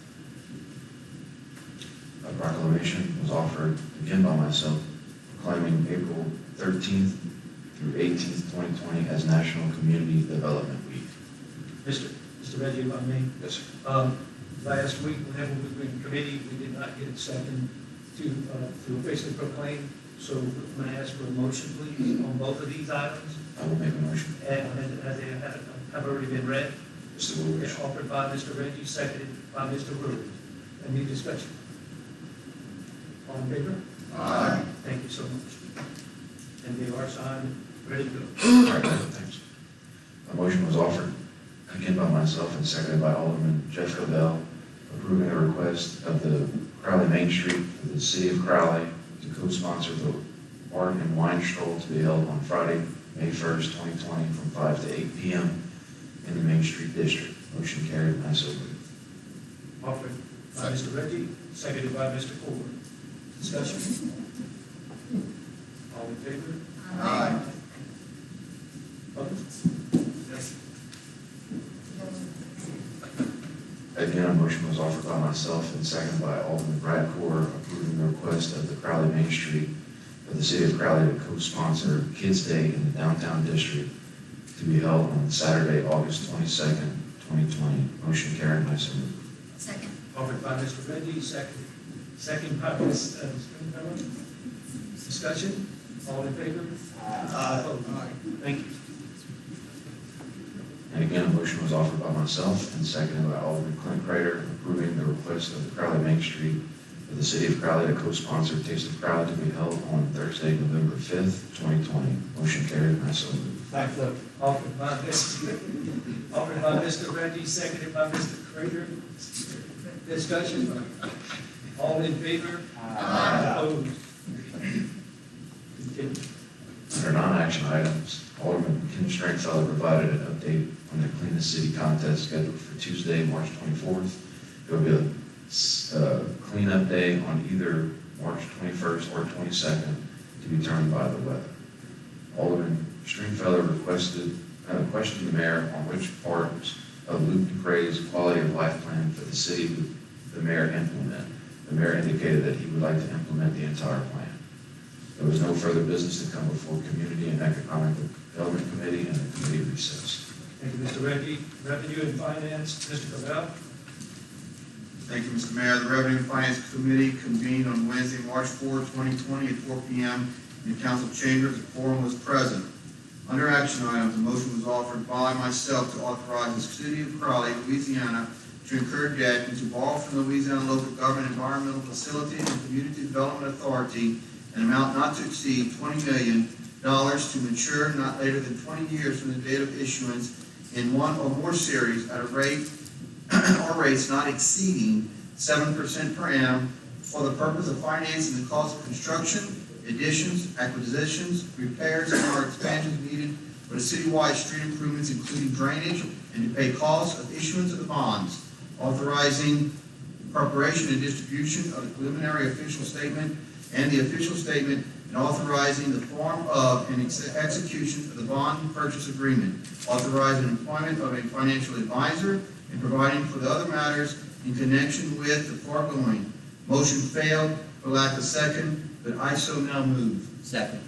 A proclamation was offered again by myself, proclaiming April 13th through 18th, 2020 as National Community Development Week. Mr. Reggie, if I may. Yes, sir. Last week, whenever we were in committee, we did not get a second to officially proclaim. So I'm going to ask for a motion, please, on both of these items. I will make a motion. And as they have already been read. Mr. Woolridge. Offered by Mr. Reggie, seconded by Mr. Woolridge. Any discussion? All in favor? Aye. Thank you so much. And they are signed, ready to go. All right, thanks. A motion was offered again by myself and seconded by Alderman Jeff Cobell, approving a request of the Crowley Main Street for the City of Crowley to co-sponsor the Art and Wine Stroll to be held on Friday, May 1st, 2020 from 5 to 8 p.m. in the Main Street District. Motion carried, and I so move. Offered by Mr. Reggie, seconded by Mr. Ford. Discussion? All in favor? Aye. Opposed? Again, a motion was offered by myself and seconded by Alderman Brad Core, approving the request of the Crowley Main Street for the City of Crowley to co-sponsor Kids Day in the Downtown District to be held on Saturday, August 22nd, 2020. Motion carried, and I so move. Second. Offered by Mr. Reggie, second by Ms. Springfellow. Discussion? All in favor? Opposed? Thank you. And again, a motion was offered by myself and seconded by Alderman Clint Prater, approving the request of the Crowley Main Street for the City of Crowley to co-sponsor Taste of Crowley to be held on Thursday, November 5th, 2020. Motion carried, and I so move. Offered by Mr. Reggie, seconded by Mr. Prater. Discussion? All in favor? Aye. Opposed? Continue. Under non-action items, Alderman Kim Stringfellow provided an update on the Clean the City contest scheduled for Tuesday, March 24th. There will be a cleanup day on either March 21st or 22nd to be determined by the weather. Alderman Stringfellow questioned the mayor on which parts of Luke DeCray's quality of life plan for the city would the mayor implement. The mayor indicated that he would like to implement the entire plan. There was no further business to come before Community and Economic Development Committee, and the committee recessed. Thank you, Mr. Reggie. Revenue and Finance, Mr. Cavell. Thank you, Mr. Mayor. The Revenue and Finance Committee convened on Wednesday, March 4, 2020 at 4 p.m. in council chambers. The quorum was present. Under action items, a motion was offered by myself to authorize the City of Crowley, Louisiana, to incur debt and to borrow from the Louisiana Local Government Environmental Facilities and Community Development Authority an amount not to exceed $20 million to mature not later than 20 years from the date of issuance in one or more series at a rate or rates not exceeding 7% per annum for the purpose of financing the cost of construction, additions, acquisitions, repairs, and/or expansions needed for the citywide street improvements, including drainage, and to pay costs of issuance of the bonds, authorizing preparation and distribution of the preliminary official statement and the official statement, and authorizing the form of and execution of the bond purchase agreement, authorizing employment of a financial advisor, and providing for the other matters in connection with the foregoing. Motion failed for lack of second, but I so now move. Second.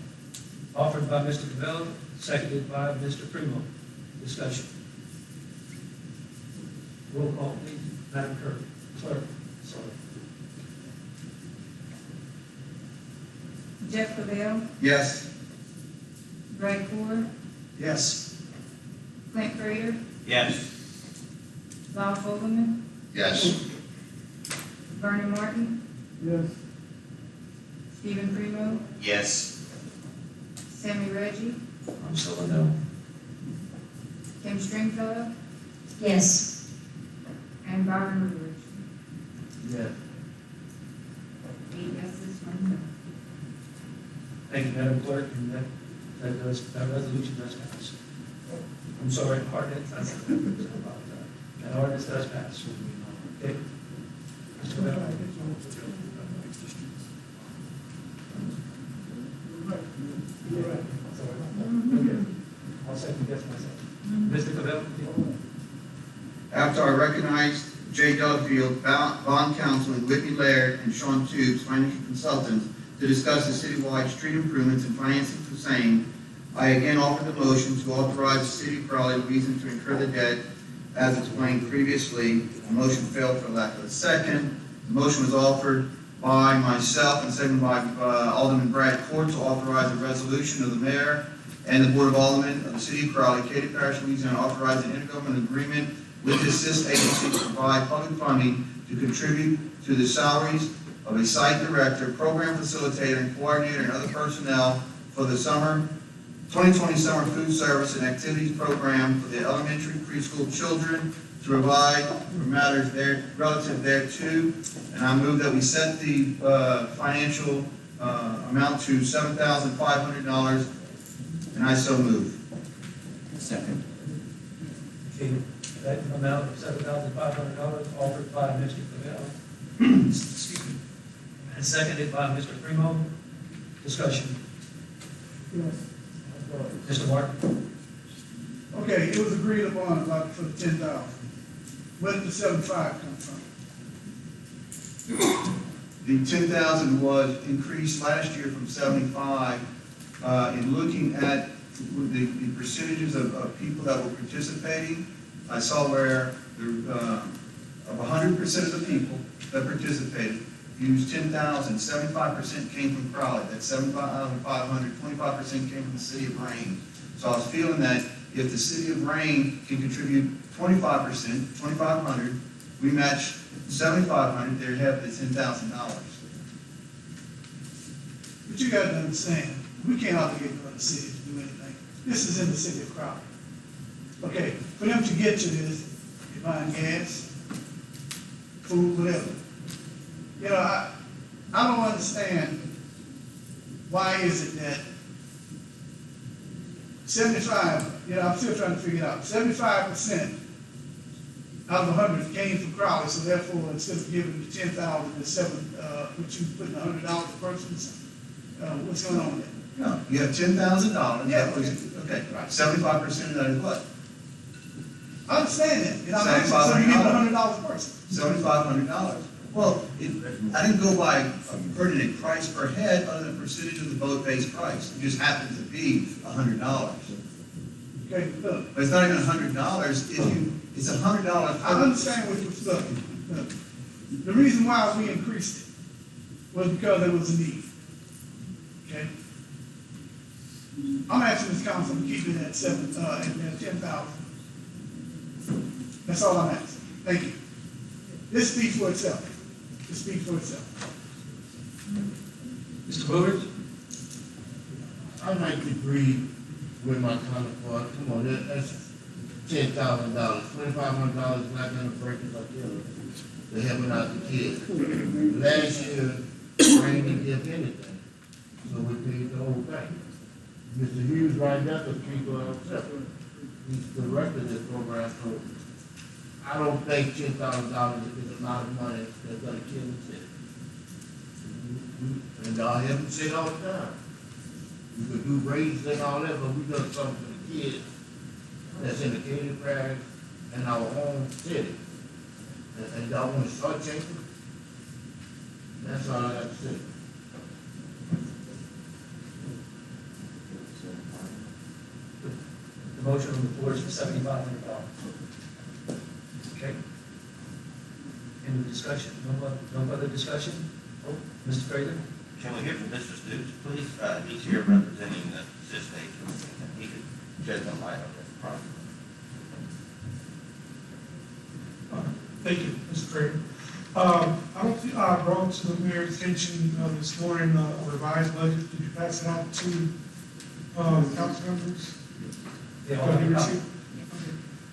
Offered by Mr. Cavell, seconded by Mr. Primo. Discussion. Roll call, please. Madam Clerk. Sorry. Jeff Cavell, Yes. Greg Ford, Yes. Clint Prater, Yes. Lyle Fogelman, Yes. Vernon Martin, Yes. Stephen Primo, Yes. Sammy Reggie, I'm still a no. Kim Stringfellow, Yes. and Byron Rivers. Yes. 8 yeses, 1 no. Thank you, Madam Clerk, and that resolution does pass. I'm sorry, ordinance, that ordinance does pass. Okay. Mr. Cavell. I'll second guess myself. Mr. Cavell. After I recognized Jay Dugfield, bond counsel, and Whitney Laird and Sean Tubes, financial consultants, to discuss the citywide street improvements and financing for same, I again offer the motion to authorize the City of Crowley, Louisiana, to incur the debt as explained previously. The motion failed for lack of a second. The motion was offered by myself and seconded by Alderman Brad Court to authorize a resolution of the mayor and the Board of Aldermen of the City of Crowley, Katy Parish, Louisiana, authorizing an intergovernmental agreement with the assist agency to provide public funding to contribute to the salaries of a site director, program facilitator, and coordinator, and other personnel for the 2020 summer food service and activities program for the elementary preschool children to provide for matters there relative thereto. And I move that we set the financial amount to $7,500, and I so move. Second. Okay, that amount of $7,500 offered by Mr. Cavell. Excuse me. And seconded by Mr. Primo. Discussion. Yes. Mr. Martin. Okay, it was agreed upon about for the 10,000. Where did the 7,500 come from? The 10,000 was increased last year from 75. In looking at the percentages of people that were participating, I saw where of 100% of the people that participated used 10,000, 75% came from Crowley. That's 7,500, 25% came from the City of Rain. So I was feeling that if the City of Rain can contribute 25%, 2,500, we match 7,500, they'd have the $10,000. But you got to understand, we can't obligate the other city to do anything. This is in the City of Crowley. Okay, for them to get to this, you're buying gas, food, whatever. You know, I don't understand why is it that 75, I'm still trying to figure it out, 75% out of 100 came from Crowley, so therefore, instead of giving the 10,000, it's what you putting $100 a person, what's going on there? No, you have $10,000, Yeah. that was, okay, 75% of that is what? I understand that, and I'm asking, so you give $100 a person. $7,500. Well, I didn't go by a pertinent price per head, other than percentage of the boat-based price. It just happens to be $100. Okay, look, But it's not even $100, it's $100. I understand what you're saying. Look, the reason why we increased it was because there was a need. Okay? I'm asking this council to keep it at at 10,000. That's all I'm asking. Thank you. This speaks for itself. This speaks for itself. Mr. Woodward? I might agree with my counterpart. Come on, that's $10,000. $2,500 is not gonna break us up here. They're helping out the kids. Last year, Rain didn't give anything, so we paid the whole thing. Mr. Hughes right now could speak for himself. He's the director of this program, so I don't think $10,000 is a lot of money that's gonna kill the city. And y'all hear me say it all the time. We could do raises and all that, but we done something for the kids that's in the City parish and our own city. And y'all wanna start changing? That's all I got to say. The motion on the floor is for $7,500. Okay. Any discussion? No further discussion? Oh, Mr. Fraser? Can we hear from Mr. Stoops, please? He's here representing the CIS agency, and he could shed some light on this problem. Thank you, Mr. Prater. I don't think I brought to the mayor's attention this morning a revised budget. Did you pass it out to council members? Yeah, Have you received?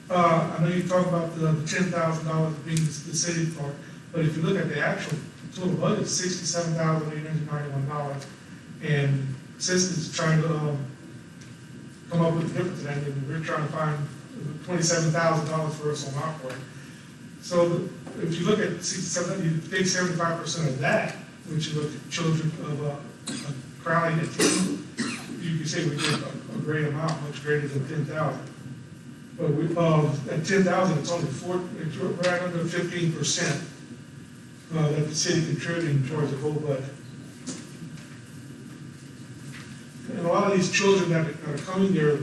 I know you talked about the $10,000 being the city part, but if you look at the actual total budget, it's $67,891. And CIS is trying to come up with a difference in that, and we're trying to find $27,000 for us on our part. So if you look at 67, you take 75% of that, which you look at children of Crowley and Team, you can say we get a great amount, much greater than 10,000. But we, at 10,000, it's only it's right under 15% that the city contributing towards the whole budget. And a lot of these children that are coming here,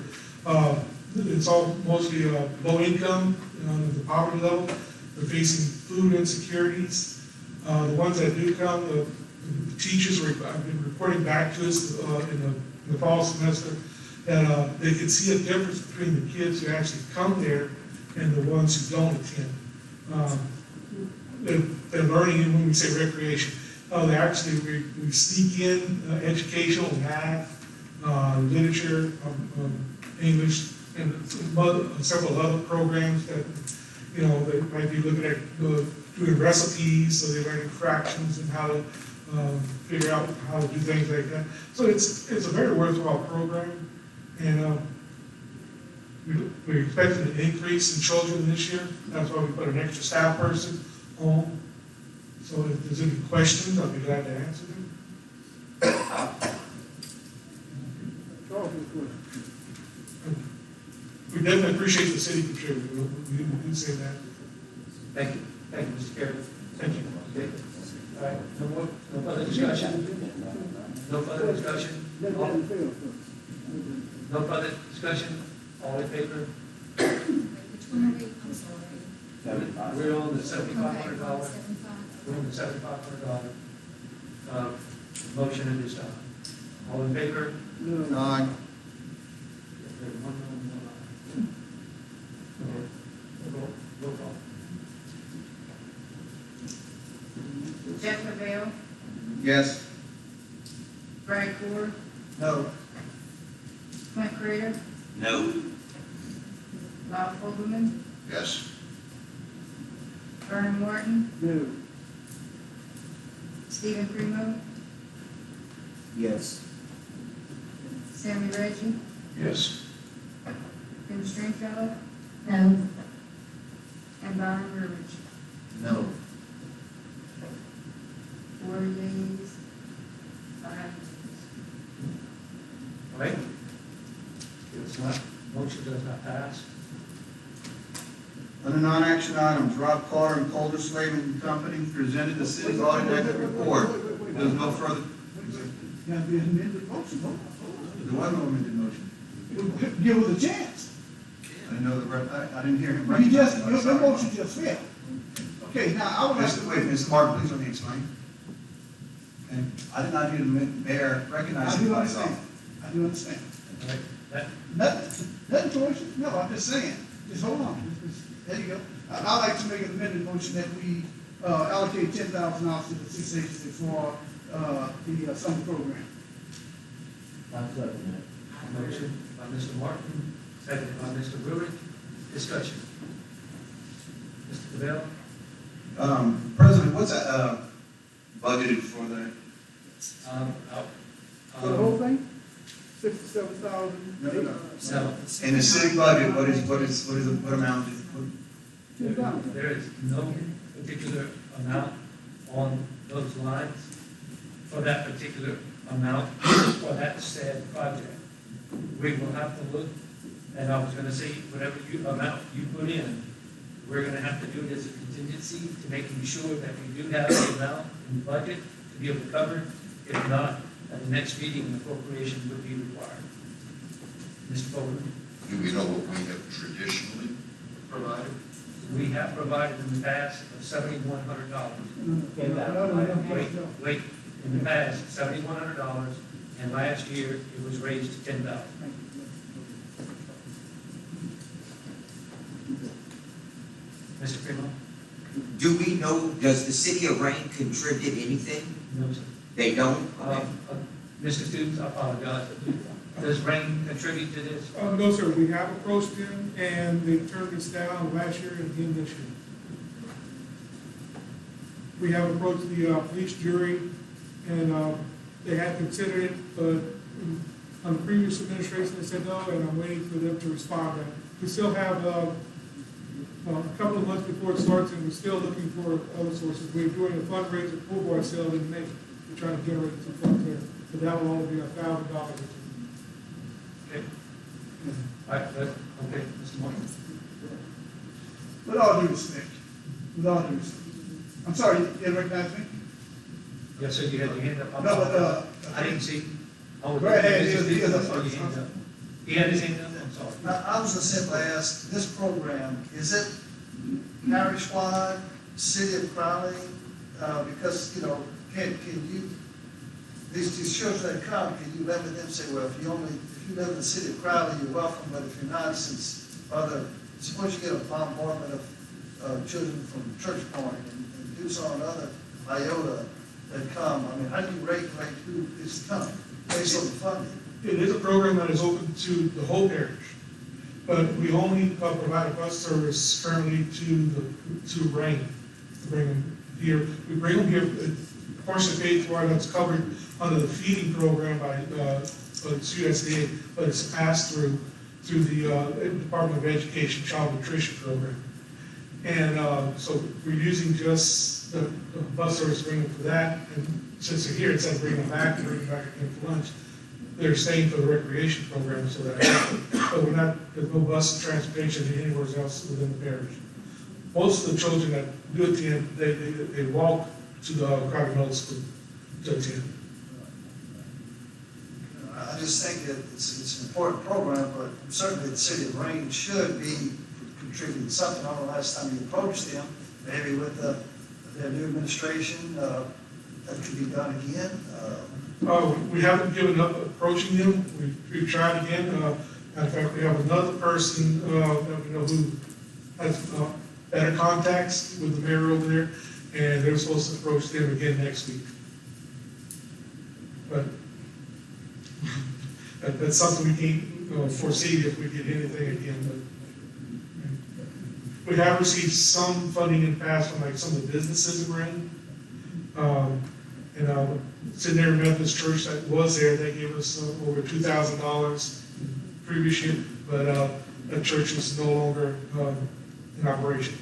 it's all mostly low income, the poverty level. They're facing food insecurities. The ones that do come, the teachers have been reporting back to us in the fall semester that they can see a difference between the kids who actually come there and the ones who don't attend. They're learning, and when we say recreation, they actually, we sneak in educational, math, literature, English, and several other programs that, they might be looking at doing recipes, so they're learning fractions and how to figure out how to do things like that. So it's a very worthwhile program, and we're expecting an increase in children this year. That's why we put an extra staff person on. So if there's any questions, I'll be glad to answer them. We definitely appreciate the city contributing. We do say that. Thank you. Thank you, Mr. Carey. Thank you. Okay. All right, no further discussion? No further discussion? No further discussion? All in favor? Which one are we, I'm sorry. We're on the $7,500. We're on the $7,500 motion at this time. All in favor? Aye. Roll call. Jeff Lavelle, Yes. Brad Core, No. Clint Creeder, No. Bob Fogelman, Yes. Vernon Martin, No. Stephen Primo, Yes. Sammy Reggie, Yes. Jim Stringfellow, No. and Byron Burbidge. No. 4 yeas, 5 nays. All right? It's not, motion does not pass. Under non-action items, Rob Carr and Calder Slavin and Company presented the city's audit report. There's no further, You have to be amended motion, hold on. there was no amended motion. Give us a chance. I didn't know I didn't hear him. You just, recognize it. I'm your sorry. motion just failed. Okay, now, I would like to. Wait, Mr. Martin, please let me explain. Okay, I did not hear the mayor recognize I do myself. understand. I do understand. All right, that, Nothing for you. No, I'm just saying, just hold on. There you go. I'd like to make an amended motion that we allocate $10,000 to the 6 agency for the summer program. motion by Mr. Martin, second by Mr. Rubrick. Discussion. Mr. Cabell? President, what's that, budgeted for the? For the whole thing? 67,000. No, no, no. No. In the city budget, what amount is, There is no particular amount on those lines for that particular amount for that said project. We will have to look, and I was gonna say, whatever amount you put in, we're gonna have to do it as a contingency to making sure that we do have the amount in the budget to be able to cover it. If not, at the next meeting, an appropriation would be required. Mr. Bowman? Do we know what we have traditionally provided? We have provided in the past $7,100. Wait, in the past, $7,100, and last year it was raised to $10,000. Mr. Primo? Do we know, does the city of Rain contribute anything? No, sir. They don't? Mr. Stevens, I apologize. Does Rain contribute to this? No, sir, we have approached them, and they turned us down last year and again this year. We have approached the police jury, and they had considered it, but on the previous administration, they said no, and I'm waiting for them to respond. We still have a couple of months before it starts, and we're still looking for other sources. We're doing a fundraiser pool board sale in May. We're trying to generate some funds there, but that will only be $1,000. Okay. All right, okay, Mr. Martin. With all due respect, I'm sorry, you recognize me? Yes, sir, you had your hand up. I'm No, sorry. but, I didn't see. Oh, Go ahead, Mr. he is up Stevens, oh, you first. hand up. He had his hand up, I'm sorry. Now, I was just simply ask, this program, is it parish-wide, City of Crowley? Because, you know, can you, these children that come, can you limit them, say, well, if you live in the City of Crowley, you're welcome, but if you're not, suppose you get a bombardment of children from Church Point and Tucson and other IOTA that come, I mean, how do you regulate who is coming based on the funding? It is a program that is open to the whole parish, but we only provide a bus service currently to Rain, to bring them here. We bring them here, partially paid for, and it's covered under the feeding program by USDA, but it's passed through the Department of Education Child Nutrition Program. And so we're using just the bus service to bring them for that, and since they're here, instead of bringing them back again for lunch, they're staying for the recreation program, so that, but there's no bus transportation anywhere else within the parish. Most of the children that do attend, they walk to the Crowley Middle School to attend. I just think that it's an important program, but certainly the City of Rain should be contributing something. I don't know last time you approached them, maybe with their new administration, that could be done again. We haven't given up approaching them. We've tried again. In fact, we have another person that we know who has better contacts with the mayor over there, and they're supposed to approach them again next week. But that's something we can't foresee if we get anything again. But we have received some funding in the past from like some of the businesses in Rain. Centenary Methodist Church that was there, they gave us over $2,000 previous year, but that church is no longer in operation.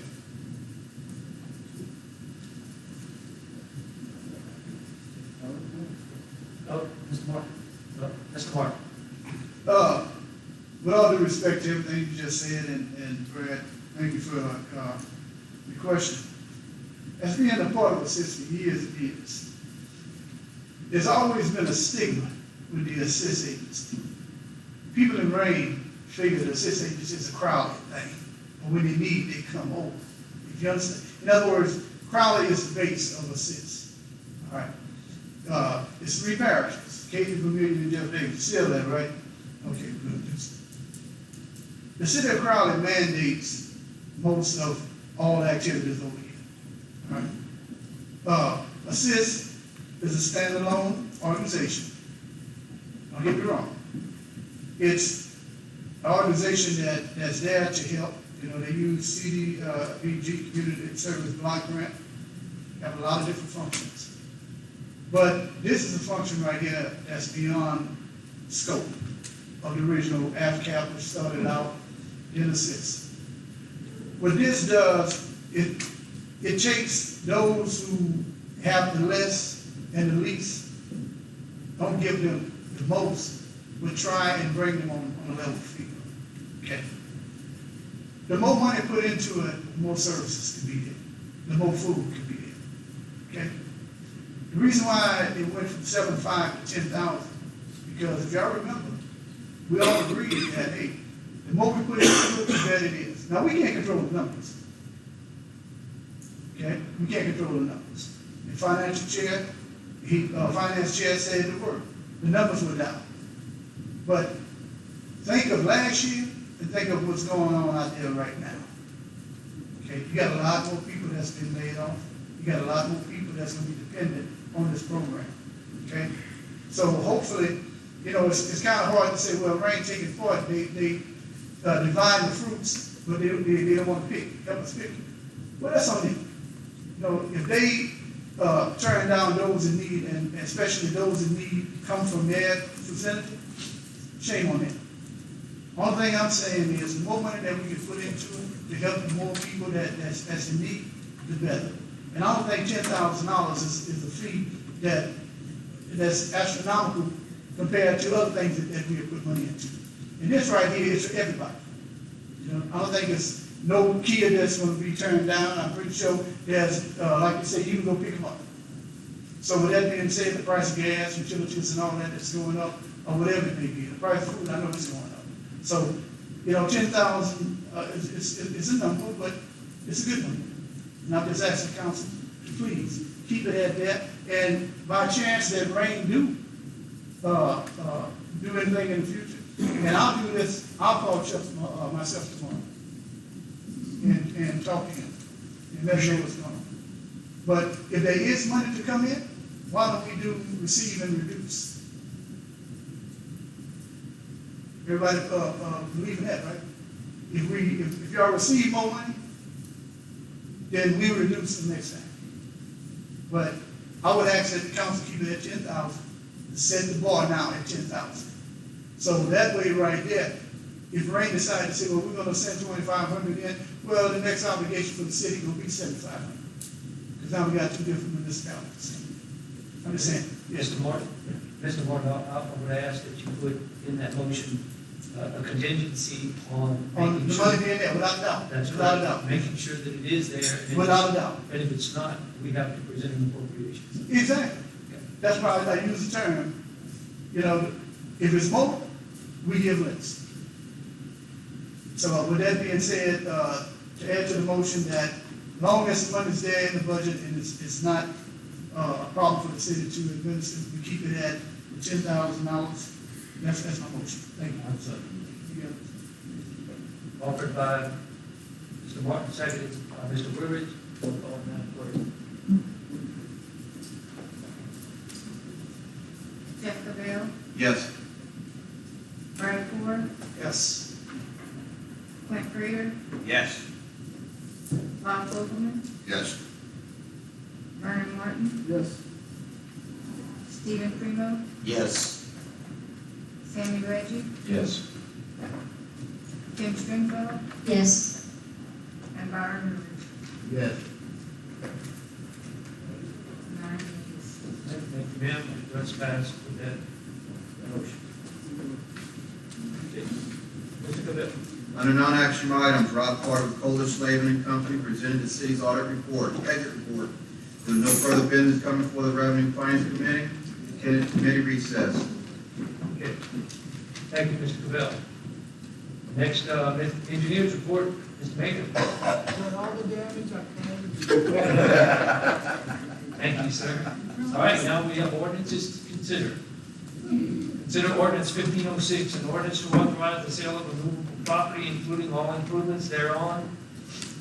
Oh, Mr. Martin. No, Mr. Martin. With all due respect to everything you just said, and Brad, thank you for the question. As being a part of assist for years and years, there's always been a stigma with the assist agency. People in Rain figure the assist agency is a Crowley thing, but when they need, they come over. If you understand? In other words, Crowley is the base of assist. All right. It's 3 parishes: Katy, Vermilion, and Jeff Davis. You still there, right? Okay, good. The City of Crowley mandates most of all activities over here. All right. Assist is a standalone organization. Don't get me wrong. It's an organization that's there to help. You know, they use CDBG, Community Service Block Grant. Have a lot of different functions. But this is a function right here that's beyond scope of the original AFCAP, which started out in assist. What this does, it takes those who have the less and the least, don't give them the most, but try and bring them on a level field. Okay. The more money put into it, the more services can be there. The more food can be there. Okay. The reason why it went from 7,500 to 10,000, because if y'all remember, we all agreed that, hey, the more we put into it, the better it is. Now, we can't control the numbers. Okay? We can't control the numbers. The finance chair said the word. The numbers were down. But think of last year and think of what's going on out there right now. Okay? You got a lot more people that's been laid off. You got a lot more people that's going to be dependent on this program. Okay? So hopefully, you know, it's kind of hard to say, well, Rain taking part, they divide the fruits, but they don't want to pick. Help us pick it. Well, that's on them. You know, if they turn down those in need, and especially those in need come from their vicinity, shame on them. Only thing I'm saying is, the more money that we can put into it to help the more people that's in need, the better. And I don't think $10,000 is a fee that's astronomical compared to other things that we have put money into. And this right here is for everybody. You know, I don't think it's no kid that's going to be turned down. I'm pretty sure there's, like you say, you can go pick them up. So with that being said, the price of gas, utilities, and all that that's going up, or whatever it may be, the price of food, I know it's going up. So, you know, 10,000 is a number, but it's a good number. And I'm just asking council to please keep it at that. And by chance that Rain do anything in the future, and I'll do this, I'll call Chuck myself tomorrow and talk to him and let him know what's going on. But if there is money to come in, why don't we do receive and reduce? Everybody believe in that, right? If y'all receive more money, then we reduce the next time. But I would ask that the council keep it at 10,000, set the bar now at 10,000. So that way right there, if Rain decides to say, well, we're going to send 2,500 in, well, the next obligation for the city will be 7,500. Because now we got 2 different municipalities. Understand? Yes. Mr. Martin, I would ask that you put in that motion a contingency on the making money sure. being there, without a doubt. That's Without a right. doubt. Making sure that it is there. And Without a doubt. And if it's not, we have to present an appropriations. Exactly. Okay. That's why I use the term, you know, if it's more, we give less. So with that being said, to add to the motion that long as the money's there in the budget and it's not a problem for the city to administer, we keep it at $10,000. That's my motion. Thank you. Offered by Mr. Martin, seconded by Mr. Woodridge. Roll call, Madam Clerk. Jeff Cavell, Yes. Brad Ford, Yes. Clint Freer, Yes. Bob Fogelman, Yes. Vernon Martin, Yes. Stephen Primo, Yes. Sammy Reggie, Yes. Tim Stringfellow, Yes. and Byron Murray. Yes. 9 yeas. Thank you, ma'am. Let's pass with that motion. Okay. Mr. Cabell. Under non-action items, Rob Carter with Kohler Slavin and Company presented the city's audit report, exit report. There was no further business coming before the Revenue and Finance Committee. Committee recess. Okay. Thank you, Mr. Cabell. Next, engineers report, Mr. Maker. Done all the damage I can. Thank you, sir. All right, now we have ordinances to consider. Consider ordinance 1506, an ordinance to authorize the sale of a movable property, including all improvements thereon,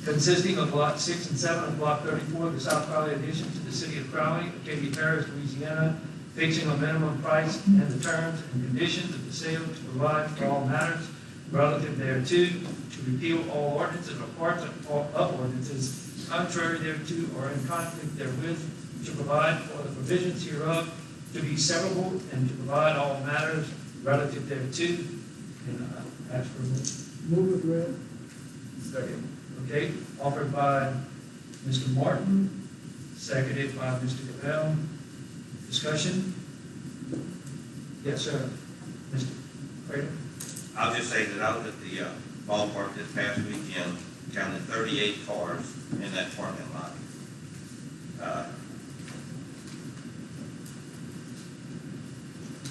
consisting of lot 6 and 7 of block 34 of the South Crowley addition to the City of Crowley, Katy Parish, Louisiana, fixing a minimum price and the terms and conditions of the sale to provide for all matters relative thereto, to repeal all ordinances or parts of ordinances contrary thereto or in conflict therewith, to provide for the provisions hereof to be severable, and to provide all matters relative thereto. And ask for a motion. Move it, Red. Second. Okay, offered by Mr. Martin, seconded by Mr. Cabell. Discussion? Yes, sir. Mr. Prater? I'll just say that I was at the ballpark this past weekend, counted 38 cars in that parking lot.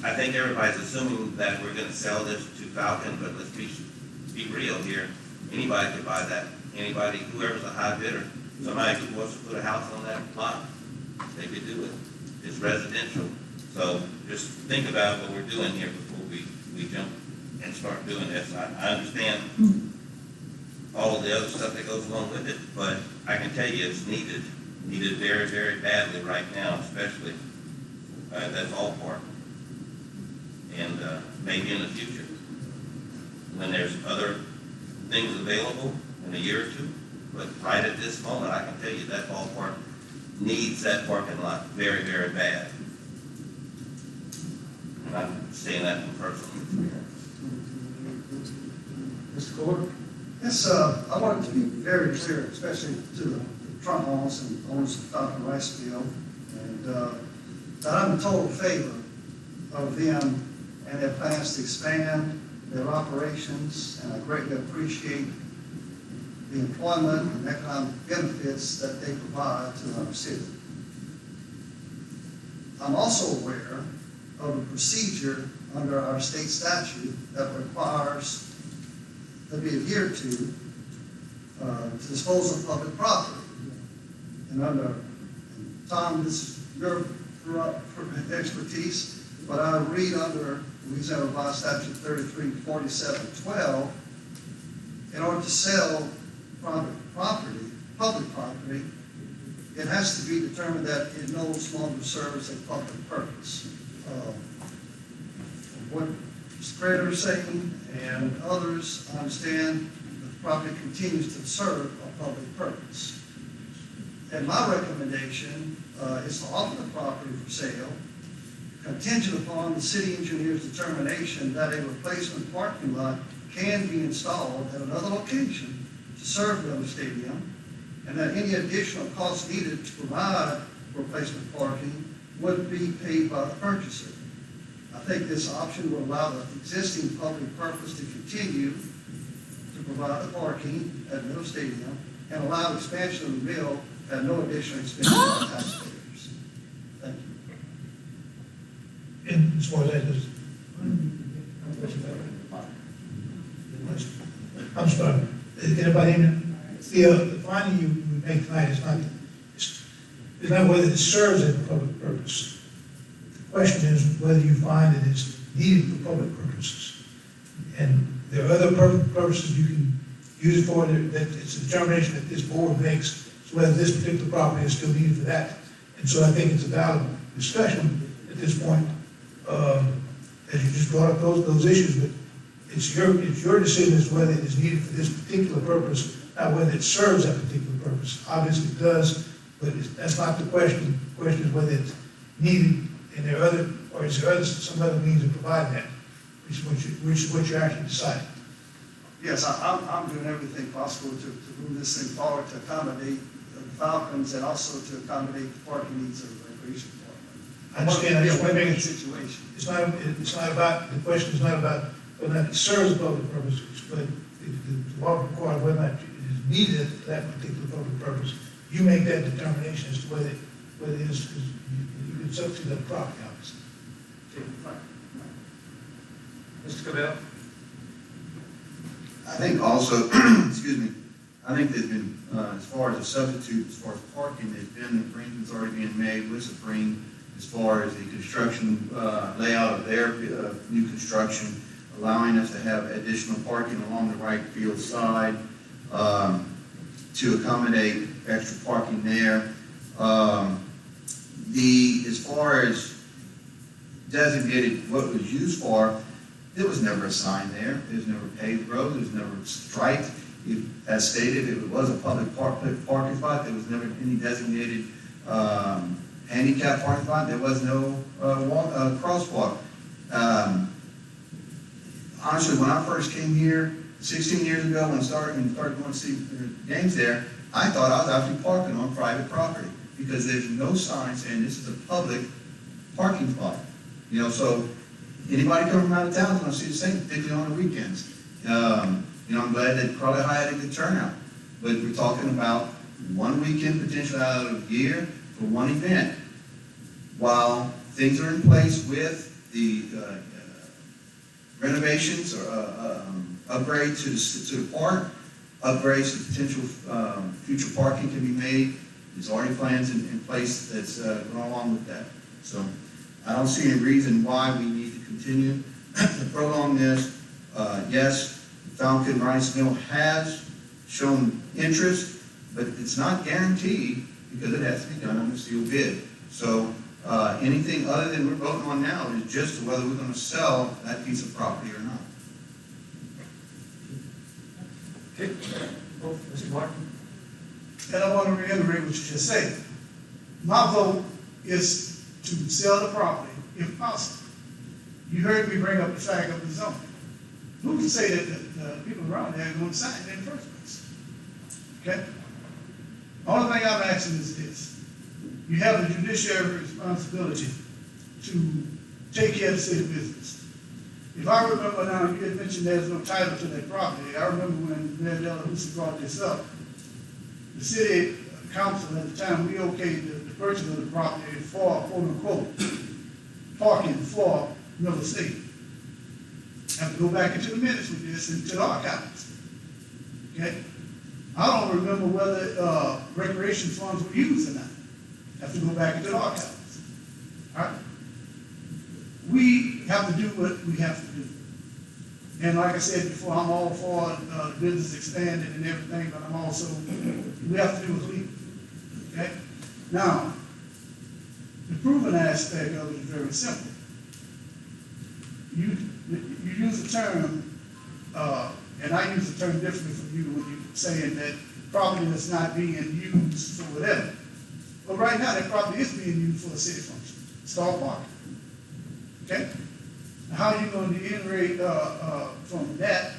I think everybody's assuming that we're gonna sell this to Falcon, but let's be real here. Anybody could buy that. Anybody, whoever's a high bidder, somebody who wants to put a house on that lot, they could do it. It's residential. So just think about what we're doing here before we jump and start doing this. I understand all of the other stuff that goes along with it, but I can tell you it's needed very, very badly right now, especially that ballpark. And maybe in the future, when there's other things available in a year or two. But right at this moment, I can tell you that ballpark needs that parking lot very, very bad. And I'm saying that from personal experience. Mr. Gordon? Yes, I wanted to be very clear, especially to the Trumps and owners of Falcon Ricefield, and that I'm in total favor of them and their plans to expand their operations, and I greatly appreciate the employment and economic benefits that they provide to our city. I'm also aware of the procedure under our state statute that requires that be adhered to dispose of public property. And Tom, this is your expertise, but I read under Louisiana Revised Statute 334712, in order to sell public property, it has to be determined that it no longer serves a public purpose. What Mr. Prater is saying and others understand that the property continues to serve a public purpose. And my recommendation is to offer the property for sale, contingent upon the city engineer's determination that a replacement parking lot can be installed at another location to serve another stadium, and that any additional costs needed to provide replacement parking would be paid by the purchaser. I think this option will allow the existing public purpose to continue to provide the parking at Middle Stadium and allow the expansion of the mill at no additional expense to the taxpayers. Thank you. And as far as that is, I'm sorry, anybody in the finding you make tonight is not whether it serves a public purpose. The question is whether you find that it's needed for public purposes. And there are other purposes you can use it for, that it's a determination that this board makes, so whether this particular property is still needed for that. And so I think it's a valid discussion at this point, as you just brought up those issues, but it's your decision as to whether it is needed for this particular purpose, not whether it serves that particular purpose. Obviously it does, but that's not the question. The question is whether it's needed, and there are other, or is there some other means of providing that, which is what you're actually deciding. Yes, I'm doing everything possible to move this thing forward, to accommodate the Falcons and also to accommodate the parking needs of the recreation department. I understand, I just want to make it, Situation. it's not about, the question is not about whether or not it serves a public purpose, but the law requires whether or not it is needed for that particular public purpose. You make that determination as to whether it is, because it's up to the property officer. Mr. Cabell? I think also, excuse me, I think there's been, as far as a substitute, as far as parking, there's been arrangements already being made with Supreme as far as the construction, layout of their, new construction, allowing us to have additional parking along the right field side, to accommodate extra parking there. As far as designated what it was used for, there was never a sign there. There's never paved road. There's never striped. As stated, it was a public parking spot. There was never any designated handicap parking spot. There was no crosswalk. Honestly, when I first came here 16 years ago, when I started going to see games there, I thought I was actually parking on private property because there's no sign saying this is a public parking spot. You know, so anybody coming from out of town is going to see the same, particularly on the weekends. You know, I'm glad that Crowley High had a good turnout, but we're talking about one weekend potentially out of the year for one event. While things are in place with the renovations or upgrade to the park, upgrades to potential future parking can be made. There's already plans in place that's going along with that. So I don't see any reason why we need to continue to prolong this. Yes, Falcon Rice Mill has shown interest, but it's not guaranteed because it has to be done on a sealed bid. So anything other than we're voting on now is just whether we're going to sell that piece of property or not. Okay. Mr. Martin? And I want to reiterate what you just said. My vote is to sell the property if possible. You heard me bring up the fact of the zoning. Who can say that the people around there are going to sign it in the first place? Okay? The only thing I'm asking is this. You have the judiciary responsibility to take care of the city business. If I remember now, you had mentioned there's no title to that property. I remember when Mayor Delahousie brought this up. The city council at the time, we okayed the purchase of the property for, quote unquote, parking for Miller State. Have to go back into the minutes with this and to the archives. Okay? I don't remember whether recreation funds were used or not. Have to go back into the archives. All right? We have to do what we have to do. And like I said before, I'm all for business expanding and everything, but I'm also, we have to do what's legal. Okay? Now, the proven aspect of it is very simple. You use the term, and I use the term differently from you when you're saying that property that's not being used for whatever. But right now, that property is being used for a city function. It's all parking. Okay? Now, how are you going to generate from that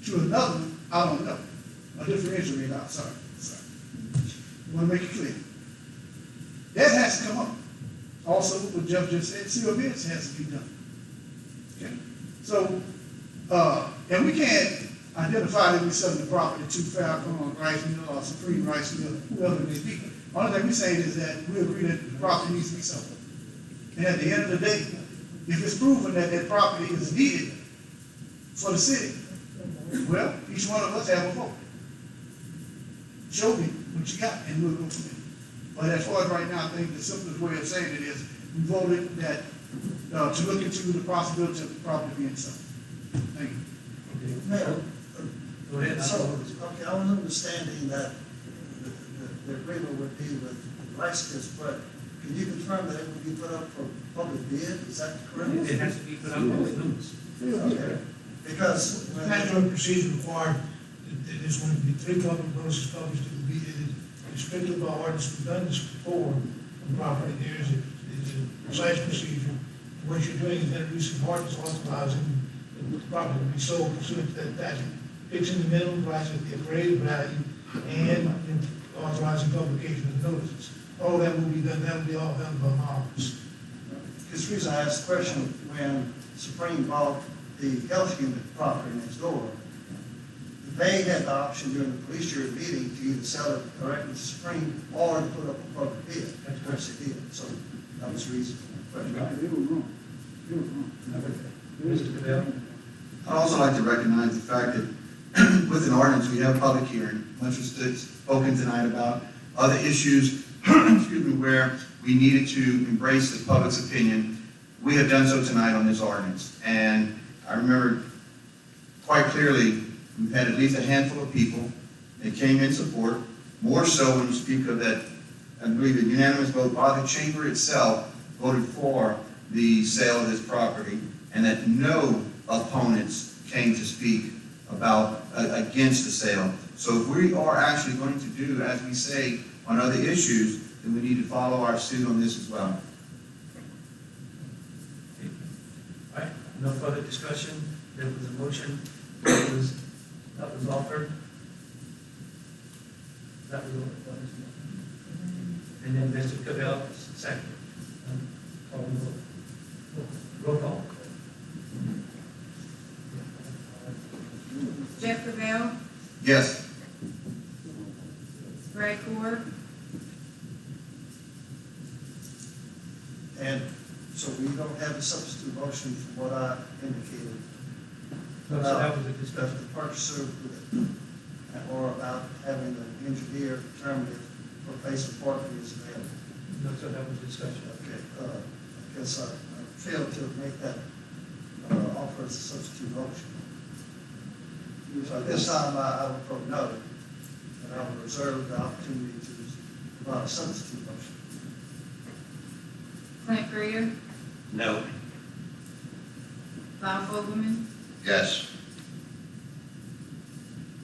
to another one? I don't know. A differential rate out. Sorry. I want to make it clear. That has to come up. Also, what Jeff just said, sealed bids has to be done. Okay? So, and we can't identify that we're selling the property to Falcon Rice Mill or Supreme Rice Mill, whoever it may be. Only thing we're saying is that we agree that the property needs to be sold. And at the end of the day, if it's proven that that property is needed for the city, well, each one of us have a vote. Show me what you got, and we'll go from there. But as far as right now, I think the simplest way of saying it is we voted that to look into the possibility of the property being sold. Thank you. Mayor, Go ahead. so, okay, I was understanding that the agreement would be with Rice, but can you confirm that it would be put up for public bid? Is that correct? It has to be put up on the news. Okay. Because The statutory procedure required that there's going to be 3 public notices published. It will be strictly by ordinance. We've done this before on property. There is a precise procedure. What you're doing is introducing ordinance authorizing the property to be sold pursuant to that statute. fixing the minimum price at the appraised value, and authorizing publication of notices. All that will be done, that will be all done by my office. This reason I asked the question, when Supreme bought the health unit property next door, they had the option during the police jury meeting to either sell it directly to Supreme or to put up a public bid. That's what they did. So that was the reason for the question. They were wrong. They were wrong. Mr. Cabell? I'd also like to recognize the fact that with an ordinance, we have a public hearing, much was spoken tonight about other issues, excuse me, where we needed to embrace the public's opinion. We have done so tonight on this ordinance. And I remember quite clearly, we've had at least a handful of people that came in support, more so when you speak of that, I believe, a unanimous vote by the chamber itself voted for the sale of this property, and that no opponents came to speak about against the sale. So if we are actually going to do as we say on other issues, then we need to follow our suit on this as well. All right, no further discussion. There was a motion that was offered. That was offered. And then Mr. Cabell, second. Call the vote. Roll call. Jeff Cabell, Yes. Ray Cord, And so we don't have a substitute motion for what I indicated. So that was a discussion. The purchaser or about having the engineer determine if replacement parking is available. No, so that was discussion. Okay, I guess I failed to make that offer as a substitute motion. So at this time, I would vote no, and I would reserve the opportunity to provide a substitute motion. Clint Greer, No. Bob Fogelman, Yes.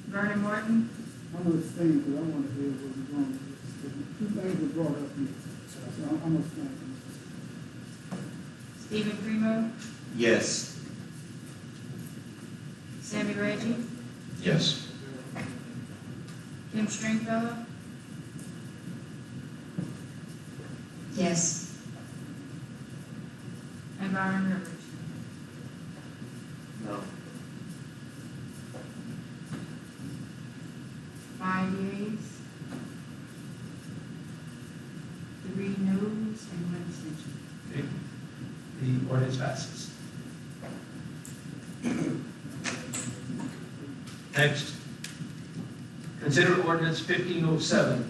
Vernon Martin, I'm gonna abstain because I want to hear what we're going with. Two things were brought up here, so I'm gonna abstain. Stephen Primo, Yes. Sammy Reggie, Yes. Kim Stringfellow, Yes. and Byron Rivers. No. 5 yeas, 3 noes, and 1 abstention. Okay. The ordinance passes. Next, consider ordinance 1507,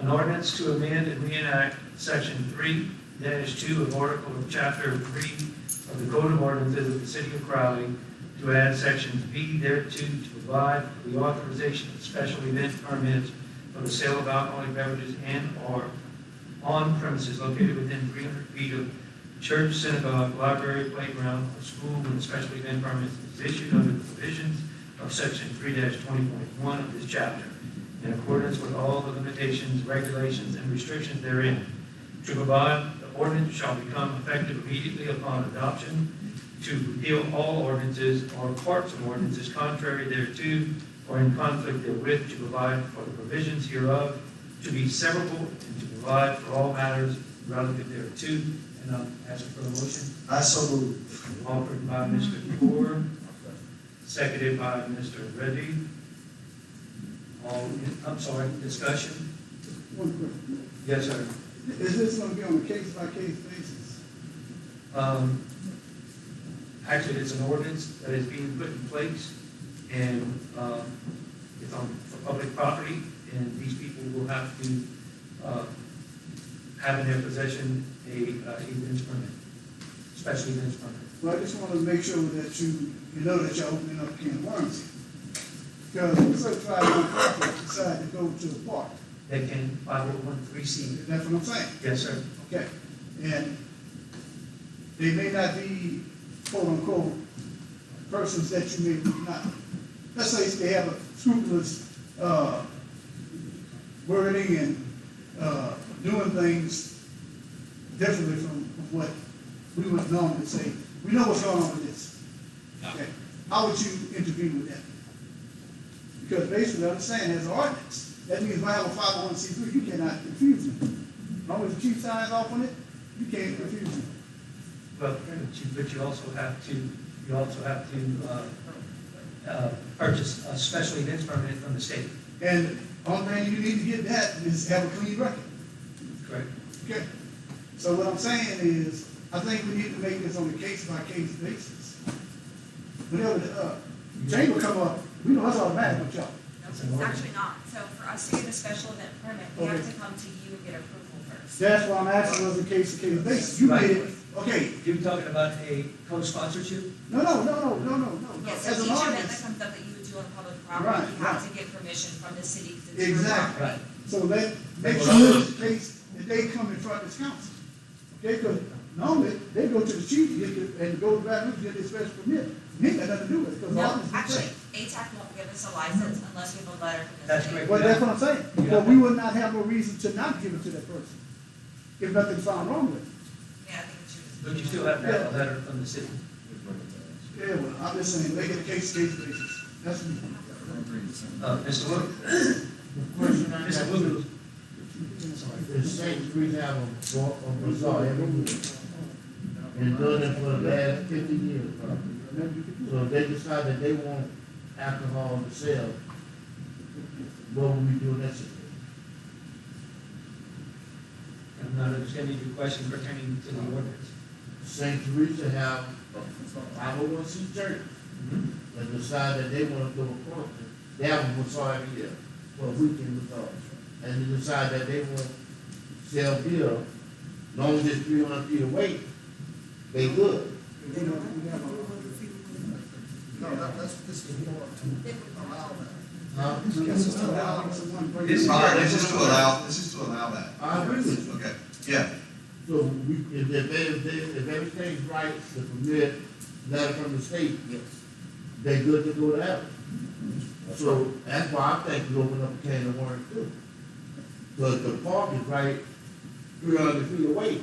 an ordinance to amend and reenact section 3-2 of article of chapter 3 of the Code of Ordinances of the City of Crowley to add sections B thereto to provide for the authorization of special event permits for the sale of alcoholic beverages and/or on premises located within 300 feet of church, synagogue, library, playground, or school when a special event permit is issued under the provisions of section 3-20.1 of this chapter, in accordance with all the limitations, regulations, and restrictions therein. To provide, the ordinance shall become effective immediately upon adoption, to repeal all ordinances or parts of ordinances contrary thereto or in conflict therewith, to provide for the provisions hereof to be severable, and to provide for all matters relative thereto. And I'll ask for a motion. I so move. Offered by Mr. Kapoor, seconded by Mr. Reddy. I'm sorry, discussion? One question. Yes, sir. Is this gonna be on a case-by-case basis? Actually, it's an ordinance that is being put in place, and it's for public property, and these people will have to have in their possession a events permit, special events permit. Well, I just wanted to make sure that you know that you're opening up a can of worms. Because if a certified nonprofit decide to go to the park, They can 501(c). that's what I'm saying. Yes, sir. Okay, and they may not be quote-unquote persons that you may not, let's say they have a scrupulous wording and doing things differently from what we would normally say. We know what's going on with this. Okay, how would you intervene with that? Because basically, understand, there's an ordinance. That means if I have a 501c3, you cannot confuse me. As long as the chief signs off on it, you can't confuse me. Well, but you also have to purchase a special events permit from the state. And only thing you need to get that is have a clean record. Correct. Okay. So what I'm saying is, I think we need to make this on a case-by-case basis. Whenever the chamber come up, we know that's automatic with y'all. No, it's actually not. So for us to get a special event permit, we have to come to you and get approval first. That's why I'm asking was a case-to-case basis. You Right. did it, okay. You're talking about a co-sponsorship? No. Yes, As so an each event that ordinance. comes up that you would do on public property, Right, you have right. to get permission from the city. 'Cause it's your Exactly. property. So make sure it's the case that they come in front of this council. Okay, because normally, they go to the chief and go to Baton Rouge to get their special permit. We ain't got nothing to do with it, because No, all this is actually, ATAC won't give us a license unless we have a letter from the That's city. correct. Well, that's what I'm saying, because we would not have no reason to not give it to that person, if nothing's found wrong with it. Yeah, I think it's yours. But you still have to have a letter from the city. Yeah, well, I'm just saying, make it a case-to-case basis. That's me. Mr. Wood? The question I Mr. got Wood? is St. Louis have a bazaar every year. And doing it for the last 50 years, probably. So if they decide that they want alcohol to sell, what would we do in that situation? I'm not understanding your question pertaining to the ordinance. St. Teresa have a 501c church and decide that they want to do a concert. They have a bazaar every year for a weekend bazaar. And they decide that they want to sell beer, long as it's 300 feet away, they good. No, that's, this is more to allow that. Huh? This is to allow someone to bring. This is to allow that. I agree with you. Okay, yeah. So we, if everything's right, the permit, letter from the state, they good to go to heaven. So that's why I think we open up a can of worms too. Because the park is right 300 feet away.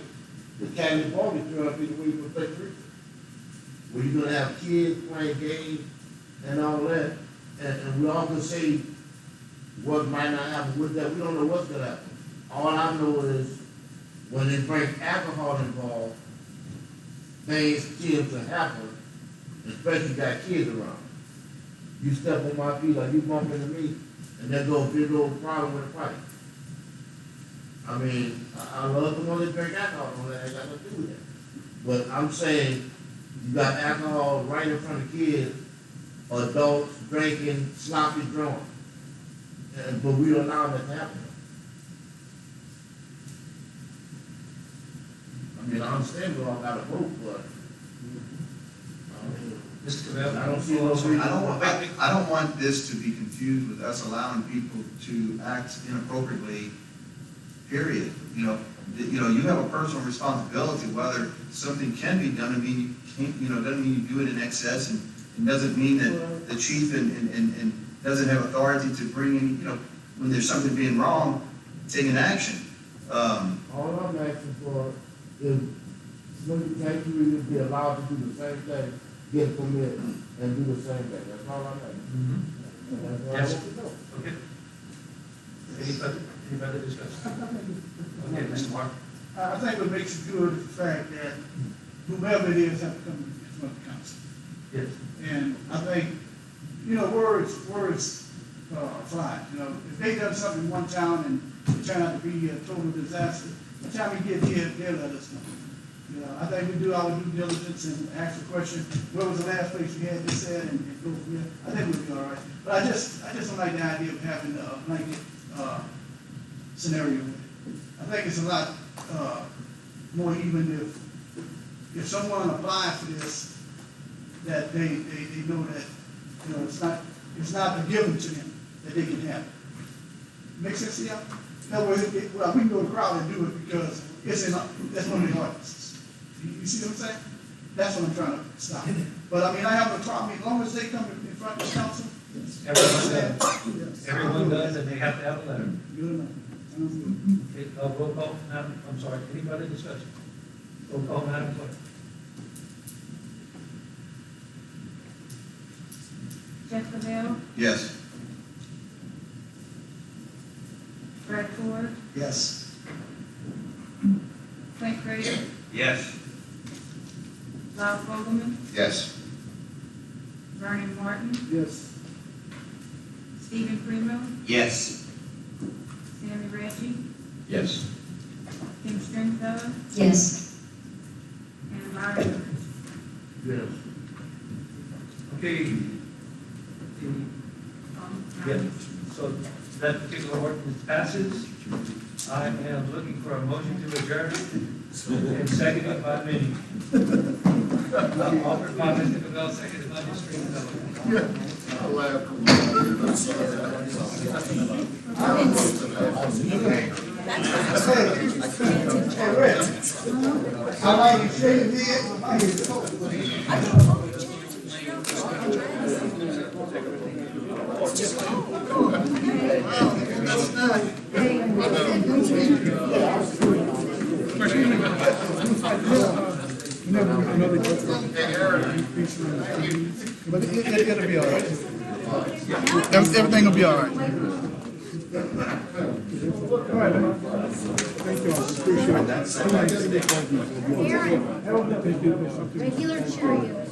The county park is 300 feet away from St. Teresa. Where you're gonna have kids playing games and all that. And we all can say what might not happen with that. We don't know what's gonna happen. All I know is when they bring alcohol involved, things tend to happen, especially if you got kids around. You step on my feet like you bump into me, and there goes a big old problem with a fight. I mean, I love the one that drink alcohol, that ain't got nothing to do with that. But I'm saying, you got alcohol right in front of kids, adults drinking, sloppy drunk, but we don't allow that to happen. I mean, I understand we all got to vote, but Mr. Cabell? I don't see no reason. I don't want this to be confused with us allowing people to act inappropriately, period. You have a personal responsibility, whether something can be done, doesn't mean you do it in excess, and doesn't mean that the chief and doesn't have authority to bring in, when there's something being wrong, take an action. All I'm asking for is St. Teresa be allowed to do the same thing, get a permit, and do the same thing. That's all I'm asking. That's all I Yes. want to know. Okay. Any further discussion? Okay, Mr. Mark? I think what makes it good is the fact that whomever it is have to come in front of the council. Yes. And I think, words fly. If they done something in one town and it turned out to be a total disaster, by the time we get here, they'll let us know. I think we do our due diligence and ask the question, where was the last place we had this at, and go from there. I think we'll be all right. But I just don't like the idea of having a blanket scenario with it. I think it's a lot more even if someone applies for this, that they know that it's not a given to them that they can have it. Make sense to y'all? In other words, we can go to Crowley and do it because that's one of the ordinances. You see what I'm saying? That's what I'm trying to stop. But I have no problem, as long as they come in front of the council. Everyone does, and they have to have a letter. Good enough. Okay, roll call, I'm sorry, any further discussion? Roll call, Madam Clerk. Jeff Cabell, Yes. Art Ford, Yes. Clint Craig, Yes. Lyle Fogelman, Yes. Vernon Martin, Yes. Stephen Primo, Yes. Sammy Reggie, Yes. Kim Stringfellow, Yes. and Larry Lewis. Yes. Okay. Yeah, so that particular ordinance passes. I am looking for a motion to adjourn, and seconded by Minnie. Offered by Mr. Cabell, seconded by Ms. Stringfellow. I laugh. Hey, Rick. I like you shaking But it'll be all right. Everything will be all right. All right, man. Thank you all. Appreciate it. Regular Cheerios.